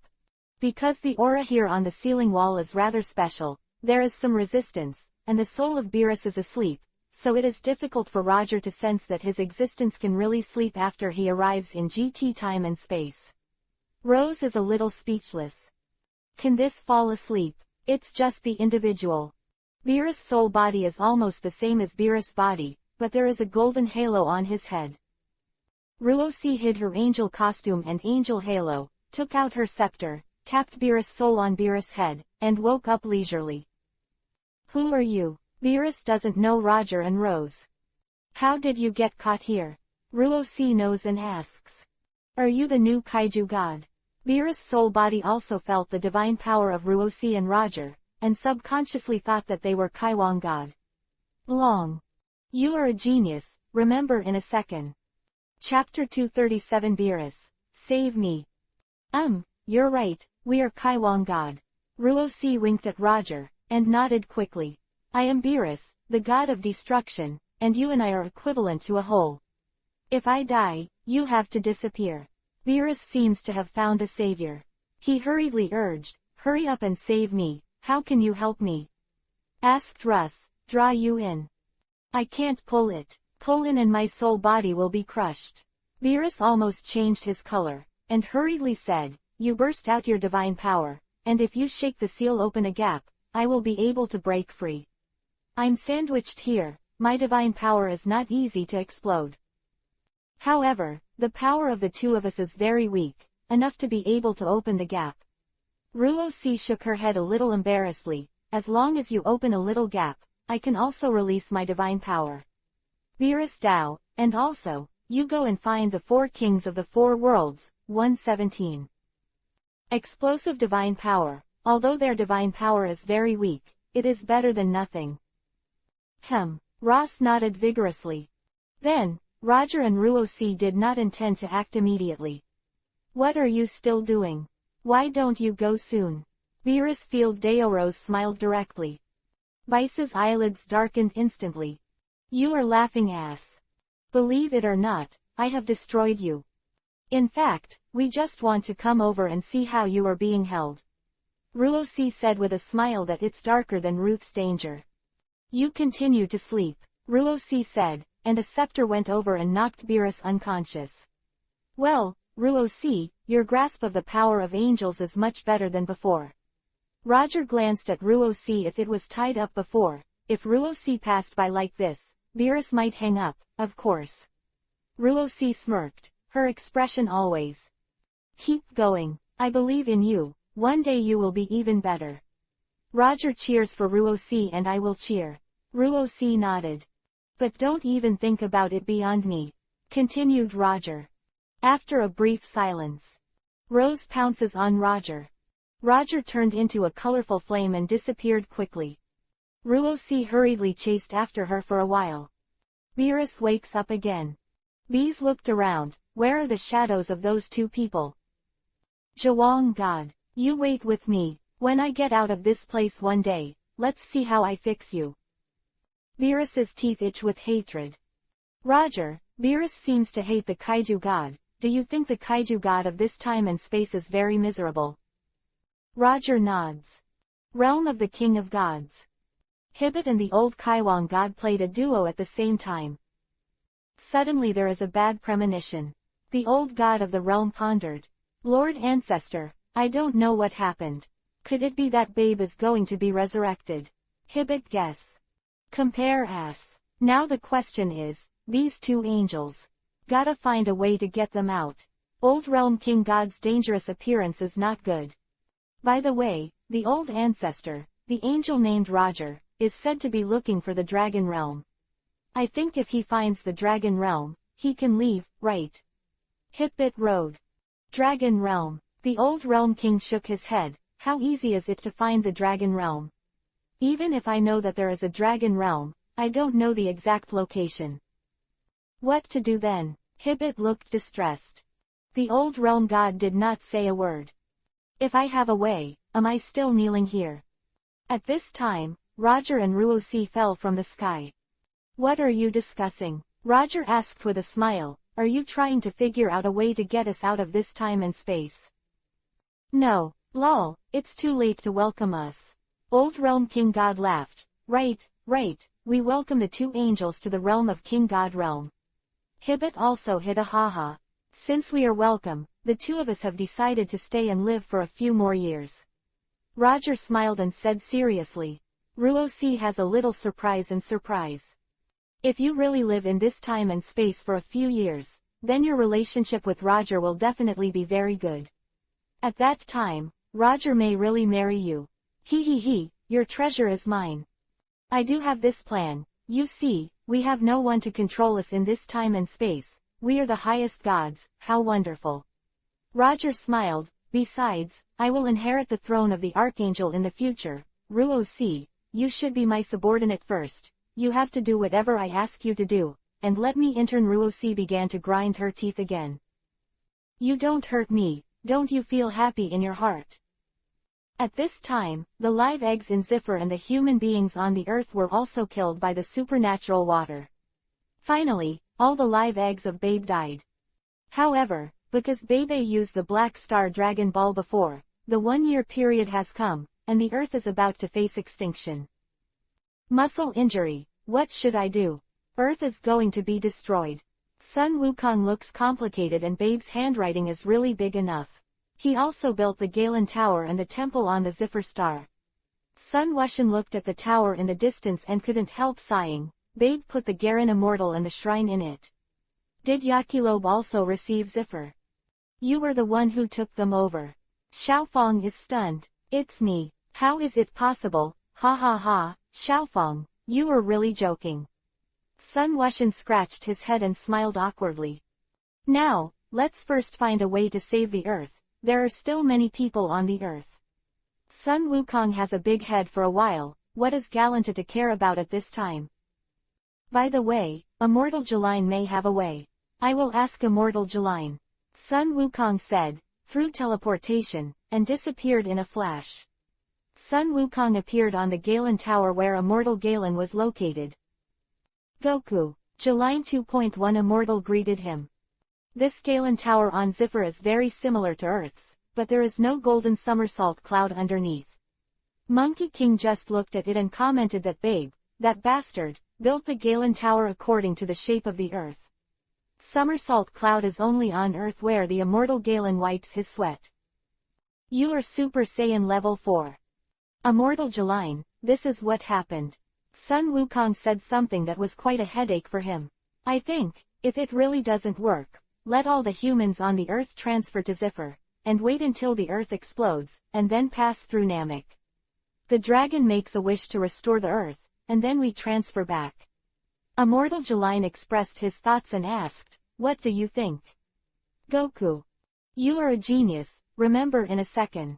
Because the aura here on the ceiling wall is rather special, there is some resistance, and the soul of Beerus is asleep, so it is difficult for Roger to sense that his existence can really sleep after he arrives in GT time and space. Rose is a little speechless. Can this fall asleep? It's just the individual. Beerus' soul body is almost the same as Beerus' body, but there is a golden halo on his head. Ruosi hid her angel costume and angel halo, took out her scepter, tapped Beerus' soul on Beerus' head, and woke up leisurely. Who are you? Beerus doesn't know Roger and Rose. How did you get caught here? Ruosi knows and asks. Are you the new kaiju god? Vera's soul body also felt the divine power of Ruosi and Roger, and subconsciously thought that they were Kaiwang God. Long. You are a genius, remember in a second. Chapter 237 Beerus. Save me. You're right, we are Kaiwang God. Ruosi winked at Roger, and nodded quickly. I am Beerus, the god of destruction, and you and I are equivalent to a whole. If I die, you have to disappear. Beerus seems to have found a savior. He hurriedly urged, hurry up and save me, how can you help me? Asked Russ, draw you in. I can't pull it. Pull in and my soul body will be crushed. Beerus almost changed his color, and hurriedly said, you burst out your divine power, and if you shake the seal open a gap, I will be able to break free. I'm sandwiched here, my divine power is not easy to explode. However, the power of the two of us is very weak, enough to be able to open the gap. Ruosi shook her head a little embarrassedly, as long as you open a little gap, I can also release my divine power. Beerus Dao, and also, you go and find the 4 kings of the 4 worlds, 117. Explosive divine power, although their divine power is very weak, it is better than nothing. Ross nodded vigorously. Then, Roger and Ruosi did not intend to act immediately. What are you still doing? Why don't you go soon? Beerus Field Daoros smiled directly. Vice's eyelids darkened instantly. You are laughing ass. Believe it or not, I have destroyed you. In fact, we just want to come over and see how you are being held. Ruosi said with a smile that it's darker than Ruth's danger. You continue to sleep, Ruosi said, and a scepter went over and knocked Beerus unconscious. Well, Ruosi, your grasp of the power of angels is much better than before. Roger glanced at Ruosi. If it was tied up before, if Ruosi passed by like this, Beerus might hang up, of course. Ruosi smirked, her expression always. Keep going, I believe in you, one day you will be even better. Roger cheers for Ruosi and I will cheer. Ruosi nodded. But don't even think about it beyond me, continued Roger. After a brief silence. Rose pounces on Roger. Roger turned into a colorful flame and disappeared quickly. Ruosi hurriedly chased after her for a while. Beerus wakes up again. Bees looked around, where are the shadows of those 2 people? Jawang God, you wait with me, when I get out of this place one day, let's see how I fix you. Beerus's teeth itch with hatred. Roger, Beerus seems to hate the kaiju god, do you think the kaiju god of this time and space is very miserable? Roger nods. Realm of the King of Gods. Hibbit and the old Kaiwang god played a duo at the same time. Suddenly there is a bad premonition. The old god of the realm pondered. Lord Ancestor, I don't know what happened. Could it be that babe is going to be resurrected? Hibbit guess. Compare ass. Now the question is, these 2 angels. Gotta find a way to get them out. Old Realm King God's dangerous appearance is not good. By the way, the old ancestor, the angel named Roger, is said to be looking for the Dragon Realm. I think if he finds the Dragon Realm, he can leave, right? Hipbit Road. Dragon Realm. The old Realm King shook his head. How easy is it to find the Dragon Realm? Even if I know that there is a Dragon Realm, I don't know the exact location. What to do then? Hibbit looked distressed. The old realm god did not say a word. If I have a way, am I still kneeling here? At this time, Roger and Ruosi fell from the sky. What are you discussing? Roger asked with a smile, are you trying to figure out a way to get us out of this time and space? No, lol, it's too late to welcome us. Old Realm King God laughed. Right, we welcome the 2 angels to the realm of King God Realm. Hibbit also hit a ha-ha. Since we are welcome, the 2 of us have decided to stay and live for a few more years. Roger smiled and said seriously. Ruosi has a little surprise. If you really live in this time and space for a few years, then your relationship with Roger will definitely be very good. At that time, Roger may really marry you. Your treasure is mine. I do have this plan. You see, we have no one to control us in this time and space. We are the highest gods, how wonderful. Roger smiled, Besides, I will inherit the throne of the Archangel in the future. Ruo-si, you should be my subordinate first. You have to do whatever I ask you to do, and let me intern. Ruo-si began to grind her teeth again. You don't hurt me, don't you feel happy in your heart? At this time, the live eggs in Zephyr and the human beings on the earth were also killed by the supernatural water. Finally, all the live eggs of Babe died. However, because Babe used the Black Star Dragon Ball before, the 1-year period has come, and the earth is about to face extinction. Muscle injury, what should I do? Earth is going to be destroyed. Sun Wukong looks complicated and Babe's handwriting is really big enough. He also built the Galen Tower and the temple on the Zephyr Star. Sun Wushan looked at the tower in the distance and couldn't help sighing. Babe put the Garen Immortal and the shrine in it. Did Yakilobe also receive Zephyr? You were the one who took them over. Xiaofeng is stunned. It's me. How is it possible? Ha ha ha, Xiaofeng, you were really joking. Sun Wushan scratched his head and smiled awkwardly. Now, let's first find a way to save the earth. There are still many people on the earth. Sun Wukong has a big head for a while. What is Galanta to care about at this time? By the way, Immortal Jeline may have a way. I will ask Immortal Jeline. Sun Wukong said, through teleportation, and disappeared in a flash. Sun Wukong appeared on the Galen Tower where Immortal Galen was located. Goku, Jeline 2.1 Immortal greeted him. This Galen Tower on Zephyr is very similar to Earth's, but there is no golden somersault cloud underneath. Monkey King just looked at it and commented that Babe, that bastard, built the Galen Tower according to the shape of the Earth. Somersault cloud is only on Earth where the Immortal Galen wipes his sweat. You are Super Saiyan level 4. Immortal Jeline, this is what happened. Sun Wukong said something that was quite a headache for him. I think, if it really doesn't work, let all the humans on the Earth transfer to Zephyr, and wait until the Earth explodes, and then pass through Namek. The dragon makes a wish to restore the Earth, and then we transfer back. Immortal Jeline expressed his thoughts and asked, what do you think? Goku. You are a genius, remember in a second.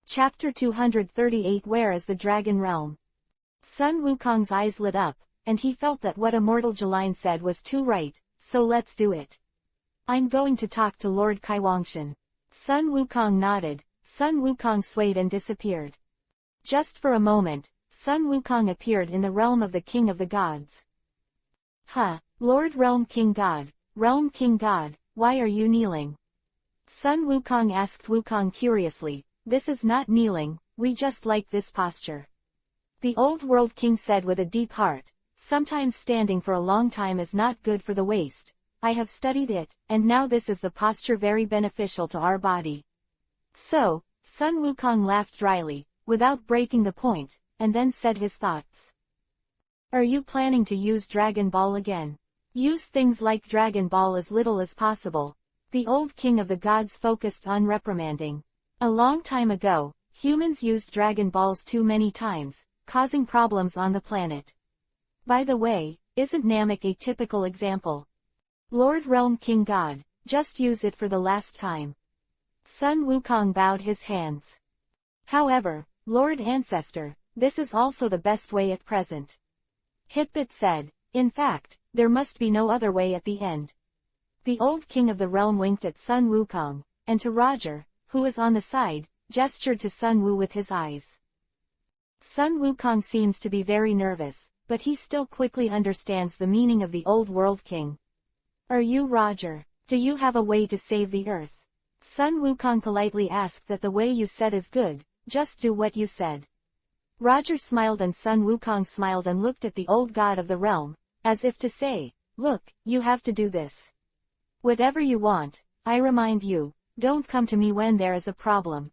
Chapter 238 Where is the Dragon Realm? Sun Wukong's eyes lit up, and he felt that what Immortal Jeline said was too right, so let's do it. I'm going to talk to Lord Kaiwangshan. Sun Wukong nodded. Sun Wukong swayed and disappeared. Just for a moment, Sun Wukong appeared in the realm of the King of the Gods. Huh, Lord Realm King God, why are you kneeling? Sun Wukong asked Wukong curiously. This is not kneeling, we just like this posture. The Old World King said with a deep heart, sometimes standing for a long time is not good for the waist. I have studied it, and now this is the posture very beneficial to our body. So, Sun Wukong laughed dryly, without breaking the point, and then said his thoughts. Are you planning to use Dragon Ball again? Use things like Dragon Ball as little as possible. The old King of the Gods focused on reprimanding. A long time ago, humans used Dragon Balls too many times, causing problems on the planet. By the way, isn't Namek a typical example? Lord Realm King God, just use it for the last time. Sun Wukong bowed his hands. However, Lord Ancestor, this is also the best way at present. Hitbit said, in fact, there must be no other way at the end. The old King of the Realm winked at Sun Wukong, and to Roger, who was on the side, gestured to Sun Wu with his eyes. Sun Wukong seems to be very nervous, but he still quickly understands the meaning of the Old World King. Are you Roger? Do you have a way to save the Earth? Sun Wukong politely asked. That the way you said is good, just do what you said. Roger smiled and Sun Wukong smiled and looked at the old god of the realm, as if to say, look, you have to do this. Whatever you want, I remind you, don't come to me when there is a problem.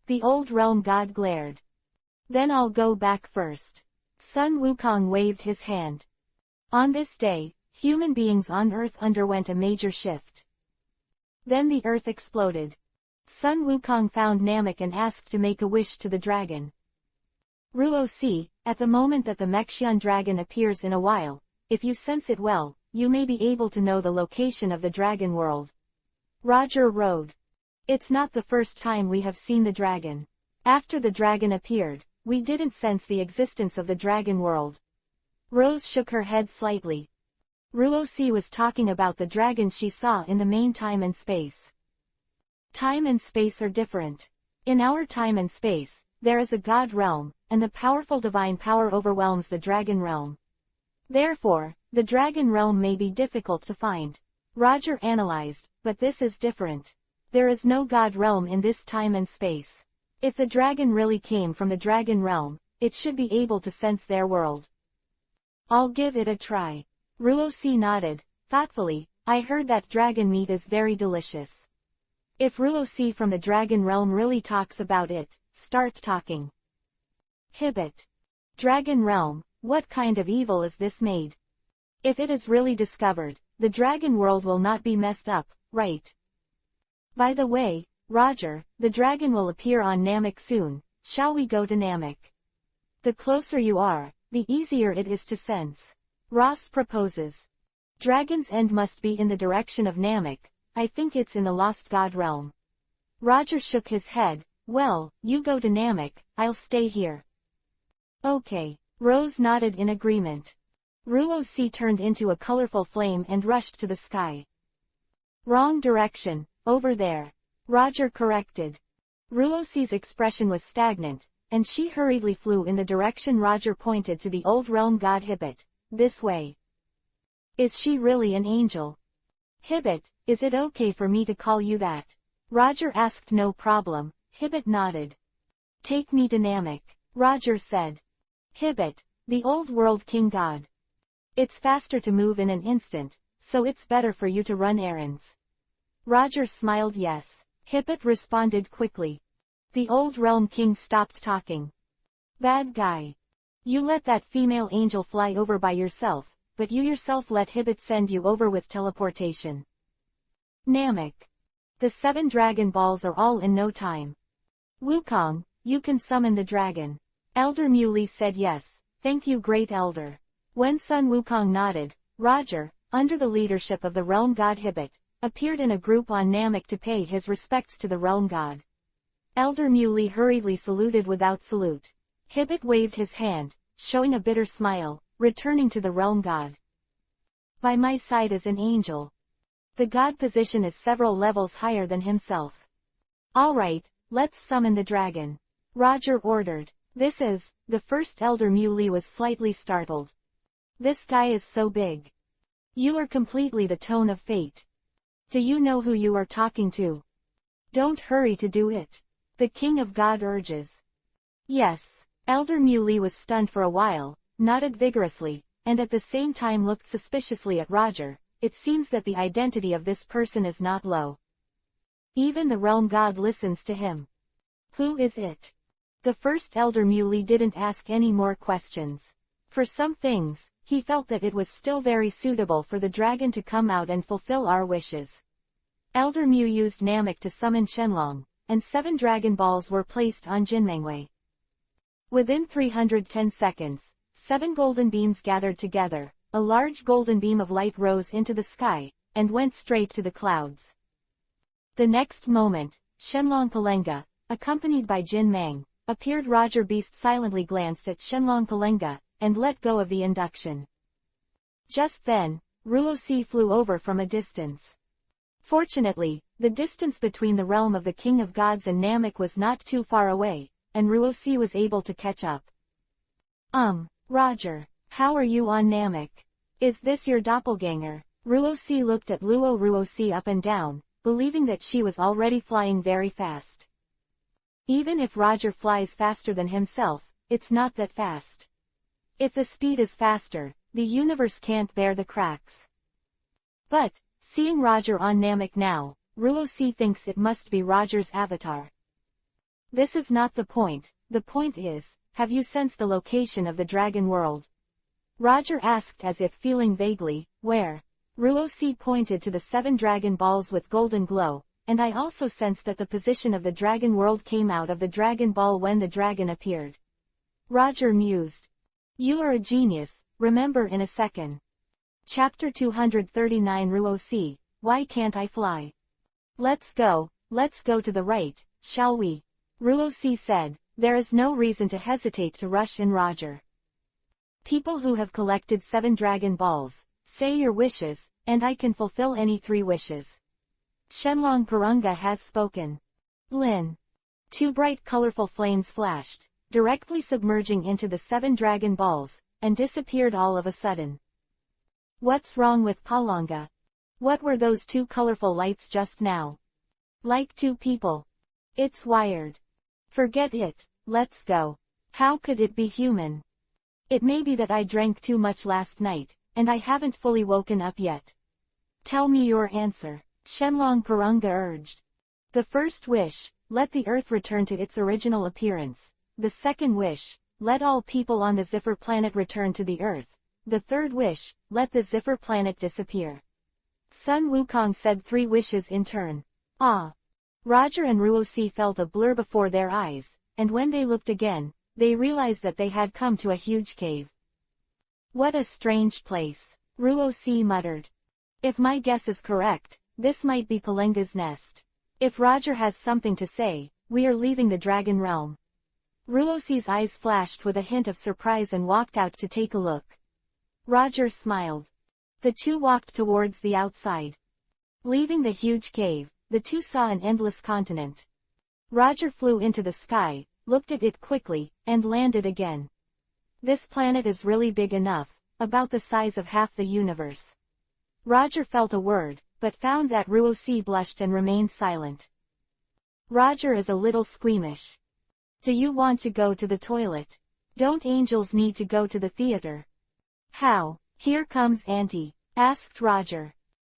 The old realm god glared. Then I'll go back first. Sun Wukong waved his hand. On this day, human beings on Earth underwent a major shift. Then the Earth exploded. Sun Wukong found Namek and asked to make a wish to the dragon. Ruo-si, at the moment that the Mexian dragon appears in a while, if you sense it well, you may be able to know the location of the dragon world. Roger rode. It's not the first time we have seen the dragon. After the dragon appeared, we didn't sense the existence of the dragon world. Rose shook her head slightly. Ruosi was talking about the dragon she saw in the main time and space. Time and space are different. In our time and space, there is a god realm, and the powerful divine power overwhelms the dragon realm. Therefore, the dragon realm may be difficult to find. Roger analyzed, but this is different. There is no god realm in this time and space. If the dragon really came from the dragon realm, it should be able to sense their world. I'll give it a try. Ruosi nodded, thoughtfully. I heard that dragon meat is very delicious. If Ruosi from the dragon realm really talks about it, start talking. Hibbit. Dragon realm, what kind of evil is this made? If it is really discovered, the dragon world will not be messed up, right? By the way, Roger, the dragon will appear on Namek soon. Shall we go to Namek? The closer you are, the easier it is to sense. Ross proposes. Dragon's End must be in the direction of Namek. I think it's in the Lost God realm. Roger shook his head. Well, you go to Namek, I'll stay here. Okay. Rose nodded in agreement. Ruosi turned into a colorful flame and rushed to the sky. Wrong direction, over there. Roger corrected. Ruosi's expression was stagnant, and she hurriedly flew in the direction Roger pointed to the old realm god Hibbit. This way. Is she really an angel? Hibbit, is it okay for me to call you that? Roger asked. No problem. Hibbit nodded. Take me to Namek, Roger said. Hibbit, the old world king god. It's faster to move in an instant, so it's better for you to run errands. Roger smiled. Yes. Hibbit responded quickly. The old realm king stopped talking. Bad guy. You let that female angel fly over by yourself, but you yourself let Hibbit send you over with teleportation. Namek. The 7 dragon balls are all in no time. Wukong, you can summon the dragon. Elder Muley said yes, thank you great elder. When Sun Wukong nodded, Roger, under the leadership of the realm god Hibbit, appeared in a group on Namek to pay his respects to the realm god. Elder Muley hurriedly saluted without salute. Hibbit waved his hand, showing a bitter smile, returning to the realm god. By my side is an angel. The god position is several levels higher than himself. Alright, let's summon the dragon. Roger ordered. This is, the first Elder Muley was slightly startled. This guy is so big. You are completely the tone of fate. Do you know who you are talking to? Don't hurry to do it. The King of God urges. Yes. Elder Muley was stunned for a while, nodded vigorously, and at the same time looked suspiciously at Roger. It seems that the identity of this person is not low. Even the realm god listens to him. Who is it? The first Elder Muley didn't ask any more questions. For some things, he felt that it was still very suitable for the dragon to come out and fulfill our wishes. Elder Mu used Namek to summon Shenlong, and 7 dragon balls were placed on Jinmengwei. Within 310 seconds, 7 golden beams gathered together, a large golden beam of light rose into the sky, and went straight to the clouds. The next moment, Shenlong Palenga, accompanied by Jin Mang, appeared. Roger Beast silently glanced at Shenlong Palenga, and let go of the induction. Just then, Ruosi flew over from a distance. Fortunately, the distance between the realm of the King of Gods and Namek was not too far away, and Ruosi was able to catch up. Roger, how are you on Namek? Is this your doppelganger? Ruosi looked at Luo Ruosi up and down, believing that she was already flying very fast. Even if Roger flies faster than himself, it's not that fast. If the speed is faster, the universe can't bear the cracks. But, seeing Roger on Namek now, Ruosi thinks it must be Roger's avatar. This is not the point. The point is, have you sensed the location of the dragon world? Roger asked as if feeling vaguely. Where? Ruosi pointed to the 7 dragon balls with golden glow, and I also sensed that the position of the dragon world came out of the dragon ball when the dragon appeared. Roger mused. You are a genius, remember in a second. Chapter 239 Ruosi, why can't I fly? Let's go, let's go to the right, shall we? Ruosi said. There is no reason to hesitate to rush in, Roger. People who have collected 7 Dragon Balls, say your wishes, and I can fulfill any 3 wishes. Shenlong Purunga has spoken. Lin. 2 bright colorful flames flashed, directly submerging into the 7 Dragon Balls, and disappeared all of a sudden. What's wrong with Palanga? What were those 2 colorful lights just now? Like 2 people. It's wired. Forget it, let's go. How could it be human? It may be that I drank too much last night, and I haven't fully woken up yet. Tell me your answer, Shenlong Purunga urged. The first wish, let the earth return to its original appearance. The second wish, let all people on the Ziffer planet return to the earth. The third wish, let the Ziffer planet disappear. Sun Wukong said 3 wishes in turn. Ah! Roger and Ruosi felt a blur before their eyes, and when they looked again, they realized that they had come to a huge cave. What a strange place, Ruosi muttered. If my guess is correct, this might be Palenga's nest. If Roger has something to say, we are leaving the Dragon Realm. Ruosi's eyes flashed with a hint of surprise and walked out to take a look. Roger smiled. The 2 walked towards the outside. Leaving the huge cave, the 2 saw an endless continent. Roger flew into the sky, looked at it quickly, and landed again. This planet is really big enough, about the size of half the universe. Roger felt a word, but found that Ruosi blushed and remained silent. Roger is a little squeamish. Do you want to go to the toilet? Don't angels need to go to the theater? How? Here comes Auntie, asked Roger.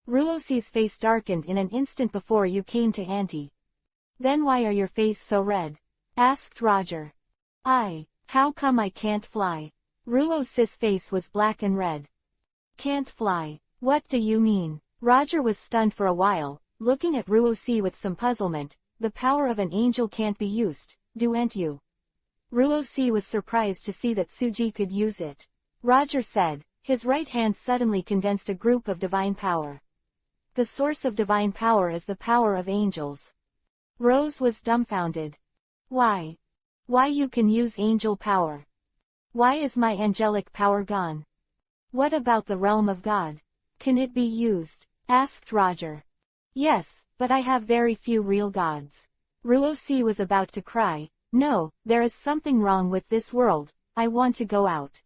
Ruosi's face darkened in an instant before you came to Auntie. Then why are your face so red? Asked Roger. How come I can't fly? Ruosi's face was black and red. Can't fly? What do you mean? Roger was stunned for a while, looking at Ruosi with some puzzlement. The power of an angel can't be used, do'n't you? Ruosi was surprised to see that Suji could use it. Roger said. His right hand suddenly condensed a group of divine power. The source of divine power is the power of angels. Rose was dumbfounded. Why? Why you can use angel power? Why is my angelic power gone? What about the realm of God? Can it be used? Asked Roger. Yes, but I have very few real gods. Ruosi was about to cry. No, there is something wrong with this world. I want to go out.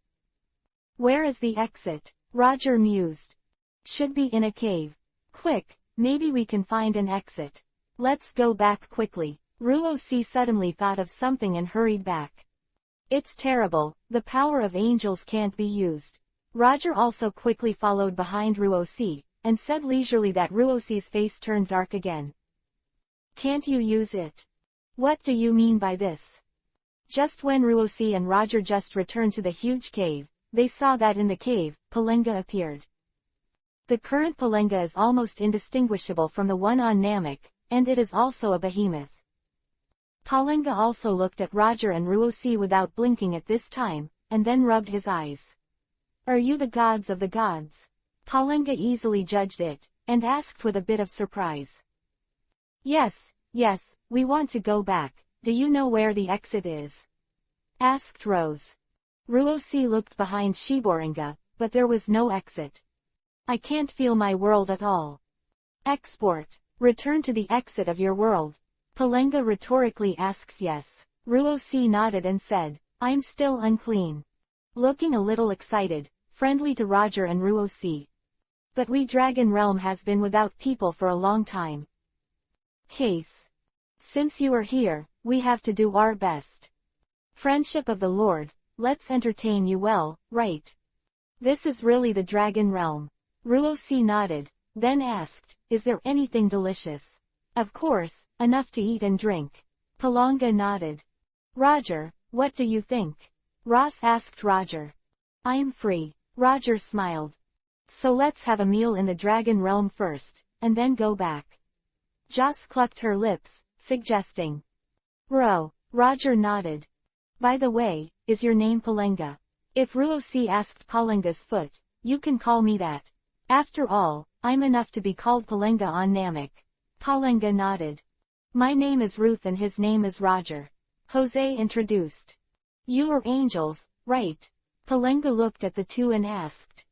Where is the exit? Roger mused. Should be in a cave. Quick, maybe we can find an exit. Let's go back quickly. Ruosi suddenly thought of something and hurried back. It's terrible, the power of angels can't be used. Roger also quickly followed behind Ruosi, and said leisurely that Ruosi's face turned dark again. Can't you use it? What do you mean by this? Just when Ruosi and Roger just returned to the huge cave, they saw that in the cave, Palenga appeared. The current Palenga is almost indistinguishable from the one on Namek, and it is also a behemoth. Palenga also looked at Roger and Ruosi without blinking at this time, and then rubbed his eyes. Are you the gods of the gods? Palenga easily judged it, and asked with a bit of surprise. Yes, we want to go back. Do you know where the exit is? Asked Rose. Ruosi looked behind Shiboringa, but there was no exit. I can't feel my world at all. Export. Return to the exit of your world. Palenga rhetorically asks. Yes. Ruosi nodded and said, I'm still unclean. Looking a little excited, friendly to Roger and Ruosi. But we Dragon Realm has been without people for a long time. Case. Since you are here, we have to do our best. Friendship of the Lord, let's entertain you well, right? This is really the Dragon Realm. Ruosi nodded, then asked, is there anything delicious? Of course, enough to eat and drink. Palenga nodded. Roger, what do you think? Ross asked Roger. I'm free. Roger smiled. So let's have a meal in the Dragon Realm first, and then go back. Joss clucked her lips, suggesting. Roger nodded. By the way, is your name Palenga? If Ruosi asked Palenga's foot, you can call me that. After all, I'm enough to be called Palenga on Namek. Palenga nodded. My name is Ruth and his name is Roger. Jose introduced. You are angels, right? Palenga looked at the two and asked.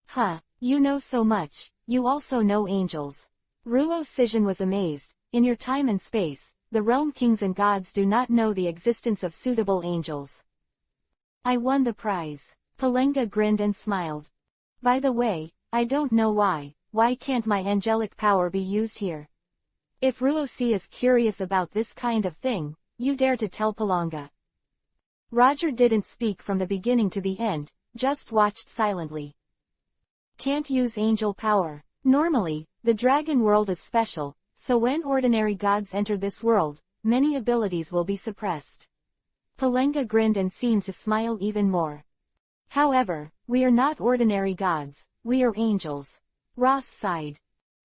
Huh, you know so much, you also know angels. Ruo Sijin was amazed. In your time and space, the realm kings and gods do not know the existence of suitable angels. I won the prize. Palenga grinned and smiled. By the way, I don't know why can't my angelic power be used here? If Ruosi is curious about this kind of thing, you dare to tell Palenga. Roger didn't speak from the beginning to the end, just watched silently. Can't use angel power. Normally, the dragon world is special, so when ordinary gods enter this world, many abilities will be suppressed. Palenga grinned and seemed to smile even more. However, we are not ordinary gods, we are angels. Ross sighed.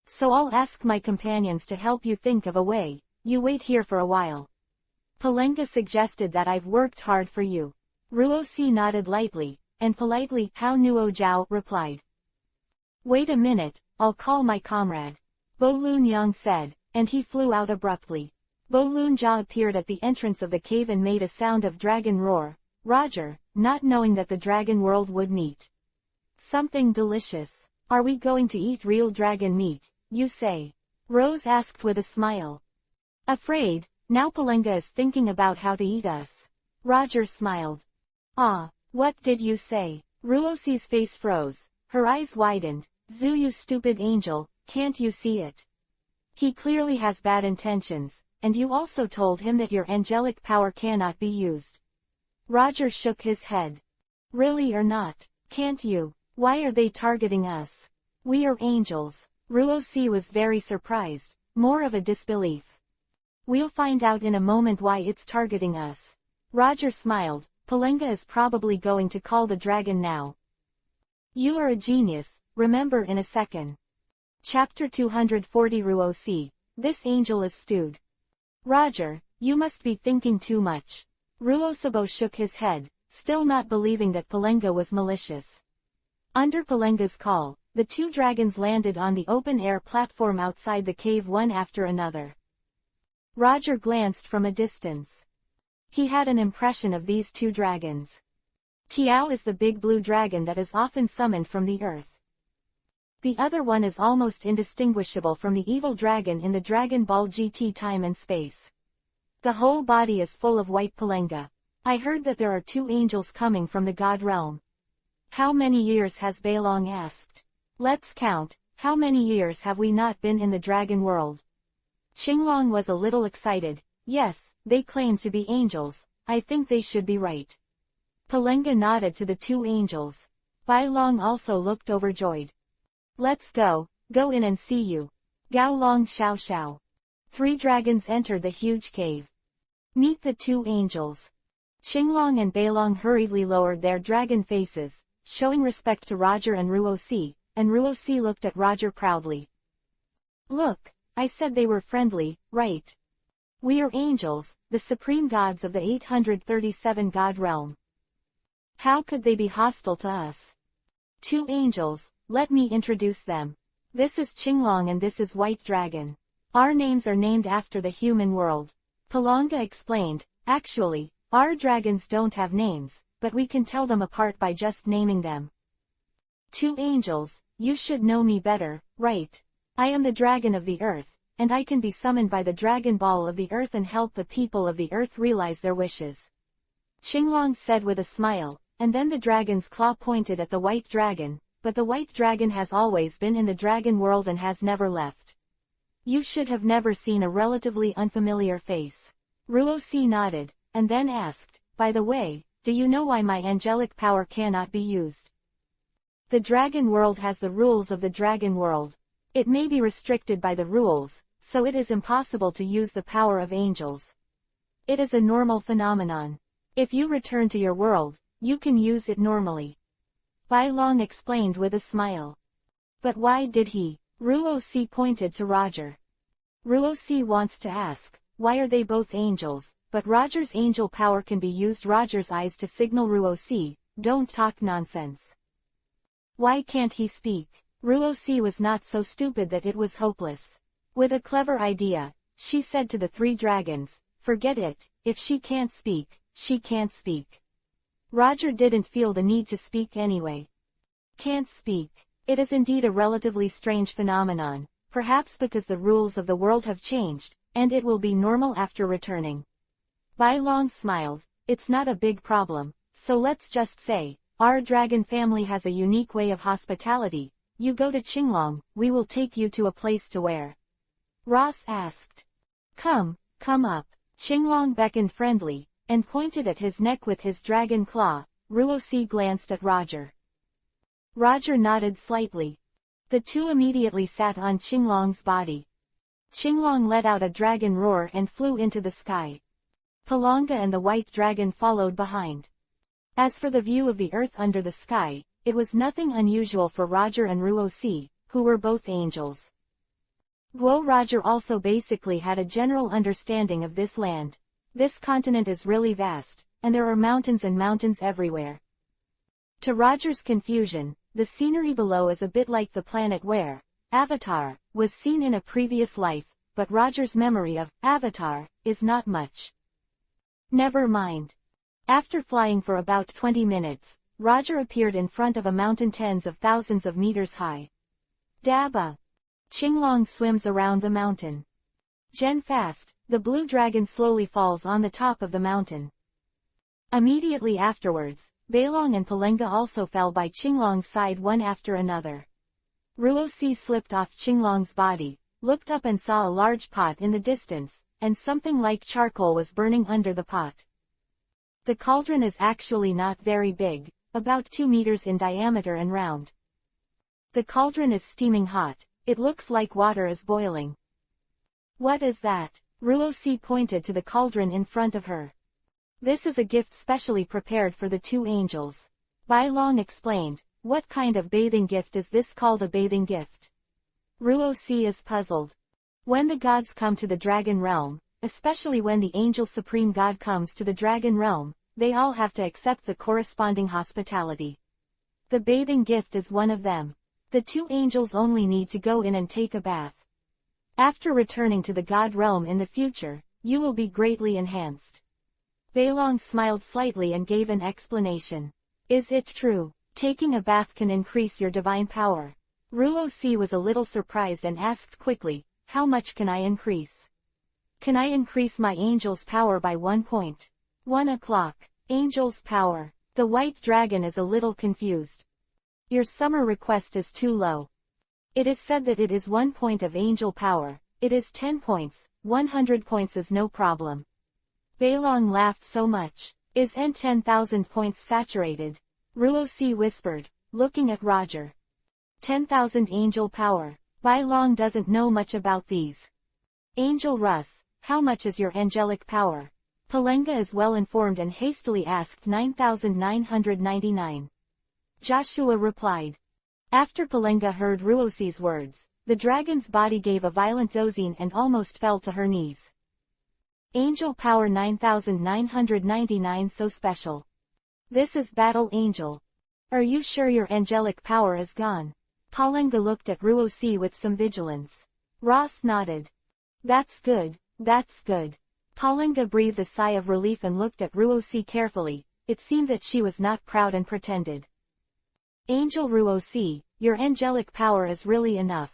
So I'll ask my companions to help you think of a way. You wait here for a while. Palenga suggested that I've worked hard for you. Ruosi nodded lightly, and politely, How Nuo Jiao replied. Wait a minute, I'll call my comrade. Bolun Yang said, and he flew out abruptly. Bolun Jia appeared at the entrance of the cave and made a sound of dragon roar. Roger, not knowing that the dragon world would meet. Something delicious. Are we going to eat real dragon meat, you say? Rose asked with a smile. Afraid, now Palenga is thinking about how to eat us. Roger smiled. Ah, what did you say? Ruosi's face froze, her eyes widened. Zhu, you stupid angel, can't you see it? He clearly has bad intentions, and you also told him that your angelic power cannot be used. Roger shook his head. Really or not? Can't you? Why are they targeting us? We are angels. Ruosi was very surprised, more of a disbelief. We'll find out in a moment why it's targeting us. Roger smiled. Palenga is probably going to call the dragon now. You are a genius, remember in a second. Chapter 240 Ruosi. This angel is stewed. Roger, you must be thinking too much. Ruosabo shook his head, still not believing that Palenga was malicious. Under Palenga's call, the two dragons landed on the open-air platform outside the cave one after another. Roger glanced from a distance. He had an impression of these two dragons. Tiao is the big blue dragon that is often summoned from the earth. The other one is almost indistinguishable from the evil dragon in the Dragon Ball GT Time and Space. The whole body is full of white Palenga. I heard that there are two angels coming from the god realm. How many years has Beilong asked? Let's count, how many years have we not been in the dragon world? Qinglong was a little excited. Yes, they claim to be angels, I think they should be right. Palenga nodded to the two angels. Beilong also looked overjoyed. Let's go in and see you. Gao Long Xiao Xiao. Three dragons entered the huge cave. Meet the two angels. Qinglong and Beilong hurriedly lowered their dragon faces, showing respect to Roger and Ruosi looked at Roger proudly. Look, I said they were friendly, right? We are angels, the supreme gods of the 837 god realm. How could they be hostile to us? Two angels, let me introduce them. This is Qinglong and this is White Dragon. Our names are named after the human world. Palenga explained, actually, our dragons don't have names, but we can tell them apart by just naming them. Two angels, you should know me better, right? I am the dragon of the earth, and I can be summoned by the Dragon Ball of the earth and help the people of the earth realize their wishes. Qinglong said with a smile, and then the dragon's claw pointed at the white dragon, but the white dragon has always been in the dragon world and has never left. You should have never seen a relatively unfamiliar face. Ruosi nodded, and then asked, by the way, do you know why my angelic power cannot be used? The dragon world has the rules of the dragon world. It may be restricted by the rules, so it is impossible to use the power of angels. It is a normal phenomenon. If you return to your world, you can use it normally. Beilong explained with a smile. But why did he? Ruosi pointed to Roger. Ruosi wants to ask, why are they both angels, but Roger's angel power can be used. Roger's eyes to signal Ruosi, don't talk nonsense. Why can't he speak? Ruosi was not so stupid that it was hopeless. With a clever idea, she said to the 3 dragons, "Forget it, if she can't speak, she can't speak." Roger didn't feel the need to speak anyway. Can't speak. It is indeed a relatively strange phenomenon, perhaps because the rules of the world have changed, and it will be normal after returning. Bai Long smiled. It's not a big problem, so let's just say, our dragon family has a unique way of hospitality. You go to Qinglong, we will take you to a place to where? Ross asked. Come up. Qinglong beckoned friendly, and pointed at his neck with his dragon claw. Ruosi glanced at Roger. Roger nodded slightly. The 2 immediately sat on Qinglong's body. Qinglong let out a dragon roar and flew into the sky. Palanga and the white dragon followed behind. As for the view of the earth under the sky, it was nothing unusual for Roger and Ruosi, who were both angels. Guo Roger also basically had a general understanding of this land. This continent is really vast, and there are mountains and mountains everywhere. To Roger's confusion, the scenery below is a bit like the planet where Avatar was seen in a previous life, but Roger's memory of Avatar is not much. Never mind. After flying for about 20 minutes, Roger appeared in front of a mountain tens of thousands of meters high. Daba. Qinglong swims around the mountain. Gen fast, the blue dragon slowly falls on the top of the mountain. Immediately afterwards, Bailong and Palenga also fell by Qinglong's side one after another. Ruosi slipped off Qinglong's body, looked up and saw a large pot in the distance, and something like charcoal was burning under the pot. The cauldron is actually not very big, about 2 meters in diameter and round. The cauldron is steaming hot, it looks like water is boiling. What is that? Ruosi pointed to the cauldron in front of her. This is a gift specially prepared for the 2 angels. Bai Long explained. What kind of bathing gift is this called a bathing gift? Ruosi is puzzled. When the gods come to the dragon realm, especially when the angel supreme god comes to the dragon realm, they all have to accept the corresponding hospitality. The bathing gift is one of them. The 2 angels only need to go in and take a bath. After returning to the god realm in the future, you will be greatly enhanced. Bailong smiled slightly and gave an explanation. Is it true? Taking a bath can increase your divine power. Ruosi was a little surprised and asked quickly, how much can I increase? Can I increase my angel's power by 1 point? 1 o'clock. Angel's power. The white dragon is a little confused. Your summer request is too low. It is said that it is 1 point of angel power. It is 10 points, 100 points is no problem. Bailong laughed so much. Is 10,000 points saturated? Ruosi whispered, looking at Roger. 10,000 angel power. Bai Long doesn't know much about these. Angel Russ, how much is your angelic power? Palenga is well informed and hastily asked 9,999. Joshua replied. After Palenga heard Ruosi's words, the dragon's body gave a violent dozing and almost fell to her knees. Angel power 9,999 so special. This is Battle Angel. Are you sure your angelic power is gone? Palenga looked at Ruosi with some vigilance. Ross nodded. That's good, that's good. Palenga breathed a sigh of relief and looked at Ruosi carefully. It seemed that she was not proud and pretended. Angel Ruosi, your angelic power is really enough.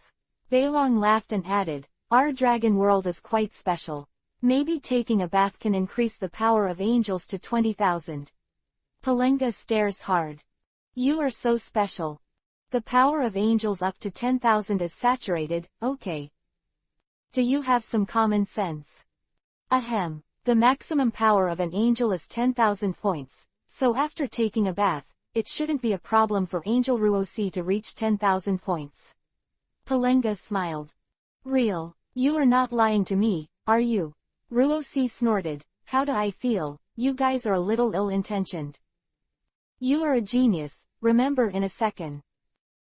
Bailong laughed and added, our dragon world is quite special. Maybe taking a bath can increase the power of angels to 20,000. Palenga stares hard. You are so special. The power of angels up to 10,000 is saturated, okay. Do you have some common sense? Ahem. The maximum power of an angel is 10,000 points, so after taking a bath, it shouldn't be a problem for Angel Ruosi to reach 10,000 points. Palenga smiled. Real. You are not lying to me, are you? Ruosi snorted. How do I feel? You guys are a little ill-intentioned. You are a genius, remember in a second.